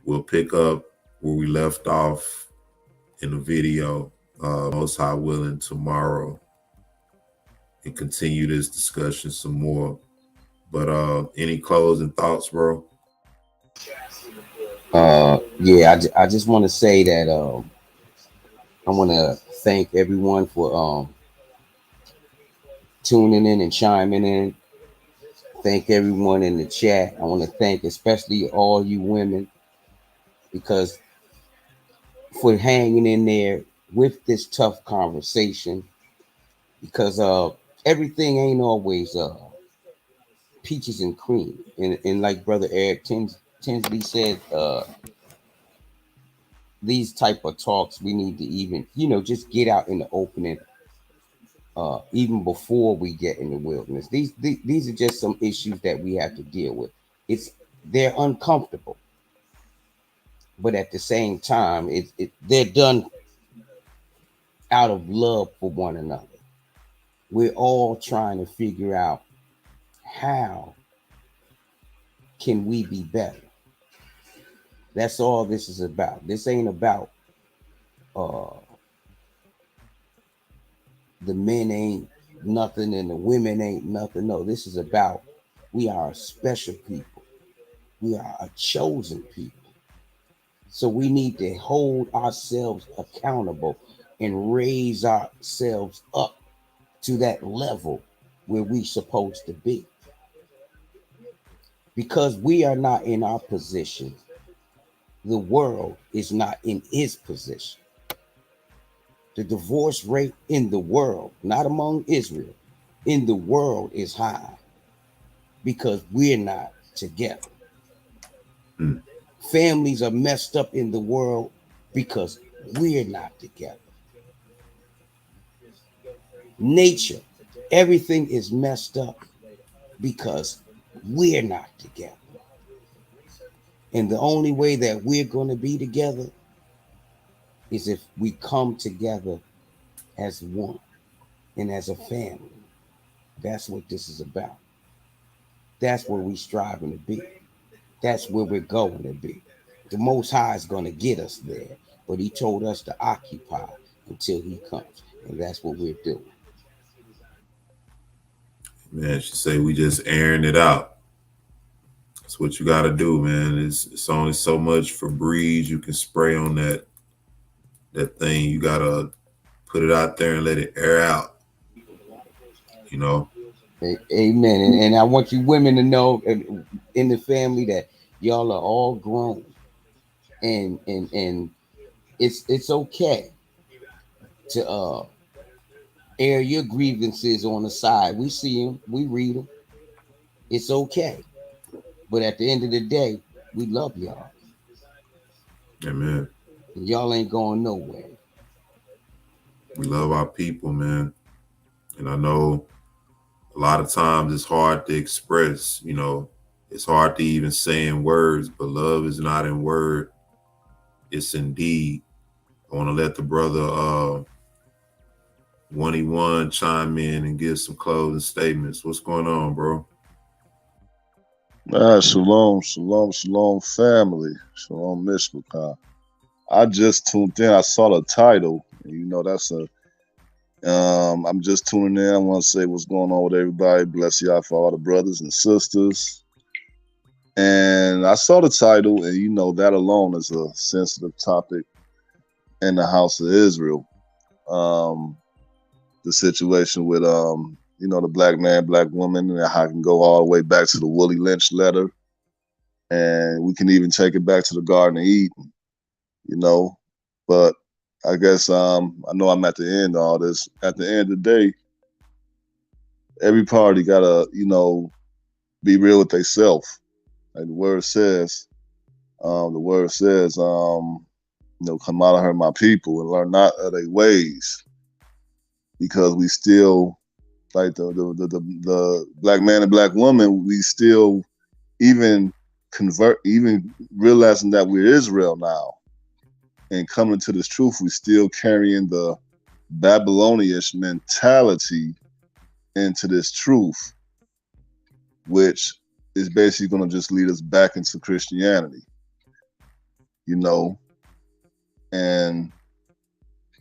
We'll pick up where we left off in the video, most high willing, tomorrow, and continue this discussion some more. But any closing thoughts, bro? Yeah, I just want to say that I want to thank everyone for tuning in and chiming in. Thank everyone in the chat. I want to thank especially all you women, because for hanging in there with this tough conversation, because everything ain't always peaches and cream. And like Brother Eric Tinsley said, these type of talks we need to even, just get out in the opening, even before we get in the wilderness. These are just some issues that we have to deal with. They're uncomfortable, but at the same time, they're done out of love for one another. We're all trying to figure out how can we be better. That's all this is about. This ain't about the men ain't nothing and the women ain't nothing. No, this is about we are a special people. We are a chosen people. So we need to hold ourselves accountable and raise ourselves up to that level where we're supposed to be. Because we are not in our position, the world is not in its position. The divorce rate in the world, not among Israel, in the world is high because we're not together. Families are messed up in the world because we're not together. Nature, everything is messed up because we're not together. And the only way that we're going to be together is if we come together as one and as a family. That's what this is about. That's where we're striving to be. That's where we're going to be. The Most High is going to get us there, but He told us to occupy until He comes, and that's what we're doing. Man, she say we just airing it out. That's what you got to do, man. It's only so much Febreze you can spray on that thing. You got to put it out there and let it air out. Amen. And I want you women to know in the family that y'all are all grown, and it's okay to air your grievances on the side. We see them, we read them. It's okay, but at the end of the day, we love y'all. Amen. And y'all ain't going nowhere. We love our people, man. And I know a lot of times it's hard to express, it's hard to even say in words, but love is not in word, it's in deed. I want to let the brother 1E1 chime in and give some closing statements. What's going on, bro? Shalom, family. Shalom, Mishpachah. I just tuned in. I saw the title. That's I'm just tuning in. I want to say what's going on with everybody. Bless y'all for all the brothers and sisters. And I saw the title, and that alone is a sensitive topic in the house of Israel. the situation with you know, the black man, black woman, and how I can go all the way back to the Willie Lynch letter, and we can even take it back to the Garden of Eden, you know. But I guess I know I'm at the end of all this. At the end of the day, every party gotta, you know, be real with themselves. Like the word says, you know, come out of her, my people, and learn not of their ways, because we still, like the black man and black woman, we still even realizing that we're Israel now and coming to this truth, we still carrying the Babylonian mentality into this truth, which is basically going to just lead us back into Christianity, you know. And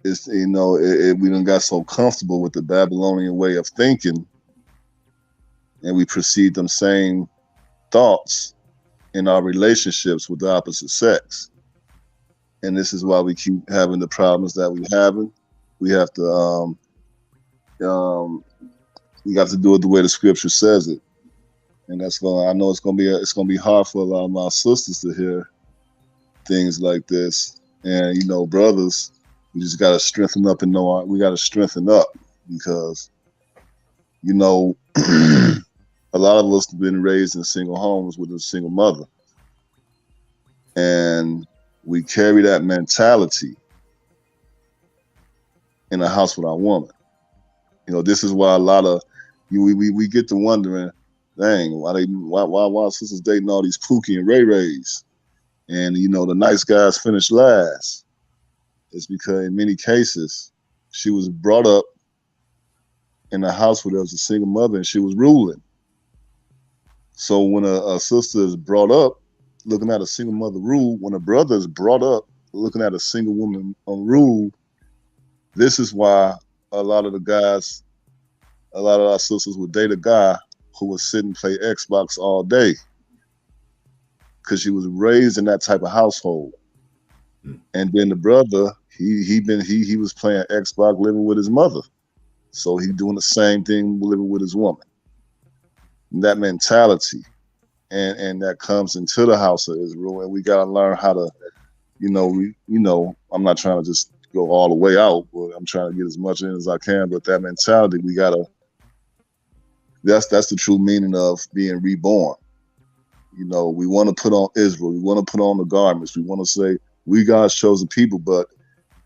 it's, you know, we done got so comfortable with the Babylonian way of thinking, and we perceive them same thoughts in our relationships with the opposite sex. And this is why we keep having the problems that we're having. We have to we got to do it the way the scripture says it. And that's I know it's gonna be hard for a lot of my sisters to hear things like this. And you know, brothers, we just gotta strengthen up and know we gotta strengthen up, because you know, a lot of us have been raised in single homes with a single mother, and we carry that mentality in a house with our woman. You know, this is why a lot of we get to wondering, dang, why sisters dating all these Pookie and Ray Rays, and you know, the nice guys finish last. It's because in many cases she was brought up in a house where there was a single mother and she was ruling. So when a sister is brought up looking at a single mother rule, when a brother is brought up looking at a single woman rule, this is why a lot of our sisters would date a guy who would sit and play Xbox all day, because she was raised in that type of household. And then the brother, he was playing Xbox living with his mother, so he doing the same thing living with his woman. And that mentality, and that comes into the house of Israel, and we gotta learn how to, I'm not trying to just go all the way out, but I'm trying to get as much in as I can. But that mentality, we gotta. That's the true meaning of being reborn. You know, we want to put on Israel. We want to put on the garments. We want to say we God's chosen people, but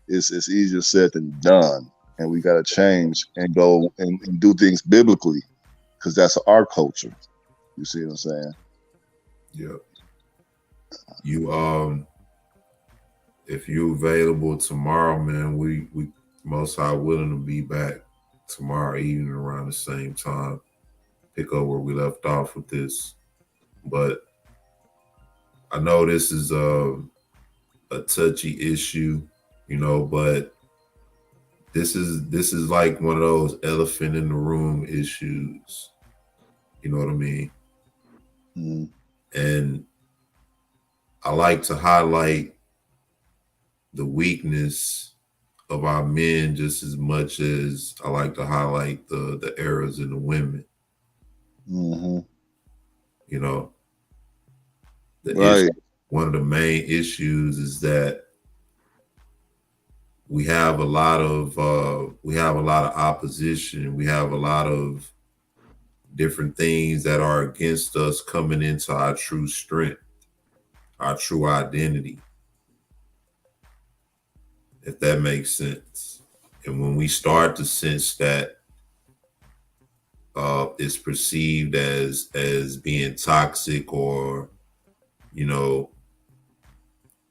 it's easier said than done. And we got to change and go and do things biblically, because that's our culture. You see what I'm saying? Yeah. You if you available tomorrow, man, we most high willing to be back tomorrow evening around the same time. Pick up where we left off with this. But I know this is a touchy issue, you know, but this is like one of those elephant in the room issues. You know what I mean? Mm-hmm. And I like to highlight the weakness of our men just as much as I like to highlight the errors in the women. Mm-hmm. You know, right. One of the main issues is that we have a lot of opposition. We have a lot of different things that are against us coming into our true strength, our true identity, if that makes sense. And when we start to sense that it's perceived as being toxic, or you know,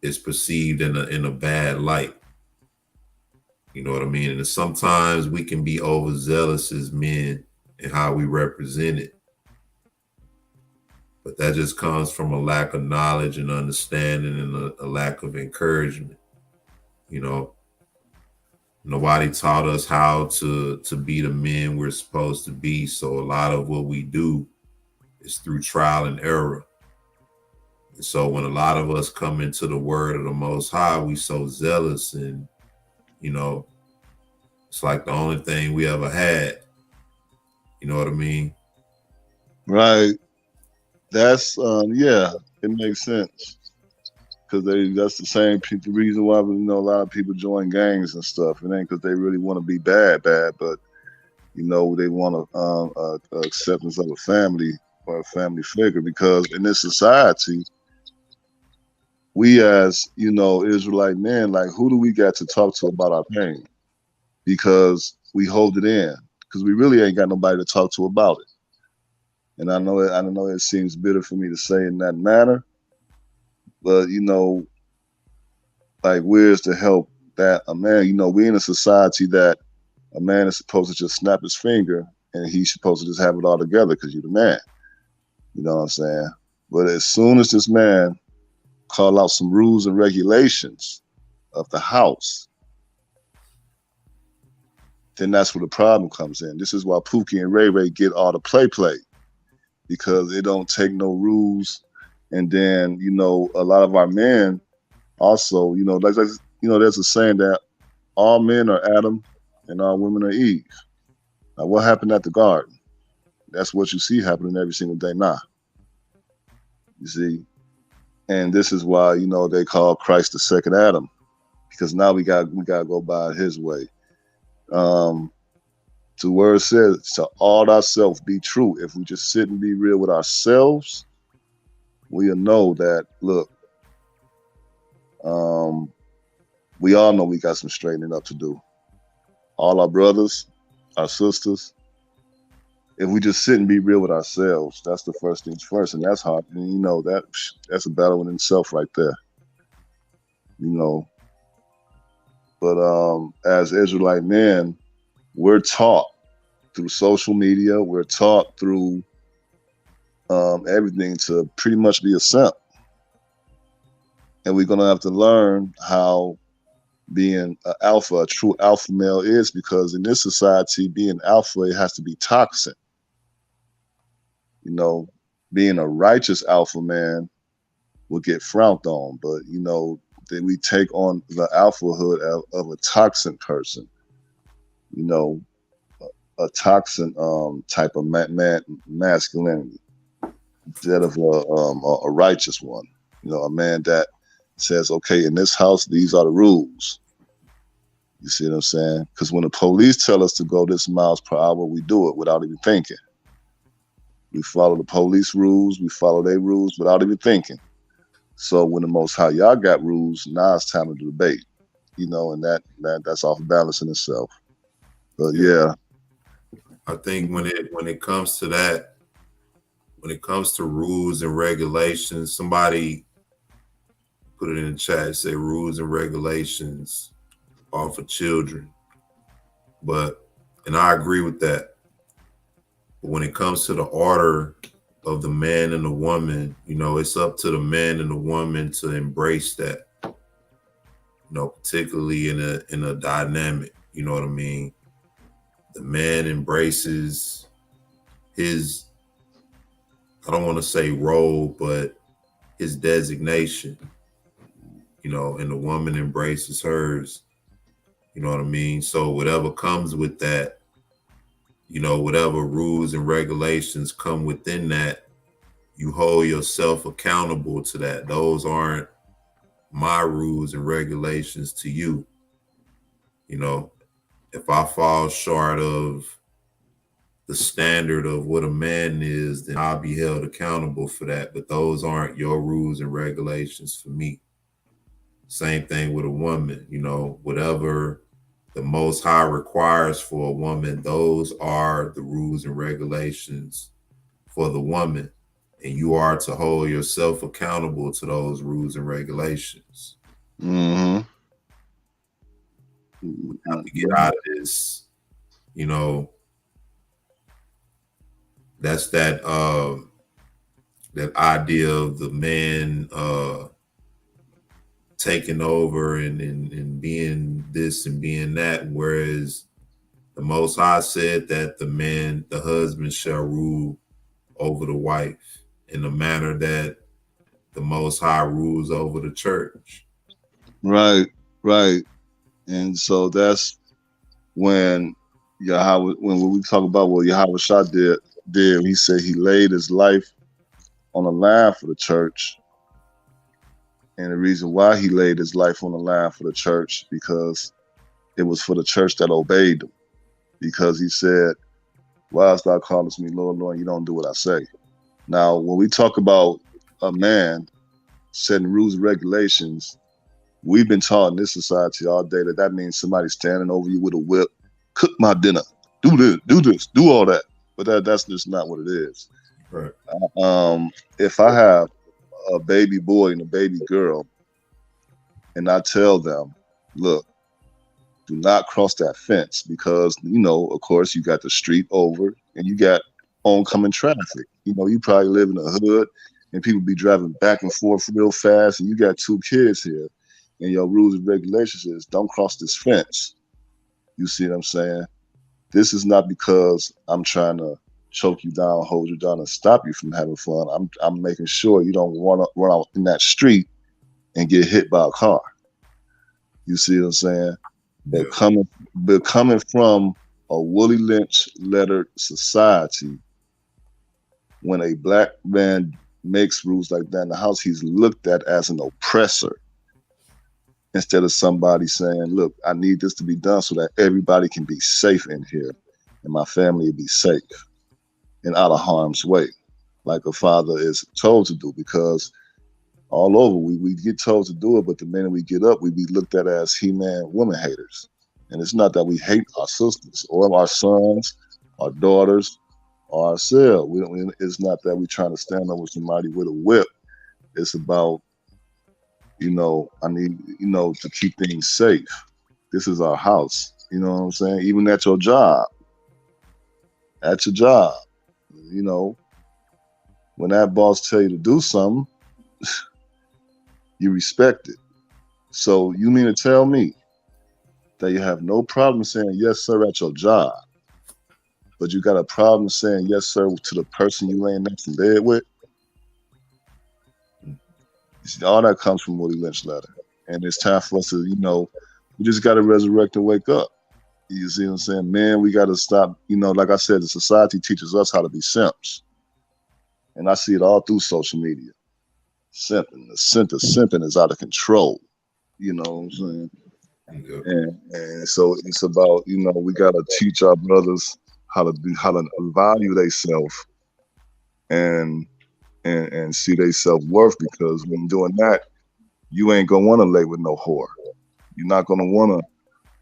it's perceived in a bad light. You know what I mean? And sometimes we can be overzealous as men in how we represent it. But that just comes from a lack of knowledge and understanding, and a lack of encouragement. You know, nobody taught us how to be the men we're supposed to be. So a lot of what we do is through trial and error. And so when a lot of us come into the word of the Most High, we so zealous, and, you know, it's like the only thing we ever had. You know what I mean? Right. That's yeah, it makes sense. Because that's the same the reason why a lot of people join gangs and stuff. It ain't because they really want to be bad, but they want acceptance of a family or a family figure. Because in this society, we as Israelite men, like, who do we got to talk to about our pain? Because we hold it in, because we really ain't got nobody to talk to about it. And I know it seems bitter for me to say in that manner, but like, where's the help that a man? We in a society that a man is supposed to just snap his finger and he's supposed to just have it all together because you're the man. You know what I'm saying? But as soon as this man call out some rules and regulations of the house, then that's where the problem comes in. This is why Pookie and Ray Ray get all the play, because it don't take no rules. And then, a lot of our men also, there's a saying that all men are Adam and all women are Eve. Now, what happened at the garden? That's what you see happening every single day now. You see? And this is why, they call Christ the second Adam, because now we got to go by his way. The word says, to all ourselves be true. If we just sit and be real with ourselves, we'll know that, look, we all know we got some straightening up to do. All our brothers, our sisters, if we just sit and be real with ourselves, that's the first things first. And that's hard. And that's a battle in itself right there. But as Israelite men, we're taught through social media, we're taught through everything to pretty much be a simp. And we're gonna have to learn how being a true alpha male is, because in this society, being alpha, it has to be toxic. Being a righteous alpha man will get frowned on, but that we take on the alphahood of a toxic person, a toxic type of masculinity, instead of a righteous one. A man that says, okay, in this house, these are the rules. You see what I'm saying? Because when the police tell us to go this miles per hour, we do it without even thinking. We follow the police rules, we follow their rules without even thinking. So when the Most High y'all got rules, now it's time to debate. And that's off balance in itself. But yeah. I think when it comes to that, when it comes to rules and regulations, somebody put it in the chat, say rules and regulations are for children. And I agree with that. But when it comes to the order of the man and the woman, it's up to the man and the woman to embrace that, particularly in a dynamic, you know what I mean? The man embraces his, I don't want to say role, but his designation, and the woman embraces hers, you know what I mean? So whatever comes with that, whatever rules and regulations come within that, you hold yourself accountable to that. Those aren't my rules and regulations to you. If I fall short of the standard of what a man is, then I'll be held accountable for that. But those aren't your rules and regulations for me. Same thing with a woman, whatever the Most High requires for a woman, those are the rules and regulations for the woman. And you are to hold yourself accountable to those rules and regulations. Mm-hmm. We have to get out of this, that's that idea of the man taking over and being this and being that, whereas the Most High said that the husband shall rule over the wife in the manner that the Most High rules over the church. Right. And so that's when Yahweh, when we talk about what Yahweh Shah did, he said he laid his life on the line for the church. And the reason why he laid his life on the line for the church, because it was for the church that obeyed him. Because he said, why hast thou callest me Lord, Lord, you don't do what I say. Now, when we talk about a man setting rules and regulations, we've been taught in this society all day that means somebody standing over you with a whip, cook my dinner, do this, do all that. But that's just not what it is. Right. If I have a baby boy and a baby girl, and I tell them, look, do not cross that fence, because, of course, you got the street over and you got oncoming traffic. You probably live in a hood and people be driving back and forth real fast, and you got 2 kids here, and your rules and regulations is don't cross this fence. You see what I'm saying? This is not because I'm trying to choke you down, hold you down, and stop you from having fun. I'm making sure you don't run out in that street and get hit by a car. You see what I'm saying? But coming from a Willie Lynch lettered society, when a black man makes rules like that in the house, he's looked at as an oppressor, instead of somebody saying, look, I need this to be done so that everybody can be safe in here and my family will be safe and out of harm's way, like a father is told to do. Because all over, we get told to do it, but the minute we get up, we be looked at as He-Man woman haters. And it's not that we hate our sisters or our sons, our daughters, or ourselves. It's not that we trying to stand over somebody with a whip. It's about, I need, to keep things safe. This is our house. You know what I'm saying? Even at your job. When that boss tell you to do something, you respect it. So you mean to tell me that you have no problem saying yes, sir, at your job, but you got a problem saying yes, sir, to the person you laying next in bed with? You see, all that comes from Willie Lynch letter. And it's time for us to, we just got to resurrect and wake up. You see what I'm saying? Man, we got to stop. Like I said, the society teaches us how to be simps. And I see it all through social media. Simping. The simping is out of control. You know what I'm saying? And so it's about, we got to teach our brothers how to value themselves and see their self-worth, because when doing that, you ain't gonna want to lay with no whore. You're not gonna want to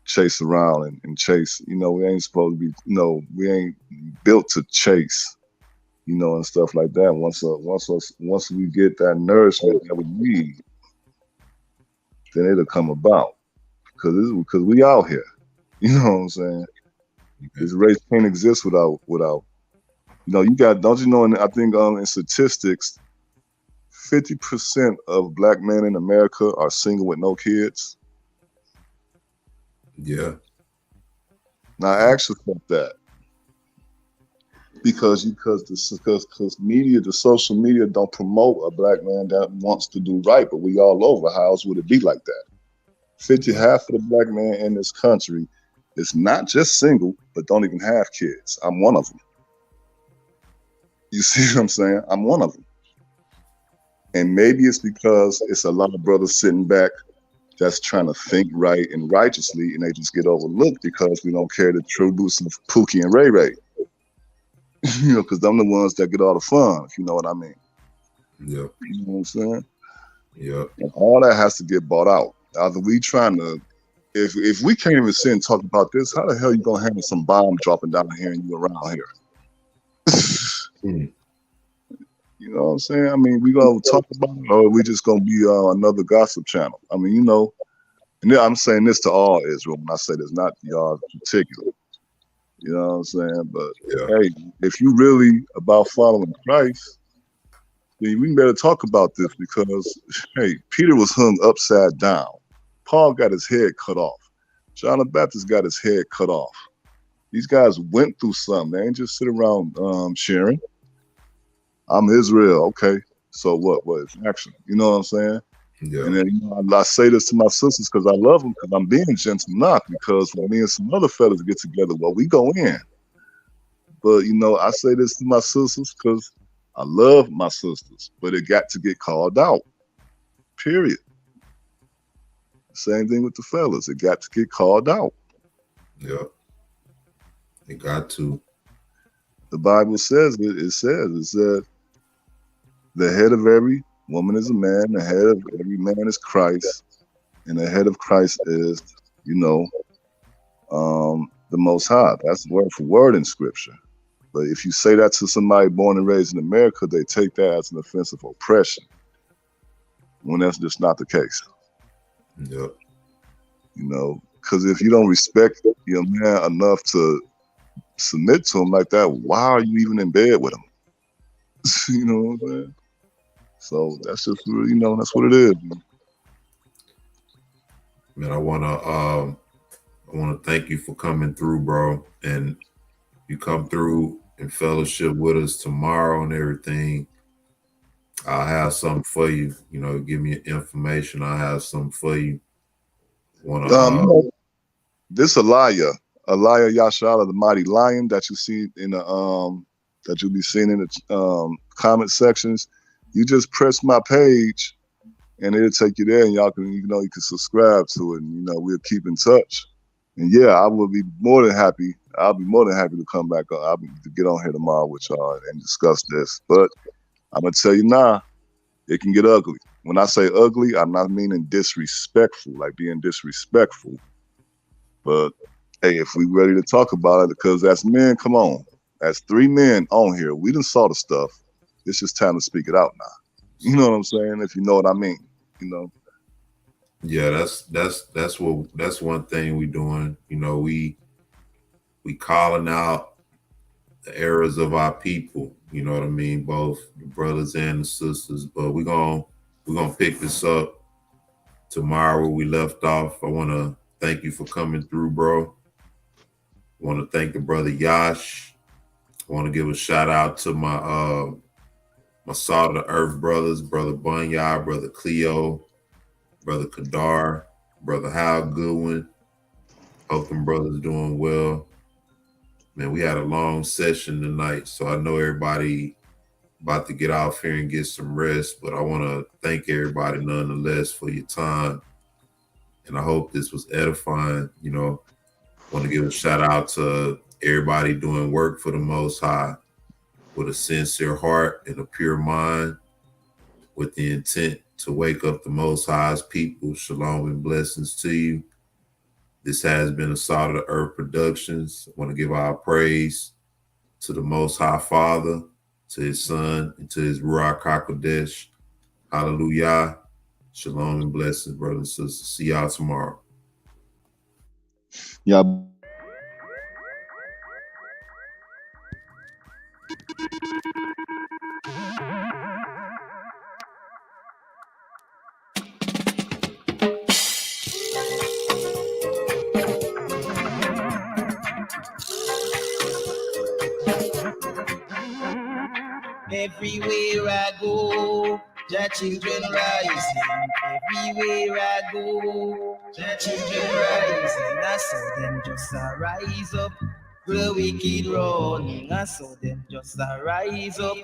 chase around and chase. We ain't supposed to be. We ain't built to chase. And stuff like that. Once we get that nourishment that we need, then it'll come about. Because we out here. You know what I'm saying? This race can't exist without. You got. Don't you know? I think in statistics, 50% of black men in America are single with no kids. Yeah. Now ask yourself that, because media, the social media, don't promote a black man that wants to do right, but we all over. How else would it be like that? Half of the black men in this country is not just single, but don't even have kids. I'm one of them. You see what I'm saying? I'm one of them. And maybe it's because it's a lot of brothers sitting back that's trying to think right and righteously, and they just get overlooked because we don't care to tribute some Pookie and Ray Ray. Because I'm the ones that get all the fun, if you know what I mean. Yeah. You know what I'm saying? Yeah. And all that has to get bought out. Either we trying to, if we can't even sit and talk about this, how the hell you gonna handle some bomb dropping down here and you around here? You know what I'm saying? I mean, we gonna talk about it, or we just gonna be another gossip channel? I mean, and I'm saying this to all Israel when I say this, not y'all in particular. You know what I'm saying? But hey, if you really about following Christ, then we better talk about this, because hey, Peter was hung upside down. Paul got his head cut off. John the Baptist got his head cut off. These guys went through something. They ain't just sit around sharing. I'm Israel. Okay. So what is action? You know what I'm saying? Yeah. And then, you know, I say this to my sisters because I love them, because I'm being gentle, not because when me and some other fellas get together, well, we go in. But, you know, I say this to my sisters because I love my sisters, but it got to get called out, period. Same thing with the fellas. It got to get called out. Yeah. It got to. The Bible says it. It said, the head of every woman is a man, the head of every man is Christ, and the head of Christ is, you know, the Most High. That's word for word in Scripture. But if you say that to somebody born and raised in America, they take that as an offensive oppression, when that's just not the case. Yeah. You know, because if you don't respect your man enough to submit to him like that, why are you even in bed with him? You know what I'm saying? So that's just, you know, that's what it is. Man, I wanna thank you for coming through, bro. And you come through and fellowship with us tomorrow and everything. I'll have something for you. You know, give me information. I'll have something for you. This Elijah Yashala, the mighty lion that you see in the that you'll be seeing in the comment sections. You just press my page, and it'll take you there, and y'all can, you know, you can subscribe to it, and you know, we'll keep in touch. And yeah, I will be more than happy. I'll be more than happy to come back. I'll be to get on here tomorrow with y'all and discuss this. But I'm gonna tell you now, it can get ugly. When I say ugly, I'm not meaning disrespectful, like being disrespectful. But hey, if we ready to talk about it, because as men, come on, as 3 men on here, we done saw the stuff. It's just time to speak it out now. You know what I'm saying? If you know what I mean, you know. Yeah, that's one thing we doing. You know, we calling out the errors of our people. You know what I mean? Both the brothers and the sisters. But we're gonna pick this up tomorrow where we left off. I want to thank you for coming through, bro. I want to thank the brother Yash. I want to give a shout out to my my Salt of the Earth brothers, brother Bunyard, brother Cleo, brother Kadar, brother Hal Goodwin. Hope them brothers doing well. Man, we had a long session tonight, so I know everybody about to get off here and get some rest, but I want to thank everybody nonetheless for your time. And I hope this was edifying. You know, want to give a shout out to everybody doing work for the Most High with a sincere heart and a pure mind, with the intent to wake up the Most High's people. Shalom and blessings to you. This has been a Salt of the Earth Productions. I want to give our praise to the Most High Father, to his Son, and to his Ruach HaKodesh. Hallelujah. Shalom and blessings, brothers and sisters. See y'all tomorrow. Yeah. Everywhere I go, the children rising. Everywhere I go, the children rising. I saw them just rise up. The wicked running. I saw them just rise up.